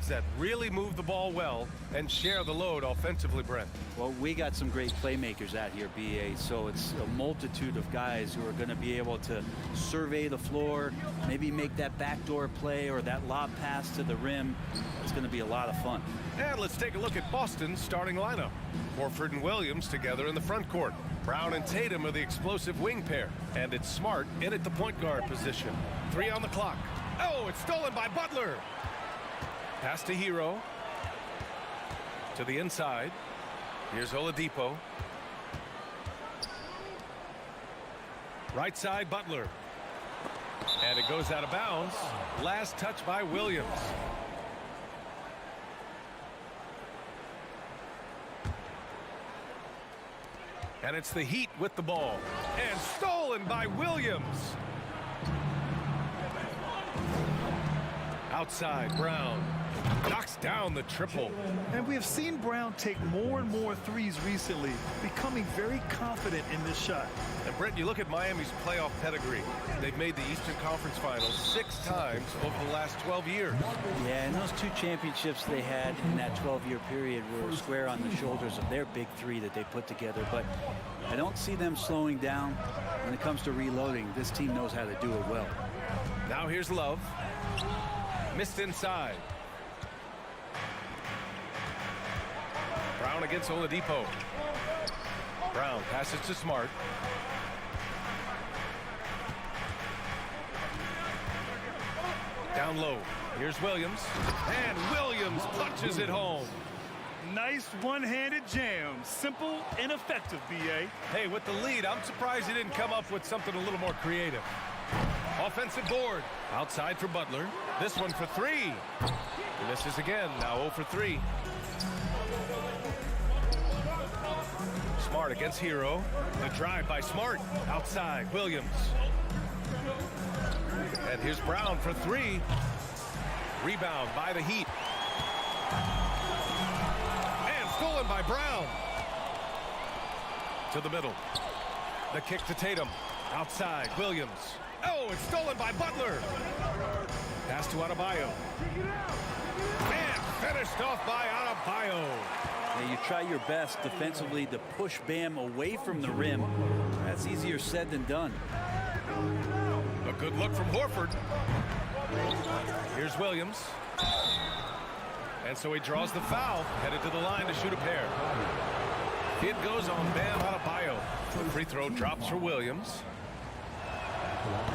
That really move the ball well and share the load offensively, Brent. Well, we got some great playmakers out here, BA, so it's a multitude of guys who are going to be able to survey the floor, maybe make that backdoor play or that lob pass to the rim. It's going to be a lot of fun. And let's take a look at Boston's starting lineup. Horford and Williams together in the front court. Brown and Tatum are the explosive wing pair, and it's Smart in at the point guard position. 3 on the clock. Oh, it's stolen by Butler. Pass to Hero. To the inside. Here's Oladipo. Right side, Butler. And it goes out of bounds. Last touch by Williams. And it's the Heat with the ball. And stolen by Williams. Outside, Brown. Knocks down the triple. And we have seen Brown take more and more threes recently, becoming very confident in this shot. And Brent, you look at Miami's playoff pedigree. They've made the Eastern Conference Finals 6 times over the last 12 years. Yeah, and those 2 championships they had in that 12-year period were square on the shoulders of their big 3 that they put together. But I don't see them slowing down when it comes to reloading. This team knows how to do it well. Now here's Love. Missed inside. Brown against Oladipo. Brown passes to Smart. Down low. Here's Williams. And Williams punches it home. Nice one-handed jam. Simple and effective, B.A. Hey, with the lead, I'm surprised he didn't come up with something a little more creative. Offensive board. Outside for Butler. This one for 3. He misses again. Now 0 for 3. Smart against Hero. The drive by Smart. Outside, Williams. And here's Brown for 3. Rebound by the Heat. And stolen by Brown. To the middle. The kick to Tatum. Outside, Williams. Oh, it's stolen by Butler. Pass to Adebayo. And finished off by Adebayo. Yeah, you try your best defensively to push Bam away from the rim. That's easier said than done. A good look from Horford. Here's Williams. And so he draws the foul, headed to the line to shoot a pair. It goes on Bam Adebayo. The free throw drops for Williams.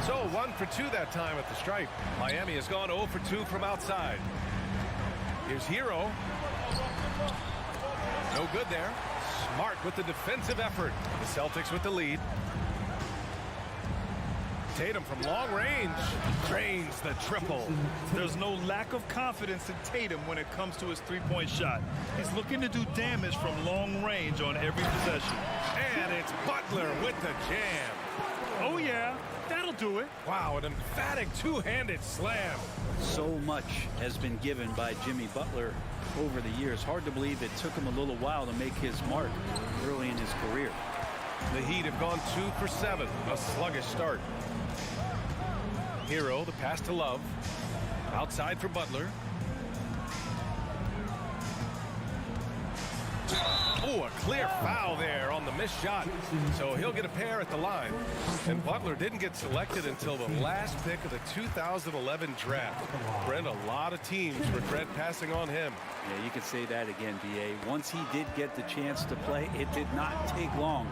So 1 for 2 that time at the stripe. Miami has gone 0 for 2 from outside. Here's Hero. No good there. Smart with the defensive effort. The Celtics with the lead. Tatum from long range drains the triple. There's no lack of confidence in Tatum when it comes to his three-point shot. He's looking to do damage from long range on every possession. And it's Butler with the jam. Oh, yeah. That'll do it. Wow, an emphatic two-handed slam. So much has been given by Jimmy Butler over the years. Hard to believe it took him a little while to make his mark early in his career. The Heat have gone 2 for 7. A sluggish start. Hero, the pass to Love. Outside for Butler. Oh, a clear foul there on the missed shot. So he'll get a pair at the line. And Butler didn't get selected until the last pick of the 2011 draft. Brent, a lot of teams regret passing on him. Yeah, you could say that again, B.A. Once he did get the chance to play, it did not take long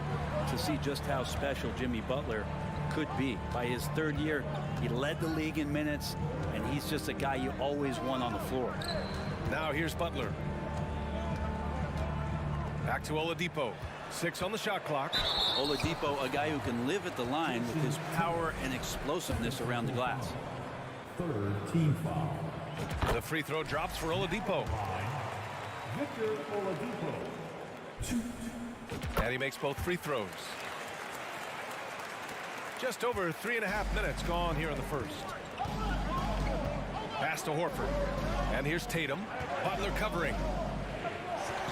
to see just how special Jimmy Butler could be. By his third year, he led the league in minutes, and he's just a guy you always want on the floor. Now here's Butler. Back to Oladipo. 6 on the shot clock. Oladipo, a guy who can live at the line with his power and explosiveness around the glass. Third team foul. The free throw drops for Oladipo. Victor Oladipo. 2. And he makes both free throws. Just over 3.5 minutes gone here in the first. Pass to Horford. And here's Tatum. Butler covering.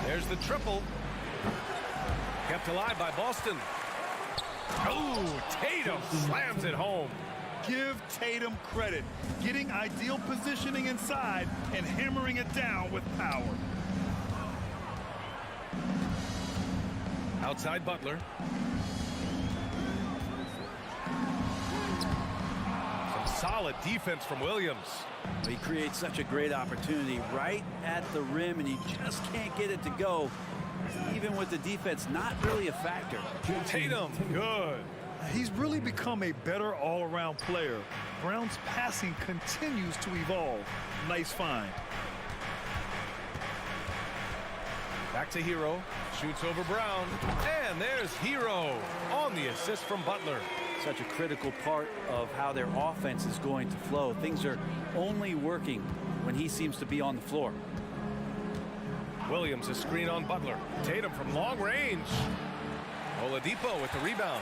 There's the triple. Kept alive by Boston. Oh, Tatum slams it home. Give Tatum credit. Getting ideal positioning inside and hammering it down with power. Outside Butler. Some solid defense from Williams. He creates such a great opportunity right at the rim, and he just can't get it to go. Even with the defense not really a factor. Tatum, good. He's really become a better all-around player. Brown's passing continues to evolve. Nice find. Back to Hero. Shoots over Brown. And there's Hero on the assist from Butler. Such a critical part of how their offense is going to flow. Things are only working when he seems to be on the floor. Williams, a screen on Butler. Tatum from long range. Oladipo with the rebound.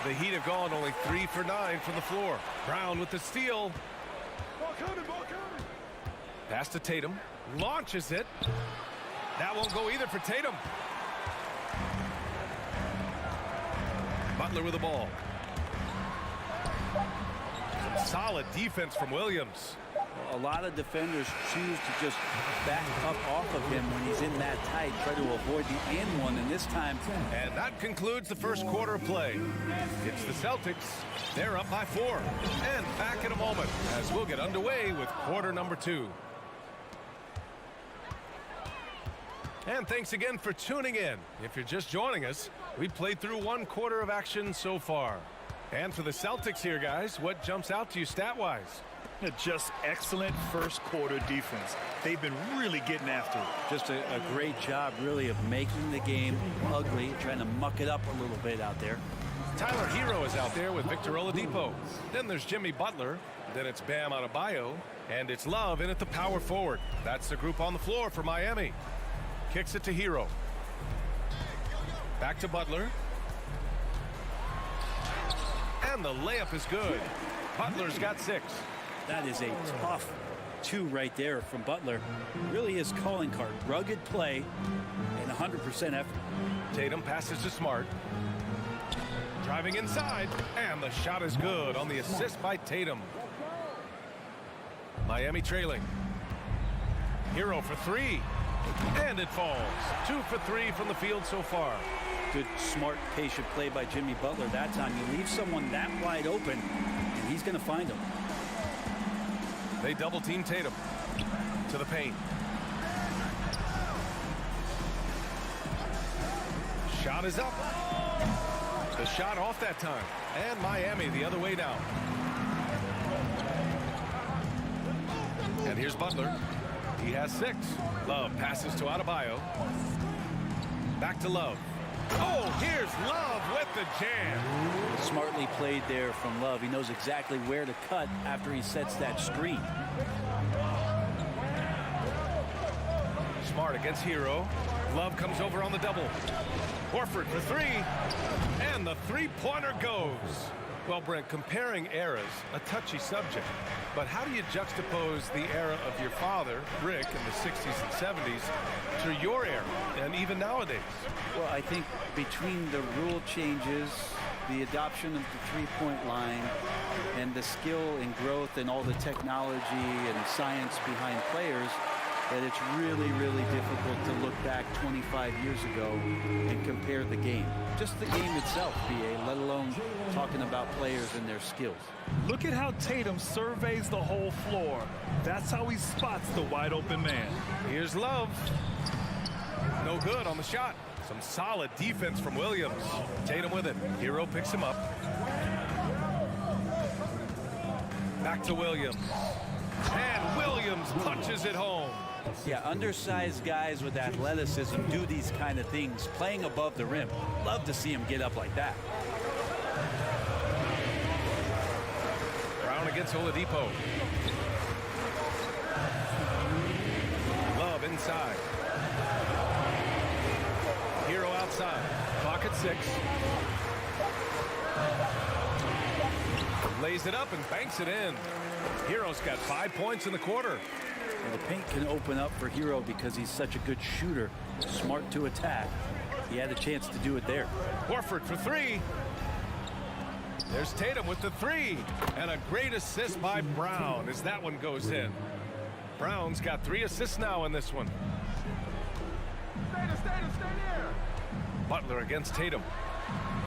The Heat have gone only 3 for 9 from the floor. Brown with the steal. Pass to Tatum. Launches it. That won't go either for Tatum. Butler with the ball. Some solid defense from Williams. A lot of defenders choose to just back up off of him when he's in that tight, try to avoid the and one, and this time. And that concludes the first quarter of play. It's the Celtics. They're up by 4. And back in a moment as we'll get underway with quarter number 2. And thanks again for tuning in. If you're just joining us, we played through 1 quarter of action so far. And for the Celtics here, guys, what jumps out to you stat-wise? Just excellent first quarter defense. They've been really getting after it. Just a great job, really, of making the game ugly, trying to muck it up a little bit out there. Tyler Hero is out there with Victor Oladipo. Then there's Jimmy Butler. Then it's Bam Adebayo. And it's Love in at the power forward. That's the group on the floor for Miami. Kicks it to Hero. Back to Butler. And the layup is good. Butler's got 6. That is a tough 2 right there from Butler. Really his calling card. Rugged play and 100% effort. Tatum passes to Smart. Driving inside. And the shot is good on the assist by Tatum. Miami trailing. Hero for 3. And it falls. 2 for 3 from the field so far. Good, smart, patient play by Jimmy Butler that time. You leave someone that wide open, and he's going to find him. They double team Tatum to the paint. Shot is up. The shot off that time. And Miami the other way now. And here's Butler. He has 6. Love passes to Adebayo. Back to Love. Oh, here's Love with the jam. Smartly played there from Love. He knows exactly where to cut after he sets that screen. Smart against Hero. Love comes over on the double. Horford for 3. And the three-pointer goes. Well, Brent, comparing eras, a touchy subject. But how do you juxtapose the era of your father, Rick, in the 60s and 70s, to your era, and even nowadays? Well, I think between the rule changes, the adoption of the three-point line, and the skill and growth and all the technology and science behind players, that it's really, really difficult to look back 25 years ago and compare the game. Just the game itself, BA, let alone talking about players and their skills. Look at how Tatum surveys the whole floor. That's how he spots the wide open man. Here's Love. No good on the shot. Some solid defense from Williams. Tatum with it. Hero picks him up. Back to Williams. And Williams punches it home. Yeah, undersized guys with athleticism do these kind of things, playing above the rim. Love to see him get up like that. Brown against Oladipo. Love inside. Hero outside. Clock at 6. Lays it up and banks it in. Hero's got 5 points in the quarter. Well, the paint can open up for Hero because he's such a good shooter, smart to attack. He had a chance to do it there. Horford for 3. There's Tatum with the 3. And a great assist by Brown as that one goes in. Brown's got 3 assists now in this one. Stay there. Butler against Tatum.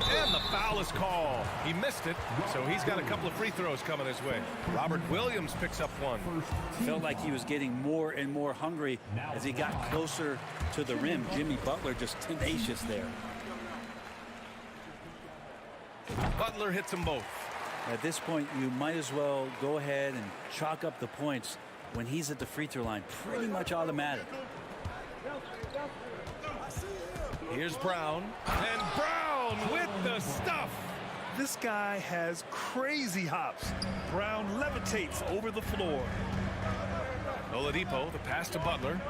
And the foul is called. He missed it, so he's got a couple of free throws coming his way. Robert Williams picks up 1. Felt like he was getting more and more hungry as he got closer to the rim. Jimmy Butler just tenacious there. Butler hits them both. At this point, you might as well go ahead and chalk up the points when he's at the free throw line. Pretty much automatic. Here's Brown. And Brown with the stuff. This guy has crazy hops. Brown levitates over the floor. Oladipo, the pass to Butler.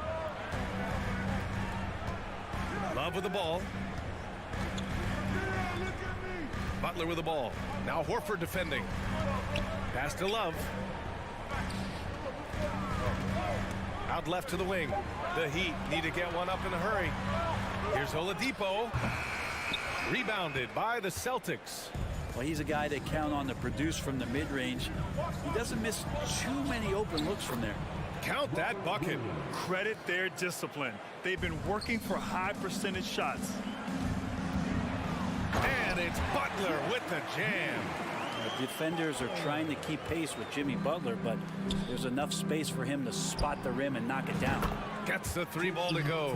Love with the ball. Butler with the ball. Now Horford defending. Pass to Love. Out left to the wing. The Heat need to get one up in a hurry. Here's Oladipo. Rebounded by the Celtics. Well, he's a guy that count on to produce from the mid-range. He doesn't miss too many open looks from there. Count that bucket. Credit their discipline. They've been working for high percentage shots. And it's Butler with the jam. The defenders are trying to keep pace with Jimmy Butler, but there's enough space for him to spot the rim and knock it down. Gets the 3 ball to go.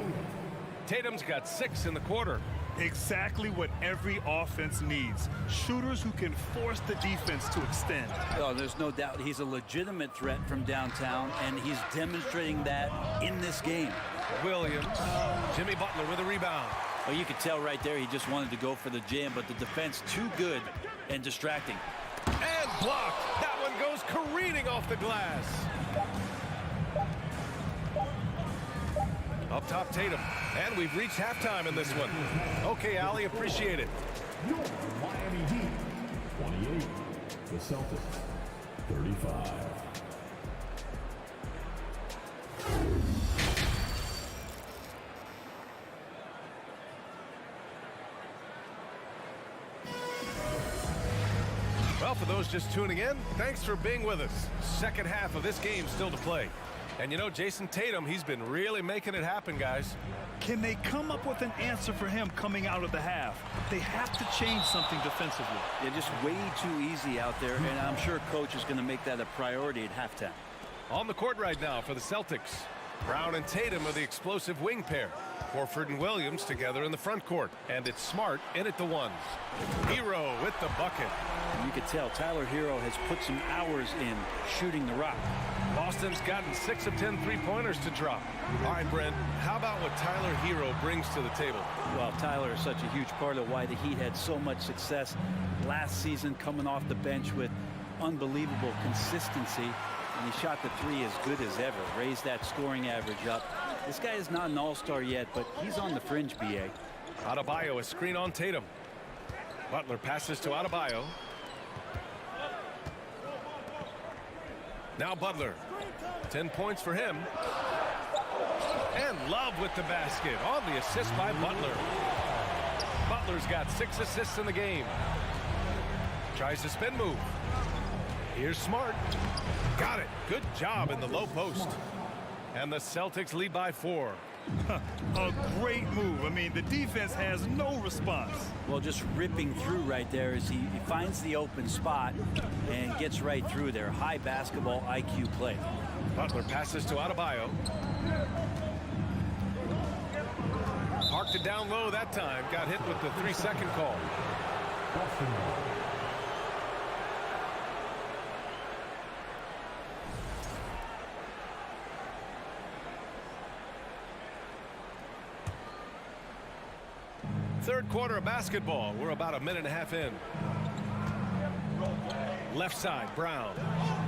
Tatum's got 6 in the quarter. Exactly what every offense needs. Shooters who can force the defense to extend. Oh, there's no doubt he's a legitimate threat from downtown, and he's demonstrating that in this game. Williams. Jimmy Butler with a rebound. Well, you could tell right there he just wanted to go for the jam, but the defense too good and distracting. And blocked. That one goes careening off the glass. Up top, Tatum. And we've reached halftime in this one. Okay, Allie, appreciate it. Miami Heat, 28. The Celtics, 35. Well, for those just tuning in, thanks for being with us. Second half of this game still to play. And you know, Jason Tatum, he's been really making it happen, guys. Can they come up with an answer for him coming out of the half? They have to change something defensively. They're just way too easy out there, and I'm sure coach is going to make that a priority at halftime. On the court right now for the Celtics. Brown and Tatum are the explosive wing pair. Horford and Williams together in the front court. And it's Smart in at the one. Hero with the bucket. You could tell Tyler Hero has put some hours in shooting the rock. Boston's gotten 6 of 10 three-pointers to drop. All right, Brent, how about what Tyler Hero brings to the table? Well, Tyler is such a huge part of why the Heat had so much success last season, coming off the bench with unbelievable consistency. And he shot the three as good as ever, raised that scoring average up. This guy is not an all-star yet, but he's on the fringe, B.A. Adebayo, a screen on Tatum. Butler passes to Adebayo. Now Butler. 10 points for him. And Love with the basket on the assist by Butler. Butler's got 6 assists in the game. Tries to spin move. Here's Smart. Got it. Good job in the low post. And the Celtics lead by 4. A great move. I mean, the defense has no response. Well, just ripping through right there as he finds the open spot and gets right through there. High basketball IQ play. Butler passes to Adebayo. Parked it down low that time. Got hit with the 3-second call. Third quarter of basketball. We're about a minute and a half in. Left side, Brown.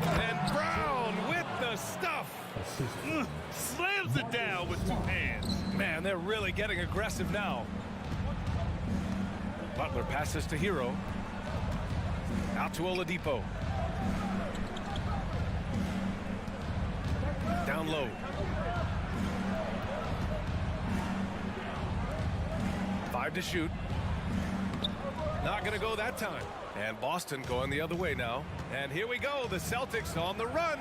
And Brown with the stuff. Slams it down with 2 hands. Man, they're really getting aggressive now. Butler passes to Hero. Out to Oladipo. Down low. 5 to shoot. Not going to go that time. And Boston going the other way now. And here we go. The Celtics on the run.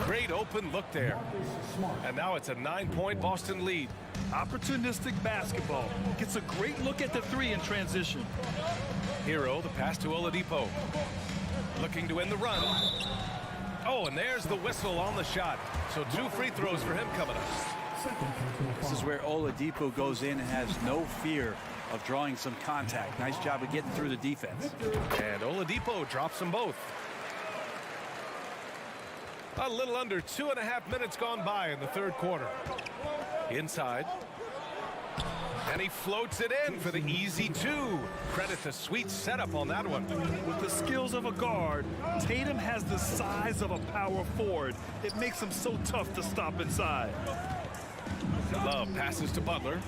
Great open look there. And now it's a 9-point Boston lead. Opportunistic basketball. Gets a great look at the 3 in transition. Hero, the pass to Oladipo. Looking to win the run. Oh, and there's the whistle on the shot. So 2 free throws for him coming up. This is where Oladipo goes in and has no fear of drawing some contact. Nice job of getting through the defense. And Oladipo drops them both. A little under 2.5 minutes gone by in the third quarter. Inside. And he floats it in for the easy 2. Credit the sweet setup on that one. With the skills of a guard, Tatum has the size of a power forward. It makes him so tough to stop inside. Love passes to Butler.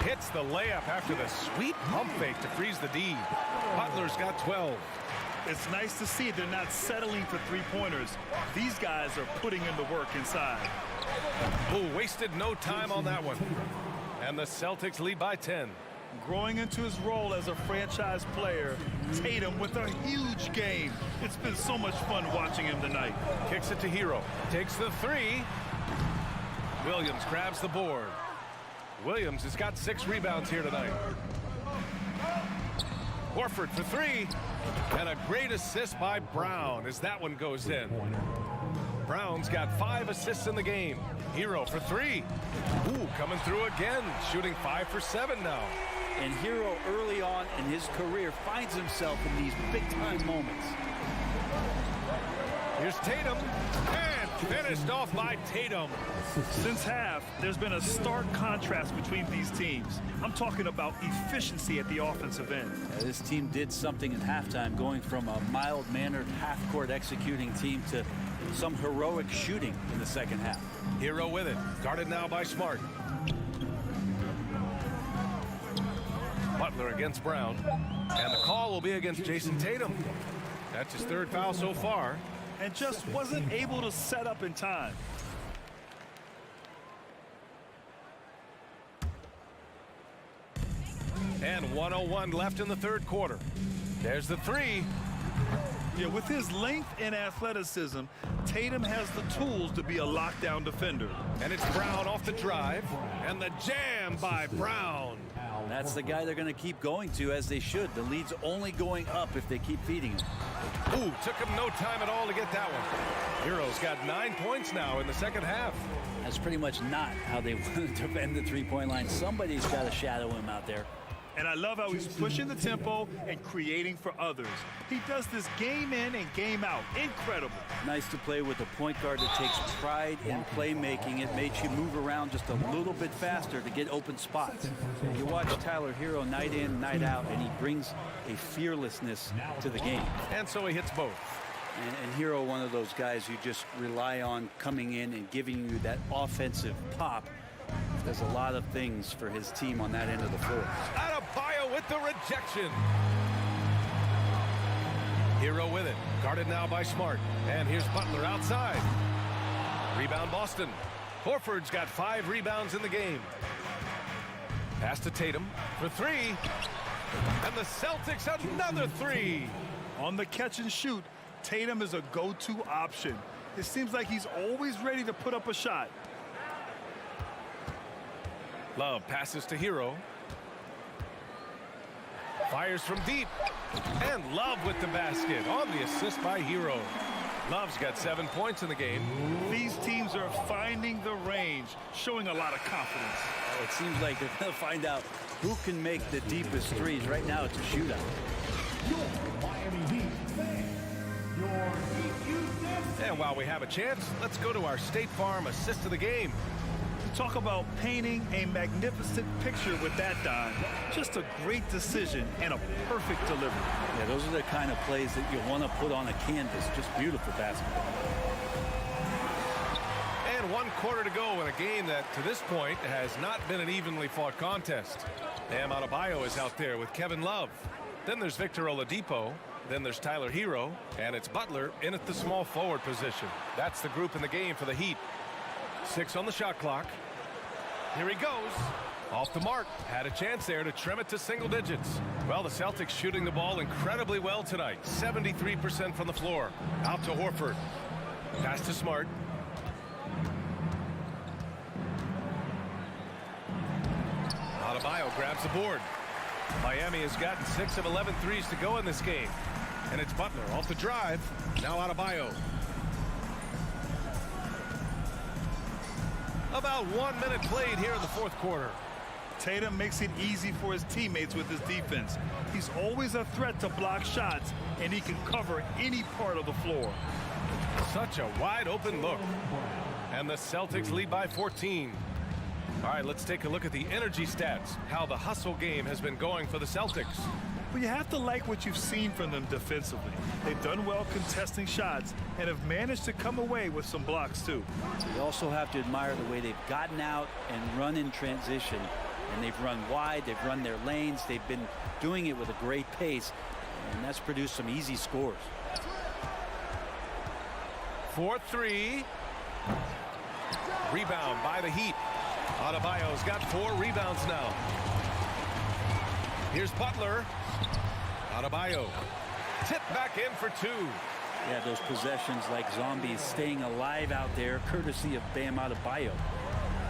Hits the layup after the sweet pump fake to freeze the D. Butler's got 12. It's nice to see they're not settling for 3-pointers. These guys are putting in the work inside. Oh, wasted no time on that one. And the Celtics lead by 10. Growing into his role as a franchise player, Tatum with a huge game. It's been so much fun watching him tonight. Kicks it to Hero. Takes the 3. Williams grabs the board. Williams has got 6 rebounds here tonight. Horford for 3. And a great assist by Brown as that one goes in. Brown's got 5 assists in the game. Hero for 3. Ooh, coming through again. Shooting 5 for 7 now. And Hero early on in his career finds himself in these big-time moments. Here's Tatum. And finished off by Tatum. Since half, there's been a stark contrast between these teams. I'm talking about efficiency at the offensive end. This team did something in halftime, going from a mild-mannered half-court executing team to some heroic shooting in the second half. Hero with it. Guarded now by Smart. Butler against Brown. And the call will be against Jason Tatum. That's his 3rd foul so far. And just wasn't able to set up in time. And 1:01 left in the third quarter. There's the 3. Yeah, with his length and athleticism, Tatum has the tools to be a lockdown defender. And it's Brown off the drive. And the jam by Brown. That's the guy they're going to keep going to, as they should. The lead's only going up if they keep feeding him. Ooh, took him no time at all to get that one. Hero's got 9 points now in the second half. That's pretty much not how they want to defend the three-point line. Somebody's got to shadow him out there. And I love how he's pushing the tempo and creating for others. He does this game in and game out. Incredible. Nice to play with a point guard that takes pride in playmaking. It makes you move around just a little bit faster to get open spots. You watch Tyler Hero night in, night out, and he brings a fearlessness to the game. And so he hits both. And Hero, one of those guys you just rely on coming in and giving you that offensive pop. Does a lot of things for his team on that end of the floor. Adebayo with the rejection. Hero with it. Guarded now by Smart. And here's Butler outside. Rebound Boston. Horford's got 5 rebounds in the game. Pass to Tatum for 3. And the Celtics another 3. On the catch and shoot, Tatum is a go-to option. It seems like he's always ready to put up a shot. Love passes to Hero. Fires from deep. And Love with the basket on the assist by Hero. Love's got 7 points in the game. These teams are finding the range, showing a lot of confidence. Oh, it seems like they're going to find out who can make the deepest threes. Right now, it's a shootout. And while we have a chance, let's go to our State Farm assist of the game. Talk about painting a magnificent picture with that, Don. Just a great decision and a perfect delivery. Yeah, those are the kind of plays that you want to put on a canvas. Just beautiful basketball. And 1 quarter to go in a game that, to this point, has not been an evenly fought contest. Bam Adebayo is out there with Kevin Love. Then there's Victor Oladipo. Then there's Tyler Hero. And it's Butler in at the small forward position. That's the group in the game for the Heat. 6 on the shot clock. Here he goes. Off the mark. Had a chance there to trim it to single digits. Well, the Celtics shooting the ball incredibly well tonight. 73% from the floor. Out to Horford. Pass to Smart. Adebayo grabs the board. Miami has gotten 6 of 11 threes to go in this game. And it's Butler off the drive. Now Adebayo. About 1 minute played here in the fourth quarter. Tatum makes it easy for his teammates with his defense. He's always a threat to block shots, and he can cover any part of the floor. Such a wide open look. And the Celtics lead by 14. All right, let's take a look at the energy stats, how the hustle game has been going for the Celtics. But you have to like what you've seen from them defensively. They've done well contesting shots and have managed to come away with some blocks too. You also have to admire the way they've gotten out and run in transition. And they've run wide, they've run their lanes, they've been doing it with a great pace, and that's produced some easy scores. 4-3. Rebound by the Heat. Adebayo's got 4 rebounds now. Here's Butler. Adebayo tipped back in for 2. Yeah, those possessions like zombies staying alive out there, courtesy of Bam Adebayo.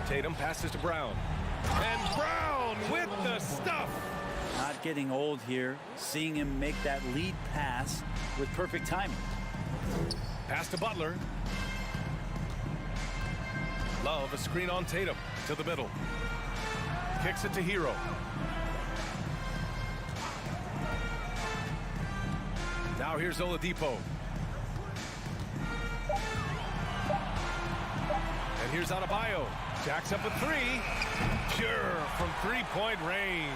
Tatum passes to Brown. And Brown with the stuff. Not getting old here. Seeing him make that lead pass with perfect timing. Pass to Butler. Love a screen on Tatum to the middle. Kicks it to Hero. Now here's Oladipo. And here's Adebayo. Jacks up a 3. Pure from 3-point range.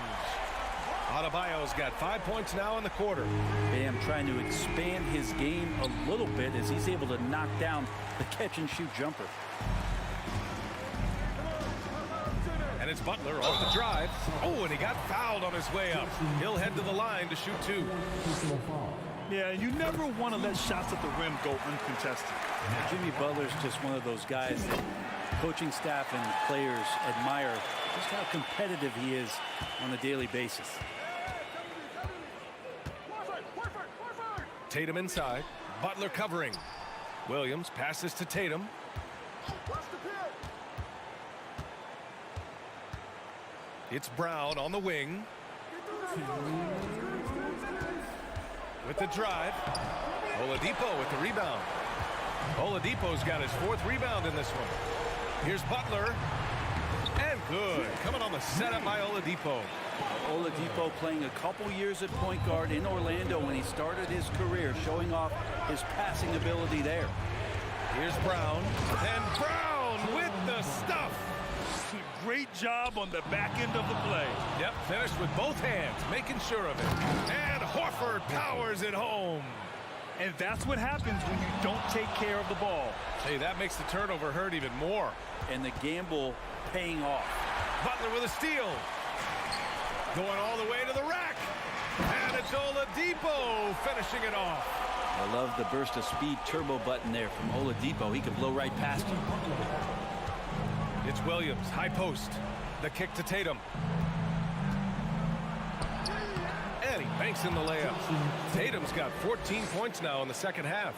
Adebayo's got 5 points now in the quarter. Bam trying to expand his game a little bit as he's able to knock down the catch-and-shoot jumper. And it's Butler off the drive. Oh, and he got fouled on his way up. He'll head to the line to shoot 2. Yeah, you never want to let shots at the rim go uncontested. Jimmy Butler's just one of those guys that coaching staff and players admire just how competitive he is on a daily basis. Tatum inside. Butler covering. Williams passes to It's Brown on the wing. With the drive. Oladipo with the rebound. Oladipo's got his 4th rebound in this one. Here's Butler. And good. Coming on the setup by Oladipo. Oladipo playing a couple years at point guard in Orlando when he started his career, showing off his passing ability there. Here's Brown. And Brown with the stuff. Great job on the back end of the play. Yep, finished with both hands, making sure of it. And Horford powers it home. And that's what happens when you don't take care of the ball. Hey, that makes the turnover hurt even more. And the gamble paying off. Butler with a steal. Going all the way to the rack. And it's Oladipo finishing it off. I love the burst of speed turbo button there from Oladipo. He can blow right past him. It's Williams, high post. The kick to Tatum. And he banks in the layup. Tatum's got 14 points now in the second half.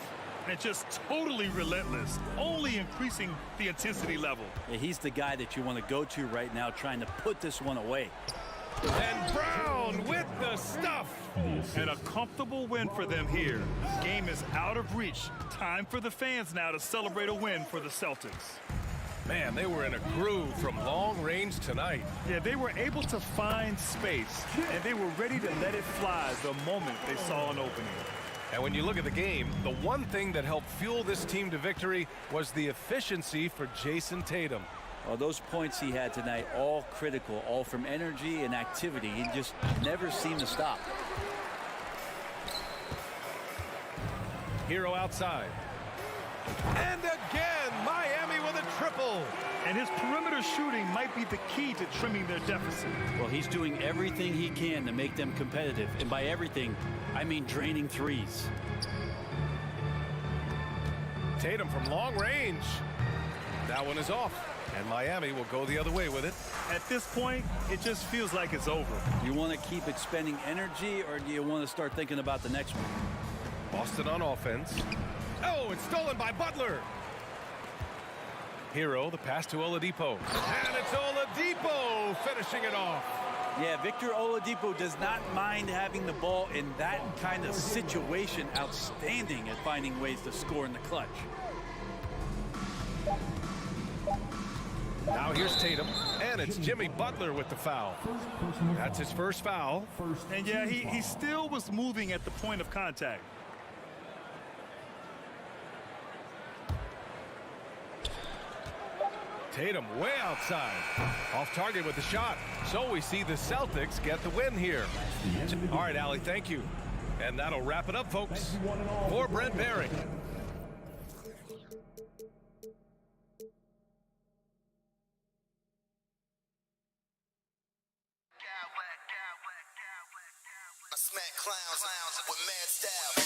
And just totally relentless, only increasing the intensity level. Yeah, he's the guy that you want to go to right now, trying to put this one away. And Brown with the stuff. And a comfortable win for them here. Game is out of reach. Time for the fans now to celebrate a win for the Celtics. Man, they were in a groove from long range tonight. Yeah, they were able to find space, and they were ready to let it fly the moment they saw an opening. And when you look at the game, the one thing that helped fuel this team to victory was the efficiency for Jason Tatum. Well, those points he had tonight, all critical, all from energy and activity. He just never seemed to stop. Hero outside. And again, Miami with a triple. And his perimeter shooting might be the key to trimming their deficit. Well, he's doing everything he can to make them competitive. And by everything, I mean draining threes. Tatum from long range. That one is off. And Miami will go the other way with it. At this point, it just feels like it's over. You want to keep expending energy, or do you want to start thinking about the next one? Boston on offense. Oh, it's stolen by Butler. Hero, the pass to Oladipo. And it's Oladipo finishing it off. Yeah, Victor Oladipo does not mind having the ball in that kind of situation. Outstanding at finding ways to score in the clutch. Now here's Tatum, and it's Jimmy Butler with the foul. That's his first foul. And yeah, he still was moving at the point of contact. Tatum way outside. Off target with the shot. So we see the Celtics get the win here. All right, Allie, thank you. And that'll wrap it up, folks. For Brent Barry. Smack clowns with mad style.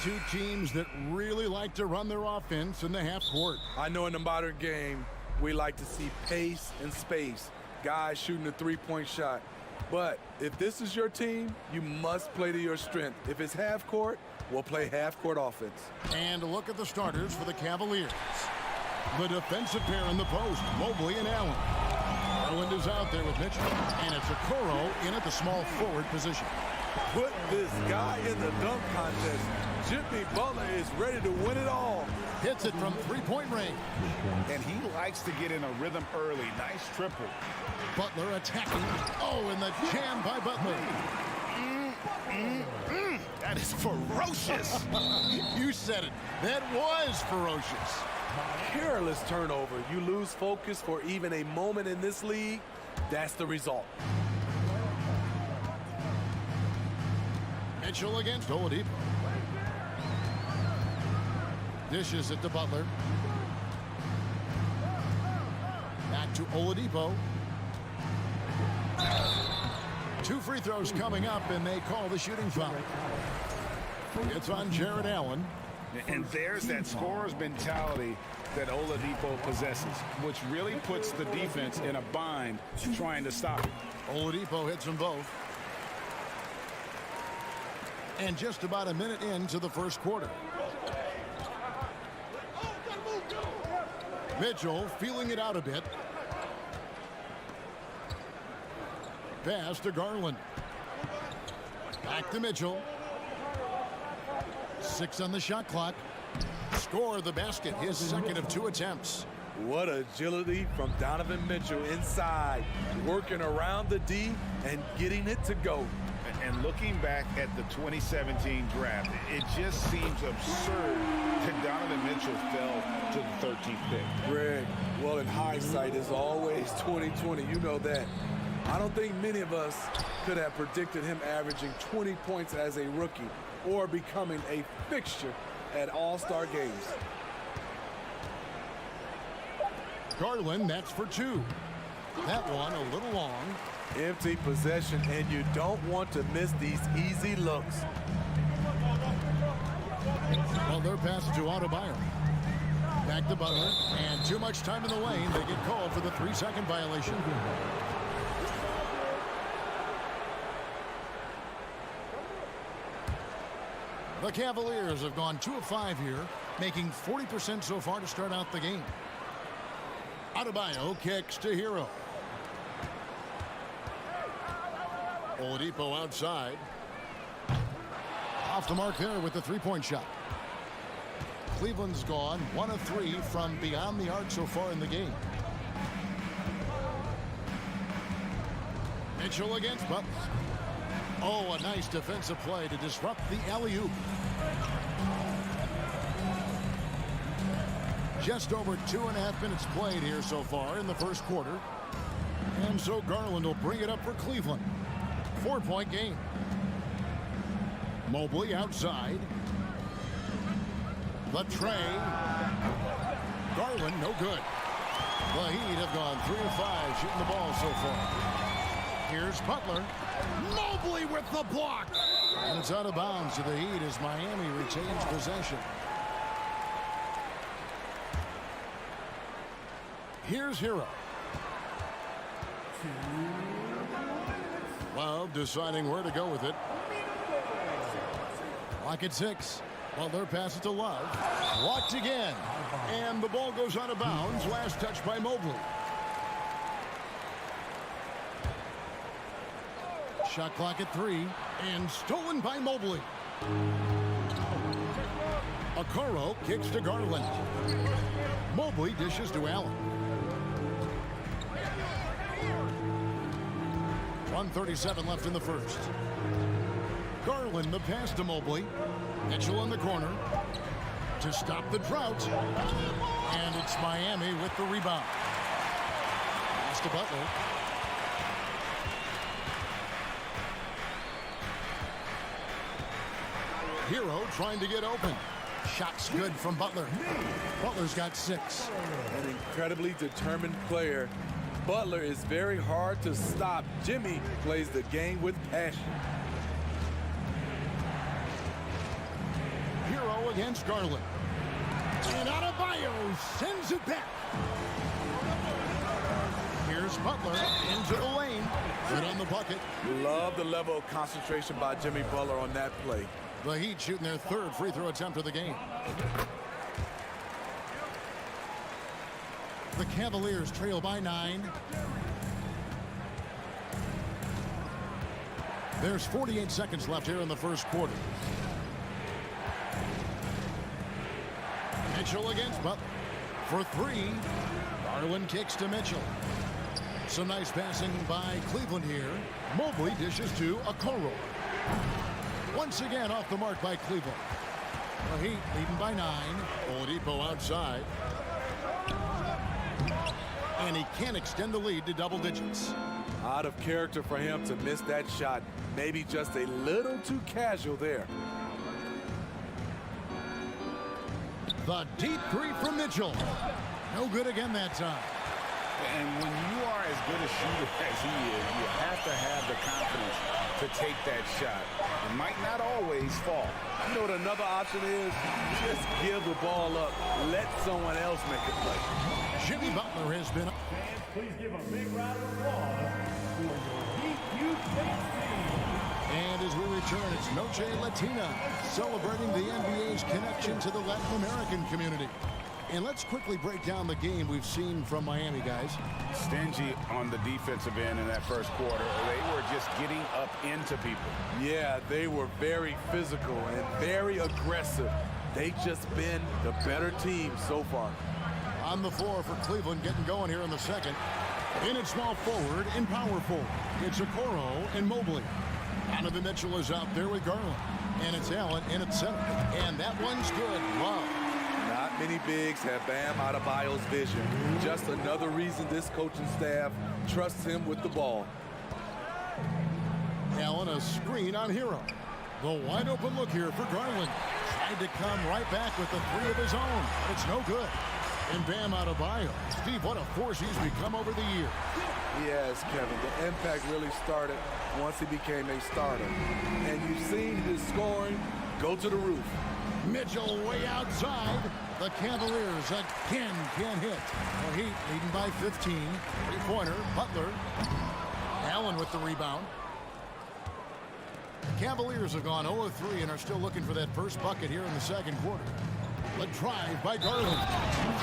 Two teams that really like to run their offense in the half court. I know in the modern game, we like to see pace and space, guys shooting the three-point shot. But if this is your team, you must play to your strength. If it's half court, we'll play half court offense. And look at the starters for the Cavaliers. The defensive pair in the post, Mobley and Allen. Garland is out there with Mitchell, and it's Okoro in at the small forward position. Put this guy in the dunk contest. Jimmy Butler is ready to win it all. Hits it from three-point range. And he likes to get in a rhythm early. Nice triple. Butler attacking. Oh, and the jam by Butler. That is ferocious. You said it. That was ferocious. Careless turnover. You lose focus for even a moment in this league. That's the result. Mitchell against Oladipo. Dishes it to Butler. Back to Oladipo. 2 free throws coming up, and they call the shooting foul. It's on Jared Allen. And there's that scorer's mentality that Oladipo possesses, which really puts the defense in a bind trying to stop it. Oladipo hits them both. And just about a minute into the first quarter. Mitchell feeling it out a bit. Pass to Garland. Back to Mitchell. 6 on the shot clock. Score the basket, his second of 2 attempts. What agility from Donovan Mitchell inside, working around the D and getting it to go. And looking back at the 2017 draft, it just seems absurd that Donovan Mitchell fell to the 13th pick. Greg, well, in hindsight, is always 20/20. You know that. I don't think many of us could have predicted him averaging 20 points as a rookie or becoming a fixture at All-Star games. Garland, that's for 2. That one a little long. Empty possession, and you don't want to miss these easy looks. Well, they're passed to Adebayo. Back to Butler, and too much time in the lane. They get called for the 3-second violation. The Cavaliers have gone 2 of 5 here, making 40% so far to start out the game. Adebayo kicks to Hero. Oladipo outside. Off the mark there with the 3-point shot. Cleveland's gone 1 of 3 from beyond the arc so far in the game. Mitchell against Butler. Oh, a nice defensive play to disrupt the alley-oop. Just over 2.5 minutes played here so far in the first quarter. And so Garland will bring it up for Cleveland. 4-point game. Mobley outside. The tray. Garland, no good. The Heat have gone 3 of 5 shooting the ball so far. Here's Butler. Mobley with the block. And it's out of bounds to the Heat as Miami retains possession. Here's Hero. Love deciding where to go with it. Lock at 6. Well, their pass it to Love. Blocked again. And the ball goes out of bounds. Last touch by Mobley. Shot clock at 3. And stolen by Mobley. Okoro kicks to Garland. Mobley dishes to Allen. 1:37 left in the first. Garland the pass to Mobley. Mitchell in the corner to stop the drought. And it's Miami with the rebound. Pass to Butler. Hero trying to get open. Shot's good from Butler. Butler's got 6. An incredibly determined player. Butler is very hard to stop. Jimmy plays the game with passion. against Garland. And Adebayo sends it back. Here's Butler into the lane. Good on the bucket. Love the level of concentration by Jimmy Butler on that play. The Heat shooting their third free throw attempt of the game. The Cavaliers trail by 9. There's 48 seconds left here in the first quarter. Mitchell against Butler for 3. Garland kicks to Mitchell. Some nice passing by Cleveland here. Mobley dishes to Okoro. Once again off the mark by Cleveland. The Heat leading by 9. Oladipo outside. And he can't extend the lead to double digits. Out of character for him to miss that shot. Maybe just a little too casual there. The deep three from Mitchell. No good again that time. And when you are as good a shooter as he is, you have to have the confidence to take that shot. It might not always fall. You know what another option is? Just give the ball up. Let someone else make a play. Jimmy Butler has been... Fans, please give a big round of applause for your BQ23. And as we return, it's Noche Latina, celebrating the NBA's connection to the Latin American community. And let's quickly break down the game we've seen from Miami, guys. Stingy on the defensive end in that first quarter. They were just getting up into people. Yeah, they were very physical and very aggressive. They've just been the better team so far. On the floor for Cleveland, getting going here in the second. In at small forward, in power forward. It's Okoro and Mobley. Donovan Mitchell is out there with Garland. And it's Allen in at center. And that one's good. Wow. Not many bigs have Bam Adebayo's vision. Just another reason this coaching staff trusts him with the ball. Allen, a screen on Hero. The wide open look here for Garland. Tried to come right back with the 3 of his own. It's no good. And Bam Adebayo. Steve, what a force he's become over the year. Yes, Kevin. The impact really started once he became a starter. And you've seen his scoring go to the roof. Mitchell way outside. The Cavaliers again can't hit. The Heat leading by 15. Three-pointer, Butler. Allen with the rebound. The Cavaliers have gone 0-3 and are still looking for that first bucket here in the second quarter. The drive by Garland.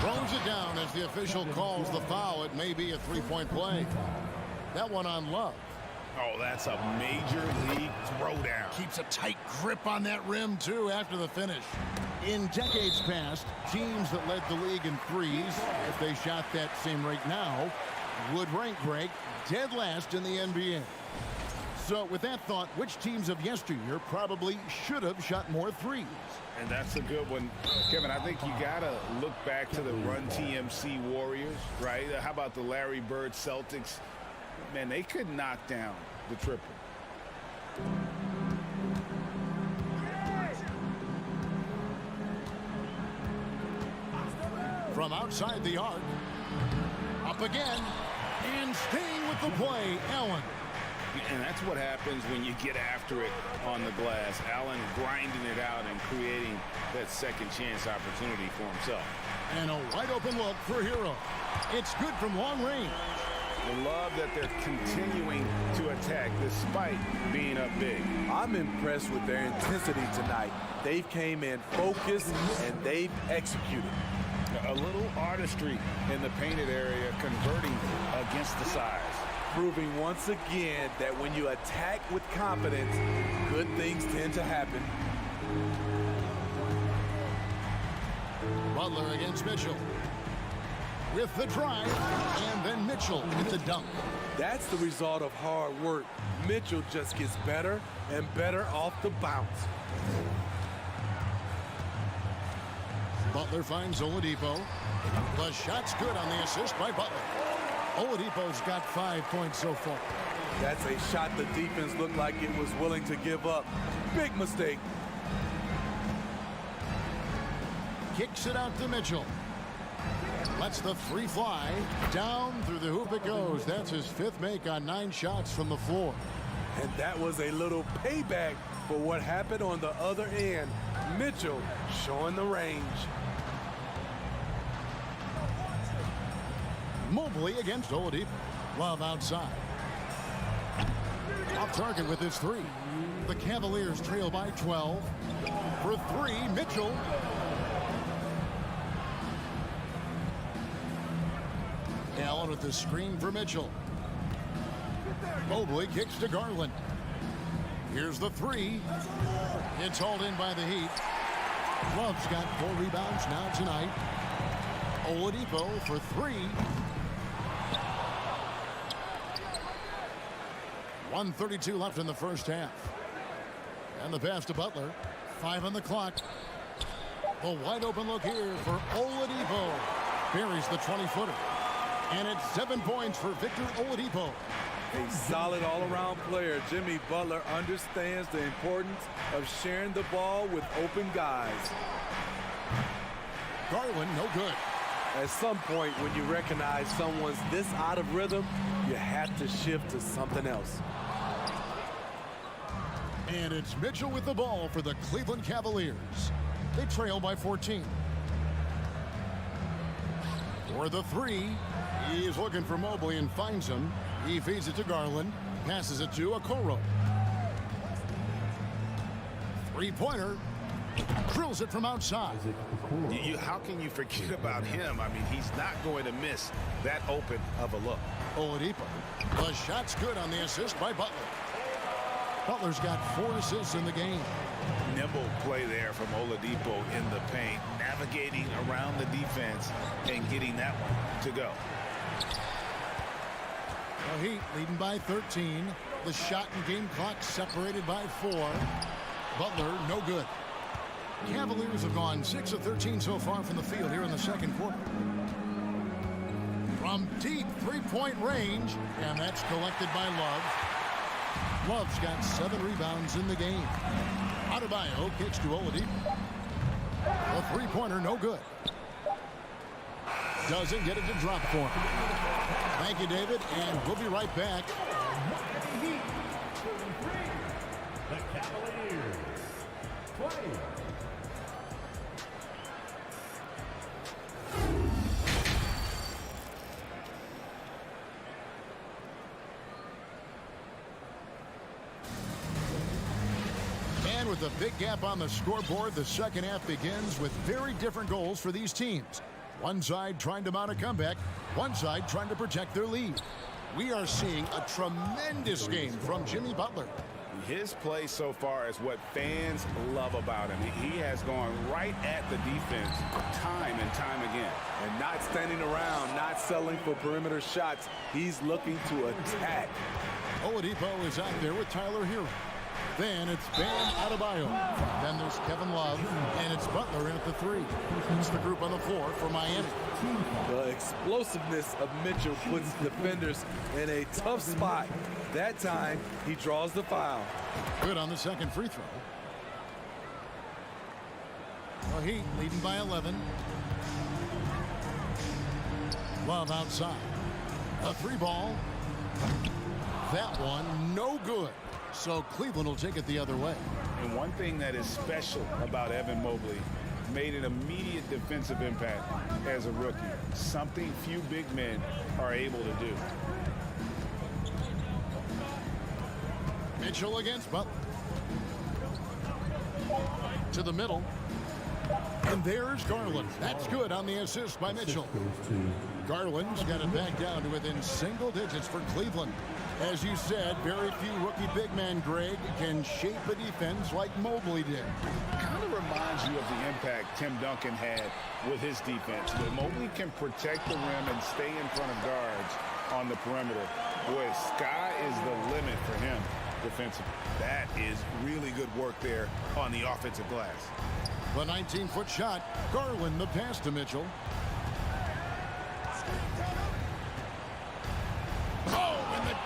Throws it down as the official calls the foul. It may be a three-point play. That one on Love. Oh, that's a major league throwdown. Keeps a tight grip on that rim, too, after the finish. In decades past, teams that led the league in threes, if they shot that same rate now, would rank break dead last in the NBA. So with that thought, which teams of yesteryear probably should have shot more threes? And that's a good one. Kevin, I think you got to look back to the Run TMC Warriors, right? How about the Larry Bird Celtics? Man, they could knock down the triple. From outside the arc. Up again. And staying with the play, Allen. And that's what happens when you get after it on the glass. Allen grinding it out and creating that second chance opportunity for himself. And a wide open look for Hero. It's good from long range. I love that they're continuing to attack despite being up big. I'm impressed with their intensity tonight. They came in focused and they've executed. A little artistry in the painted area, converting against the size. Proving once again that when you attack with confidence, good things tend to happen. Butler against Mitchell. With the drive, and then Mitchell with the dunk. That's the result of hard work. Mitchell just gets better and better off the bounce. Butler finds Oladipo. The shot's good on the assist by Butler. Oladipo's got 5 points so far. That's a shot the defense looked like it was willing to give up. Big mistake. Kicks it out to Mitchell. Lets the three fly. Down through the hoop it goes. That's his 5th make on 9 shots from the floor. And that was a little payback for what happened on the other end. Mitchell showing the range. Mobley against Oladipo. Love outside. Off target with his three. The Cavaliers trail by 12. For three, Mitchell. Allen with the screen for Mitchell. Mobley kicks to Garland. Here's the three. It's hauled in by the Heat. Love's got 4 rebounds now tonight. Oladipo for three. 1:32 left in the first half. And the pass to Butler. 5 on the clock. A wide open look here for Oladipo. Buries the 20-footer. And it's 7 points for Victor Oladipo. A solid all-around player. Jimmy Butler understands the importance of sharing the ball with open guys. Garland, no good. At some point, when you recognize someone's this out of rhythm, you have to shift to something else. And it's Mitchell with the ball for the Cleveland Cavaliers. They trail by 14. For the three, he's looking for Mobley and finds him. He feeds it to Garland, passes it to Okoro. Three-pointer, drills it from outside. How can you forget about him? I mean, he's not going to miss that open of a look. Oladipo, the shot's good on the assist by Butler. Butler's got 4 assists in the game. Nimble play there from Oladipo in the paint, navigating around the defense and getting that one to go. The Heat leading by 13. The shot and game clock separated by 4. Butler, no good. Cavaliers have gone 6 of 13 so far from the field here in the second quarter. From deep three-point range, and that's collected by Love. Love's got 7 rebounds in the game. Adebayo kicks to Oladipo. A three-pointer, no good. Doesn't get it to drop for him. Thank you, David, and we'll be right back. The Cavaliers play. And with a big gap on the scoreboard, the second half begins with very different goals for these teams. One side trying to mount a comeback, one side trying to protect their lead. We are seeing a tremendous game from Jimmy Butler. His play so far is what fans love about him. He has gone right at the defense time and time again. And not standing around, not settling for perimeter shots. He's looking to attack. Oladipo is out there with Tyler Hero. Then it's Bam Adebayo. Then there's Kevin Love, and it's Butler in at the 3. It's the group on the floor for Miami. The explosiveness of Mitchell puts defenders in a tough spot. That time, he draws the foul. Good on the second free throw. The Heat leading by 11. Love outside. A 3-ball. That one, no good. So Cleveland will take it the other way. And one thing that is special about Evan Mobley, made an immediate defensive impact as a rookie. Something few big men are able to do. Mitchell against Butler. To the middle. And there's Garland. That's good on the assist by Mitchell. Garland's got it back down to within single digits for Cleveland. As you said, very few rookie big men, Greg, can shape a defense like Mobley did. Kind of reminds you of the impact Tim Duncan had with his defense. But Mobley can protect the rim and stay in front of guards on the perimeter. Boy, sky is the limit for him defensively. That is really good work there on the offensive glass. The 19-foot shot. Garland the pass to Mitchell.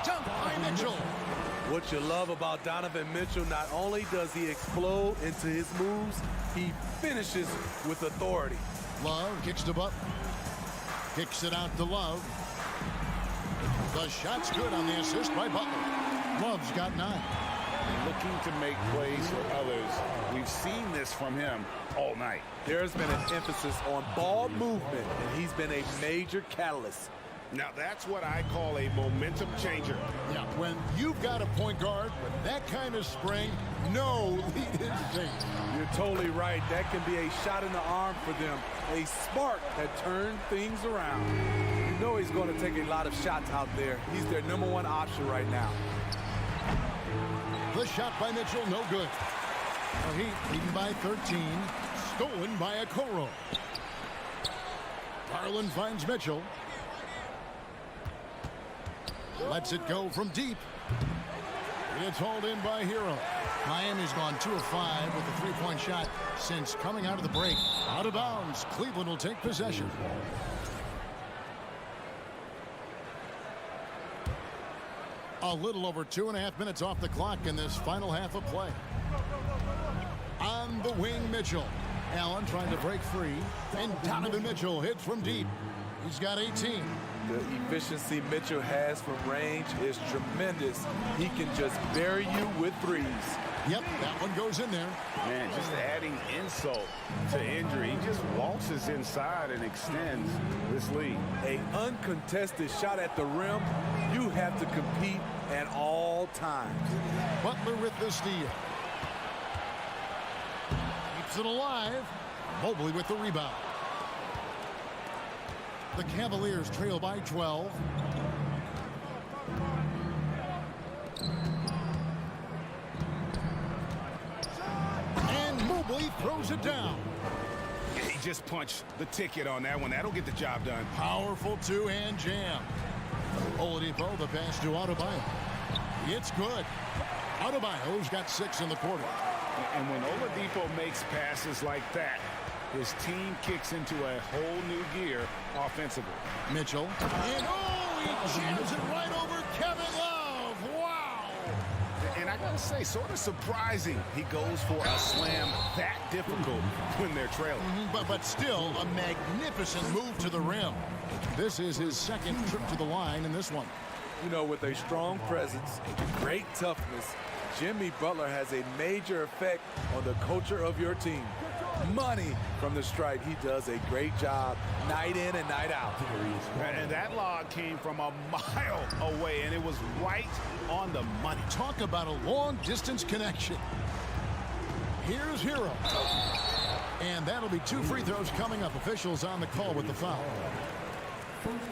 Dunk by Mitchell. What you love about Donovan Mitchell, not only does he explode into his moves, he finishes with authority. Love kicks to Butler. Kicks it out to Love. The shot's good on the assist by Butler. Love's got 9. looking to make plays for others. We've seen this from him all night. There's been an emphasis on ball movement, and he's been a major catalyst. Now that's what I call a momentum changer. Yeah, when you've got a point guard with that kind of spring, no lead is safe. You're totally right. That can be a shot in the arm for them. A spark that turns things around. You know he's going to take a lot of shots out there. He's their #1 option right now. The shot by Mitchell, no good. The Heat leading by 13, stolen by Okoro. Garland finds Mitchell. Lets it go from deep. It's hauled in by Hero. Miami's gone 2 of 5 with a 3-point shot since coming out of the break. Out of bounds. Cleveland will take possession. A little over 2.5 minutes off the clock in this final half of play. On the wing, Mitchell. Allen trying to break free. And Donovan Mitchell hits from deep. He's got 18. The efficiency Mitchell has from range is tremendous. He can just bury you with threes. Yep, that one goes in there. Man, just adding insult to injury. He just waltzes inside and extends this lead. An uncontested shot at the rim, you have to compete at all times. Butler with the steal. Keeps it alive. Mobley with the rebound. The Cavaliers trail by 12. And Mobley throws it down. He just punched the ticket on that one. That'll get the job done. Powerful two-hand jam. Oladipo, the pass to Adebayo. It's good. Adebayo's got 6 in the quarter. And when Oladipo makes passes like that, his team kicks into a whole new gear offensively. Mitchell. And he jams it right over Kevin Love. Wow. And I got to say, sort of surprising he goes for a slam that difficult when they're trailing. But still a magnificent move to the rim. This is his second trip to the line in this one. You know, with a strong presence, great toughness, Jimmy Butler has a major effect on the culture of your team. Money from the stripe. He does a great job night in and night out. And that log came from a mile away, and it was right on the money. Talk about a long-distance connection. Here's Hero. And that'll be 2 free throws coming up. Officials on the call with the foul.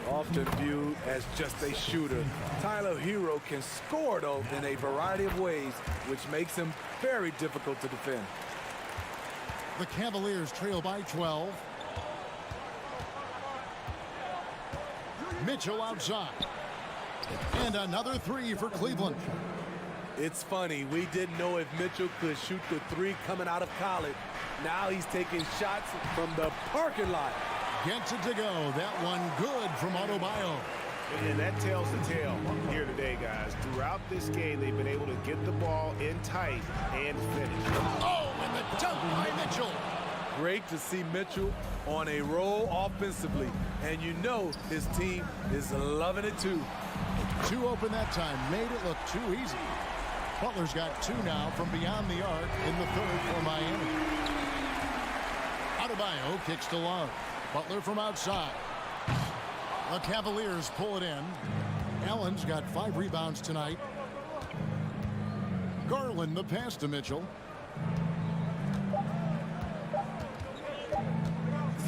Often viewed as just a shooter, Tyler Hero can score, though, in a variety of ways, which makes him very difficult to defend. The Cavaliers trail by 12. Mitchell outside. And another 3 for Cleveland. It's funny, we didn't know if Mitchell could shoot the 3 coming out of college. Now he's taking shots from the parking lot. Gets it to go. That one good from Adebayo. And that tells the tale here today, guys. Throughout this game, they've been able to get the ball in tight and finish. Oh, and the dunk by Mitchell. Great to see Mitchell on a roll offensively. And you know his team is loving it too. 2 open that time. Made it look too easy. Butler's got 2 now from beyond the arc in the 3rd for Miami. Adebayo kicks to Love. Butler from outside. The Cavaliers pull it in. Allen's got 5 rebounds tonight. Garland the pass to Mitchell.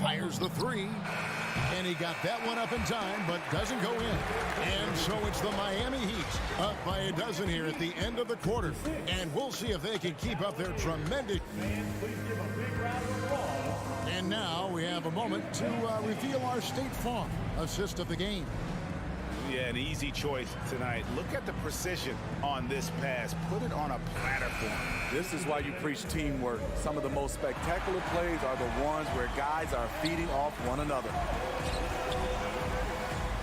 Fires the 3. And he got that one up in time, but doesn't go in. And so it's the Miami Heat up by a dozen here at the end of the quarter. And we'll see if they can keep up their tremendous... And now we have a moment to reveal our State Farm assist of the game. Yeah, an easy choice tonight. Look at the precision on this pass. Put it on a platter for him. This is why you preach teamwork. Some of the most spectacular plays are the ones where guys are feeding off one another.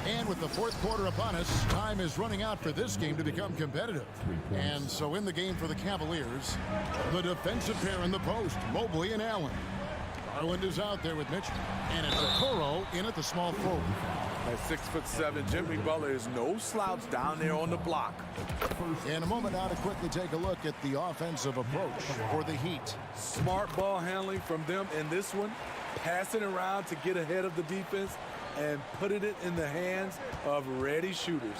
And with the 4th quarter upon us, time is running out for this game to become competitive. And so in the game for the Cavaliers, the defensive pair in the post, Mobley and Allen. Garland is out there with Mitchell. And it's Okoro in at the small forward. At 6'7", Jimmy Butler is no slouch down there on the block. In a moment now to quickly take a look at the offensive approach for the Heat. Smart ball handling from them in this one. Passing around to get ahead of the defense and putting it in the hands of ready shooters.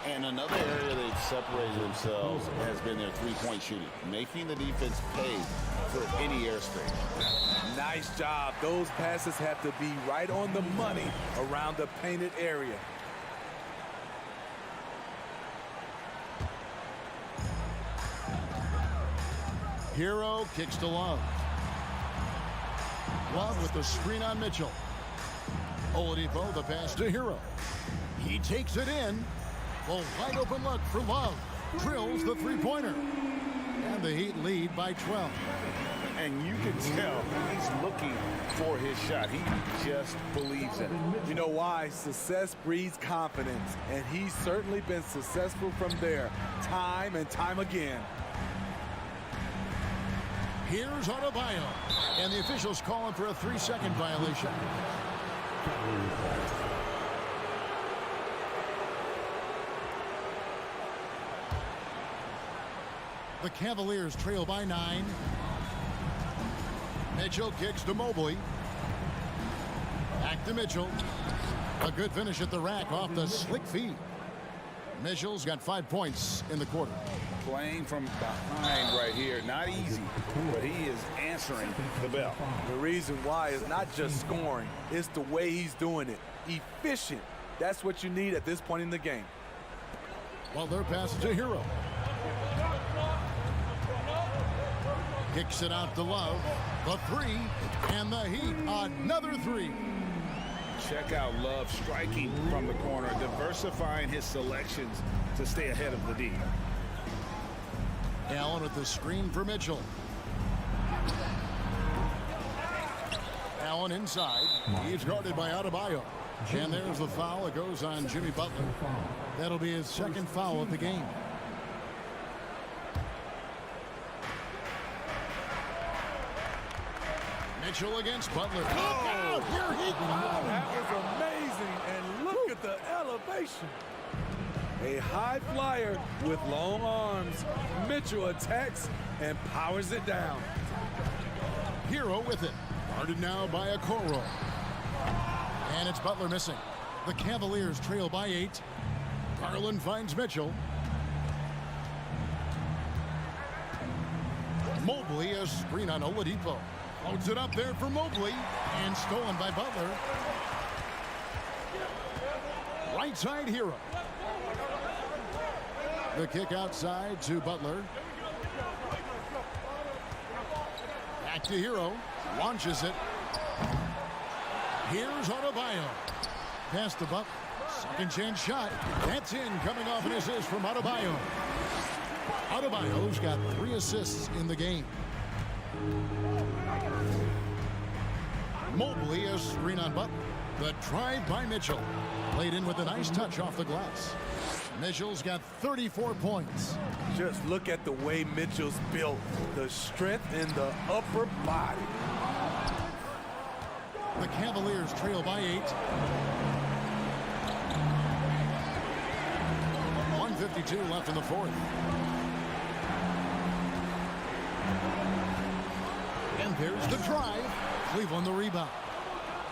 And another area they've separated themselves has been their three-point shooting, making the defense pay for any airspace. Nice job. Those passes have to be right on the money around the painted area. Hero kicks to Love. Love with the screen on Mitchell. Oladipo, the pass to Hero. He takes it in. A wide open look for Love. Drills the three-pointer. And the Heat lead by 12. And you can tell he's looking for his shot. He just believes in it. You know why? Success breeds confidence. And he's certainly been successful from there time and time again. Here's Adebayo. And the officials calling for a 3-second violation. The Cavaliers trail by 9. Mitchell kicks to Mobley. Back to Mitchell. A good finish at the rack off the slick feed. Mitchell's got 5 points in the quarter. Playing from behind right here. Not easy, but he is answering the bell. The reason why is not just scoring. It's the way he's doing it. Efficient. That's what you need at this point in the game. Well, their pass to Hero. Kicks it out to Love. The three. And the Heat. Another three. Check out Love striking from the corner, diversifying his selections to stay ahead of the D. Allen with the screen for Mitchell. Allen inside. He's guarded by Adebayo. And there's the foul. It goes on Jimmy Butler. That'll be his second foul of the game. Mitchell against Butler. Look out! Here he comes! That was amazing. And look at the elevation. A high flyer with long arms. Mitchell attacks and powers it down. Hero with it. Guarded now by Okoro. And it's Butler missing. The Cavaliers trail by 8. Garland finds Mitchell. Mobley, a screen on Oladipo. Loads it up there for Mobley. And stolen by Butler. Right side Hero. The kick outside to Butler. Back to Hero. Launches it. Here's Adebayo. Pass to Butler. Second chance shot. That's in. Coming off an assist from Adebayo. Adebayo's got 3 assists in the game. Mobley, a screen on Butler. The drive by Mitchell. Played in with a nice touch off the glass. Mitchell's got 34 points. Just look at the way Mitchell's built. The strength in the upper body. The Cavaliers trail by 8. 1:52 left in the fourth. And there's the drive. Cleveland the rebound.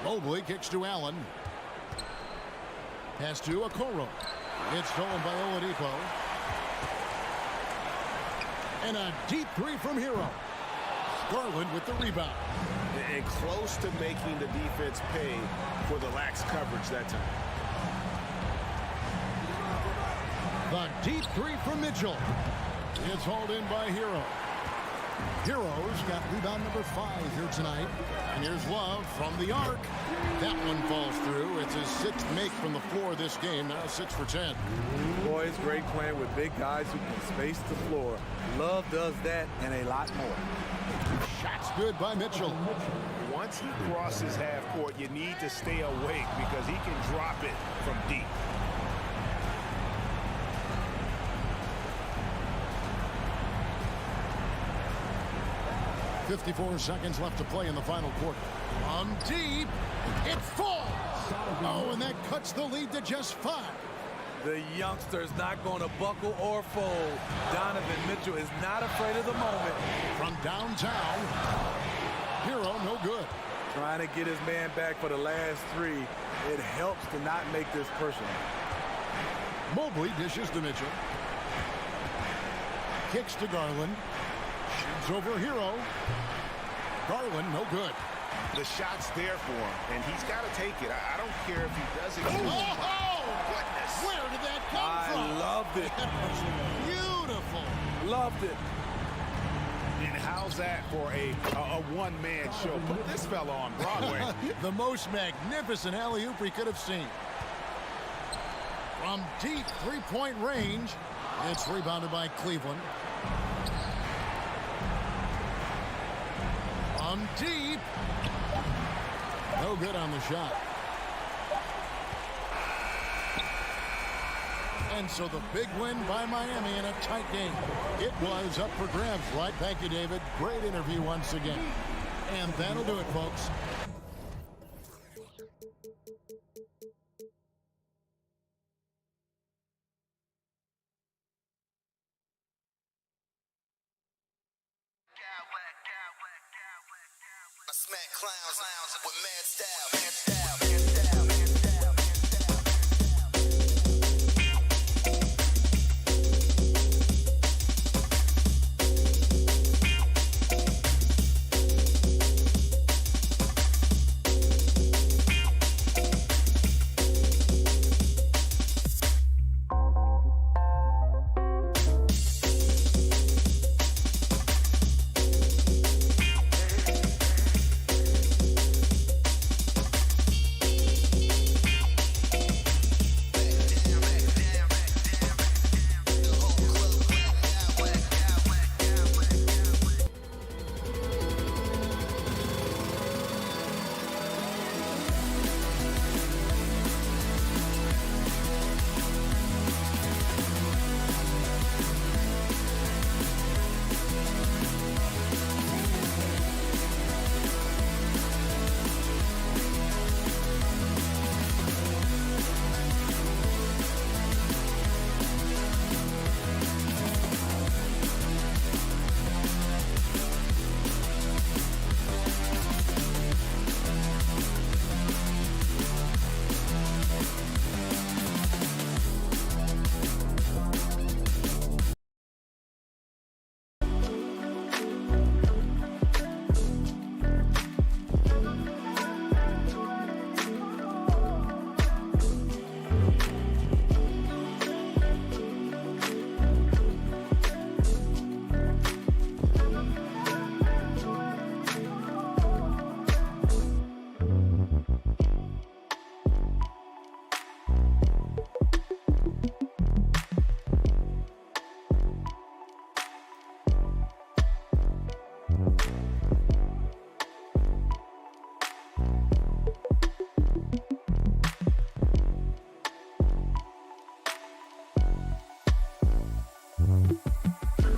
Mobley kicks to Allen. Pass to Okoro. It's stolen by Oladipo. And a deep three from Hero. Garland with the rebound. And close to making the defense pay for the lax coverage that time. The deep three from Mitchell. It's hauled in by Hero. Hero's got rebound number 5 here tonight. And here's Love from the arc. That one falls through. It's his 6th make from the floor this game. Now 6 for 10. Boy, it's great playing with big guys who can space the floor. Love does that and a lot more. Shots good by Mitchell. Once he crosses half court, you need to stay awake because he can drop it from deep. 54 seconds left to play in the final quarter. From deep, it falls. Oh, and that cuts the lead to just 5. The youngster is not going to buckle or fold. Donovan Mitchell is not afraid of the moment. From downtown, Hero no good. Trying to get his man back for the last 3. It helps to not make this personal. Mobley dishes to Mitchell. Kicks to Garland. Shoots over Hero. Garland no good. The shot's there for him, and he's got to take it. I don't care if he does it. Oh! Goodness. Where did that come from? I loved it. That was beautiful. Loved it. And how's that for a one-man show? Put this fella on Broadway. The most magnificent alley-oop we could have seen. From deep three-point range, it's rebounded by Cleveland. From deep. No good on the shot. And so the big win by Miami in a tight game. It was up for grabs, right? Thank you, David. Great interview once again. And that'll do it, folks. I smack clowns with mad style.